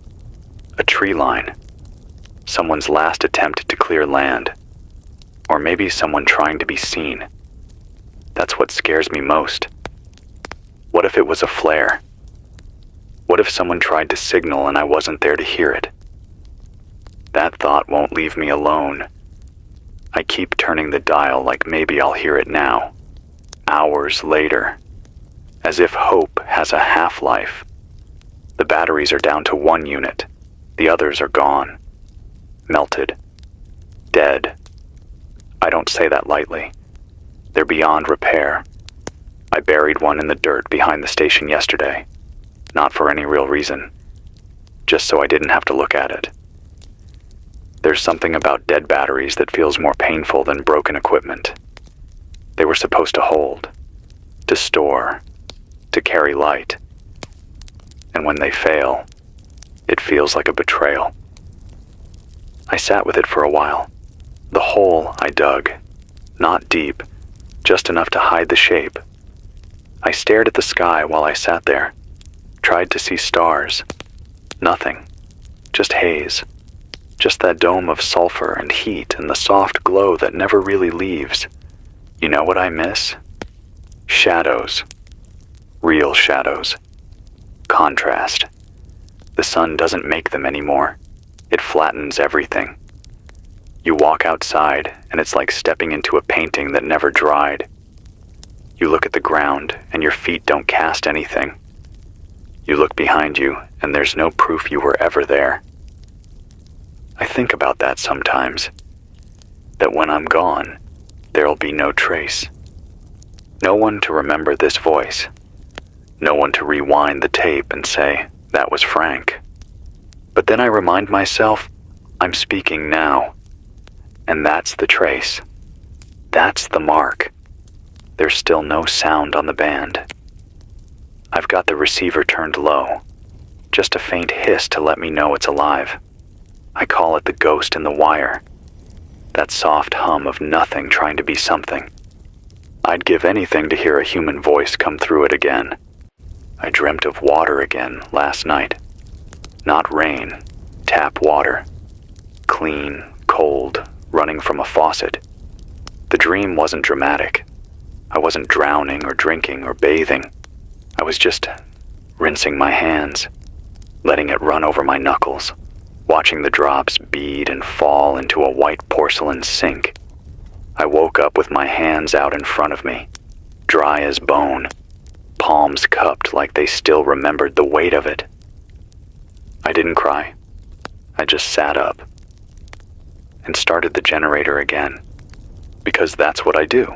A tree line. Someone's last attempt to clear land. Or maybe someone trying to be seen. That's what scares me most. What if it was a flare? What if someone tried to signal and I wasn't there to hear it? That thought won't leave me alone. I keep turning the dial like maybe I'll hear it now. Hours later. As if hope has a half-life. The batteries are down to 1 unit. The others are gone. Melted. Dead. I don't say that lightly. They're beyond repair. I buried one in the dirt behind the station yesterday. Not for any real reason. Just so I didn't have to look at it. There's something about dead batteries that feels more painful than broken equipment. They were supposed to hold, to store, to carry light. And when they fail, it feels like a betrayal. I sat with it for a while. The hole I dug, not deep, just enough to hide the shape. I stared at the sky while I sat there, tried to see stars. Nothing, just haze. Just that dome of sulfur and heat and the soft glow that never really leaves. You know what I miss? Shadows. Real shadows. Contrast. The sun doesn't make them anymore. It flattens everything. You walk outside and it's like stepping into a painting that never dried. You look at the ground and your feet don't cast anything. You look behind you and there's no proof you were ever there. I think about that sometimes. That when I'm gone, there'll be no trace. No one to remember this voice. No one to rewind the tape and say, that was Frank. But then I remind myself, I'm speaking now. And that's the trace. That's the mark. There's still no sound on the band. I've got the receiver turned low. Just a faint hiss to let me know it's alive. I call it the ghost in the wire. That soft hum of nothing trying to be something. I'd give anything to hear a human voice come through it again. I dreamt of water again last night. Not rain, tap water. Clean, cold, running from a faucet. The dream wasn't dramatic. I wasn't drowning or drinking or bathing. I was just rinsing my hands, letting it run over my knuckles, watching the drops bead and fall into a white porcelain sink. I woke up with my hands out in front of me, dry as bone, palms cupped like they still remembered the weight of it. I didn't cry. I just sat up and started the generator again, because that's what I do.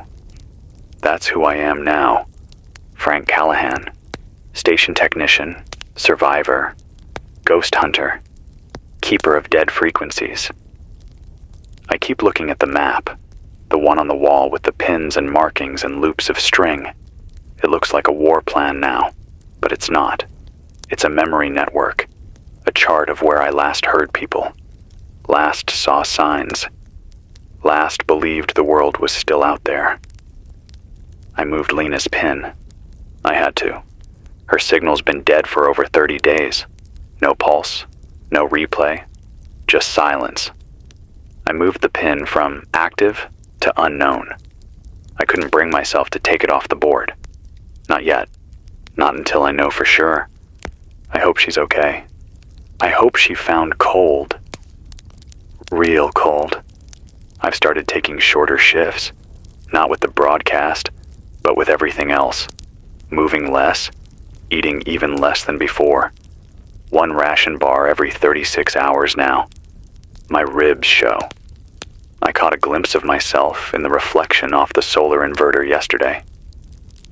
That's who I am now. Frank Callahan, station technician, survivor, ghost hunter, keeper of dead frequencies. I keep looking at the map, the one on the wall with the pins and markings and loops of string. It looks like a war plan now, but it's not. It's a memory network. a chart of where I last heard people, last saw signs, last believed the world was still out there. I moved Lena's pin. I had to. Her signal's been dead for over 30 days. No pulse, no replay, just silence. I moved the pin from active to unknown. I couldn't bring myself to take it off the board. Not yet. Not until I know for sure. I hope she's okay. I hope she found cold. Real cold. I've started taking shorter shifts, not with the broadcast, but with everything else. Moving less, eating even less than before. One ration bar every 36 hours now. My ribs show. I caught a glimpse of myself in the reflection off the solar inverter yesterday.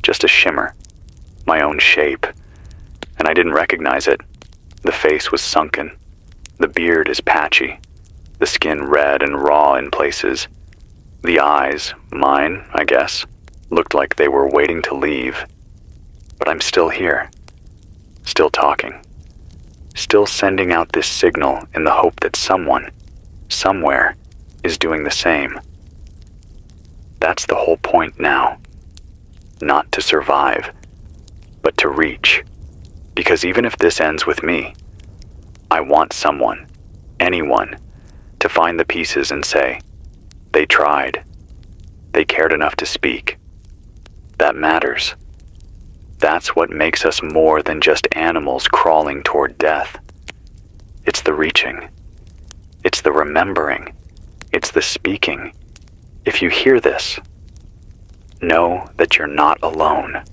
Just a shimmer, my own shape, and I didn't recognize it. The face was sunken. The beard is patchy. The skin red and raw in places. The eyes, mine, I guess, looked like they were waiting to leave. But I'm still here. Still talking. Still sending out this signal in the hope that someone, somewhere, is doing the same. That's the whole point now. Not to survive, but to reach. Because even if this ends with me, I want someone, anyone, to find the pieces and say, they tried. They cared enough to speak. That matters. That's what makes us more than just animals crawling toward death. It's the reaching. It's the remembering. It's the speaking. If you hear this, know that you're not alone.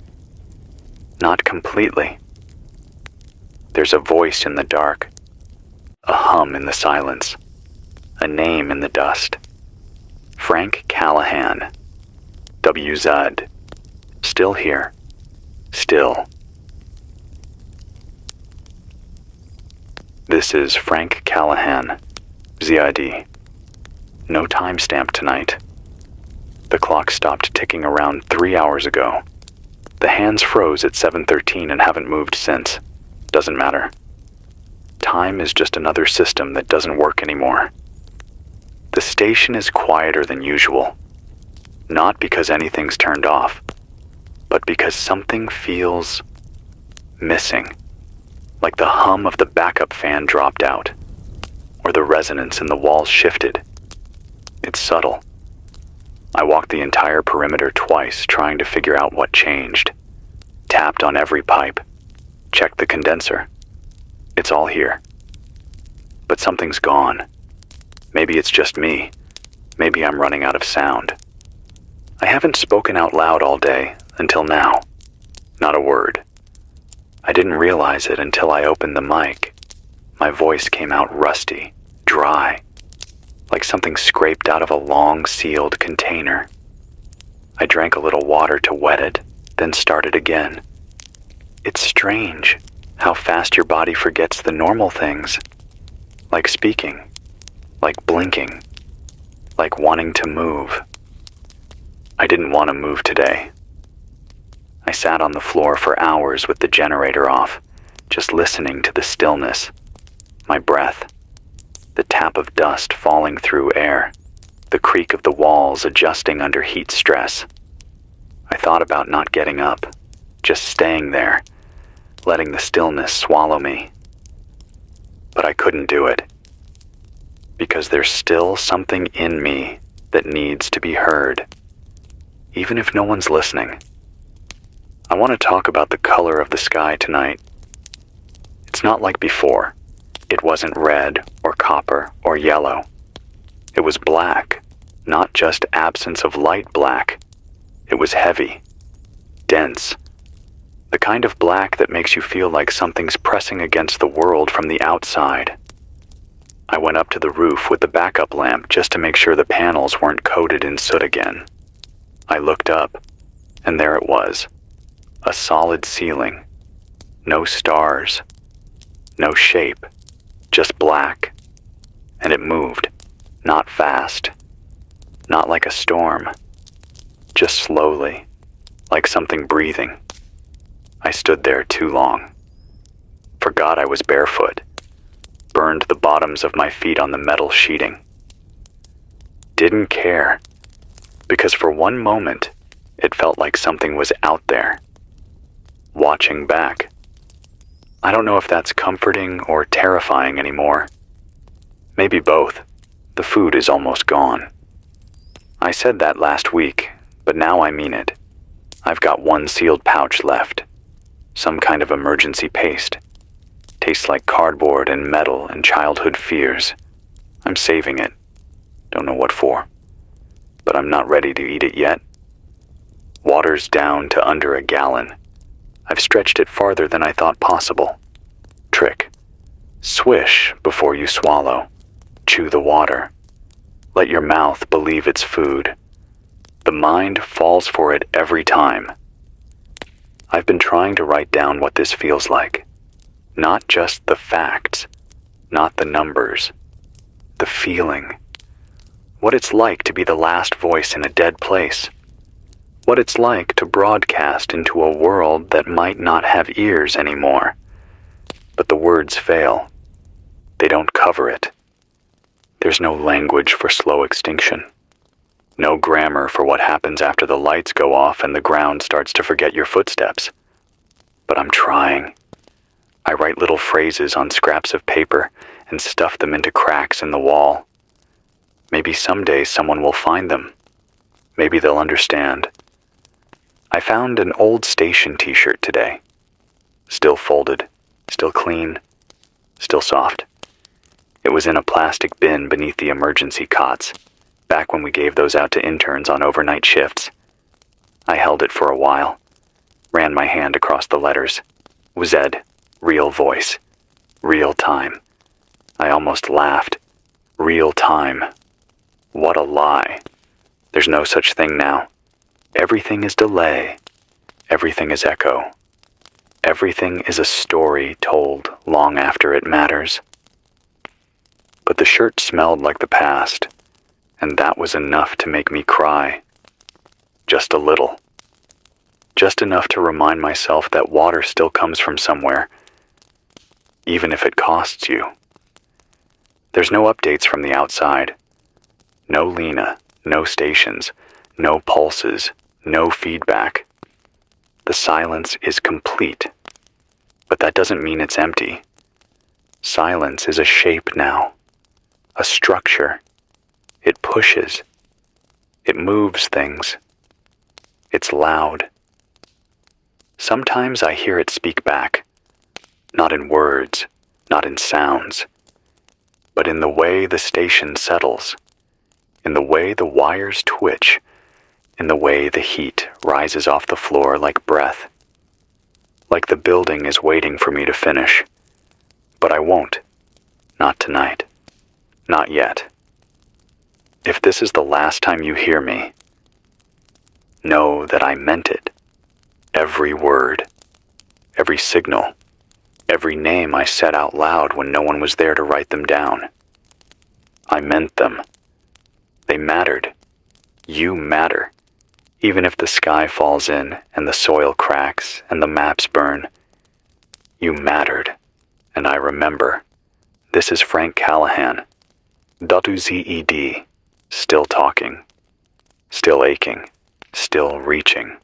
Not completely. There's a voice in the dark, a hum in the silence, a name in the dust. Frank Callahan, WZ, still here, still. This is Frank Callahan, ZID. No timestamp tonight. The clock stopped ticking around 3 hours ago. The hands froze at 7:13 and haven't moved since. Doesn't matter. Time is just another system that doesn't work anymore. The station is quieter than usual. Not because anything's turned off, but because something feels missing. Like the hum of the backup fan dropped out, or the resonance in the walls shifted. It's subtle. I walked the entire perimeter twice trying to figure out what changed. Tapped on every pipe. Checked the condenser. It's all here. But something's gone. Maybe it's just me. Maybe I'm running out of sound. I haven't spoken out loud all day until now. Not a word. I didn't realize it until I opened the mic. My voice came out rusty, dry, like something scraped out of a long sealed container. I drank a little water to wet it, then started again. It's strange how fast your body forgets the normal things, like speaking, like blinking, like wanting to move. I didn't want to move today. I sat on the floor for hours with the generator off, just listening to the stillness, my breath, the tap of dust falling through air, the creak of the walls adjusting under heat stress. I thought about not getting up, just staying there, letting the stillness swallow me. But I couldn't do it, because there's still something in me that needs to be heard, even if no one's listening. I want to talk about the color of the sky tonight. It's not like before. It wasn't red or copper or yellow. It was black, not just absence of light black. It was heavy, dense, the kind of black that makes you feel like something's pressing against the world from the outside. I went up to the roof with the backup lamp just to make sure the panels weren't coated in soot again. I looked up, and there it was. A solid ceiling. No stars. No shape. Just black. And it moved. Not fast. Not like a storm. Just slowly. Like something breathing. I stood there too long. Forgot I was barefoot. burned the bottoms of my feet on the metal sheeting. Didn't care, because for one moment, it felt like something was out there, watching back. I don't know if that's comforting or terrifying anymore. Maybe both. The food is almost gone. I said that last week, but now I mean it. I've got one sealed pouch left. Some kind of emergency paste. Tastes like cardboard and metal and childhood fears. I'm saving it. Don't know what for. But I'm not ready to eat it yet. Water's down to under a gallon. I've stretched it farther than I thought possible. Trick. Swish before you swallow. Chew the water. Let your mouth believe it's food. The mind falls for it every time. I've been trying to write down what this feels like. Not just the facts, not the numbers. The feeling. What it's like to be the last voice in a dead place. What it's like to broadcast into a world that might not have ears anymore. But the words fail. They don't cover it. There's no language for slow extinction. No grammar for what happens after the lights go off and the ground starts to forget your footsteps. But I'm trying. I write little phrases on scraps of paper and stuff them into cracks in the wall. Maybe someday someone will find them. Maybe they'll understand. I found an old station t-shirt today. Still folded, still clean, still soft. It was in a plastic bin beneath the emergency cots, back when we gave those out to interns on overnight shifts. I held it for a while, ran my hand across the letters. Zed, real voice, real time. I almost laughed. Real time. What a lie. There's no such thing now. Everything is delay. Everything is echo. Everything is a story told long after it matters. But the shirt smelled like the past, and that was enough to make me cry. Just a little. Just enough to remind myself that water still comes from somewhere, even if it costs you. There's no updates from the outside. No Lena, no stations, no pulses, no feedback. The silence is complete, but that doesn't mean it's empty. Silence is a shape now, a structure. It pushes. It moves things. It's loud. Sometimes I hear it speak back, not in words, not in sounds, but in the way the station settles, in the way the wires twitch, in the way the heat rises off the floor like breath, like the building is waiting for me to finish. But I won't. Not tonight. Not yet. If this is the last time you hear me, know that I meant it. Every word, every signal, every name I said out loud when no one was there to write them down. I meant them. They mattered. You matter. Even if the sky falls in and the soil cracks and the maps burn, you mattered. And I remember. This is Frank Callahan. .zed. Still talking. Still aching. Still reaching.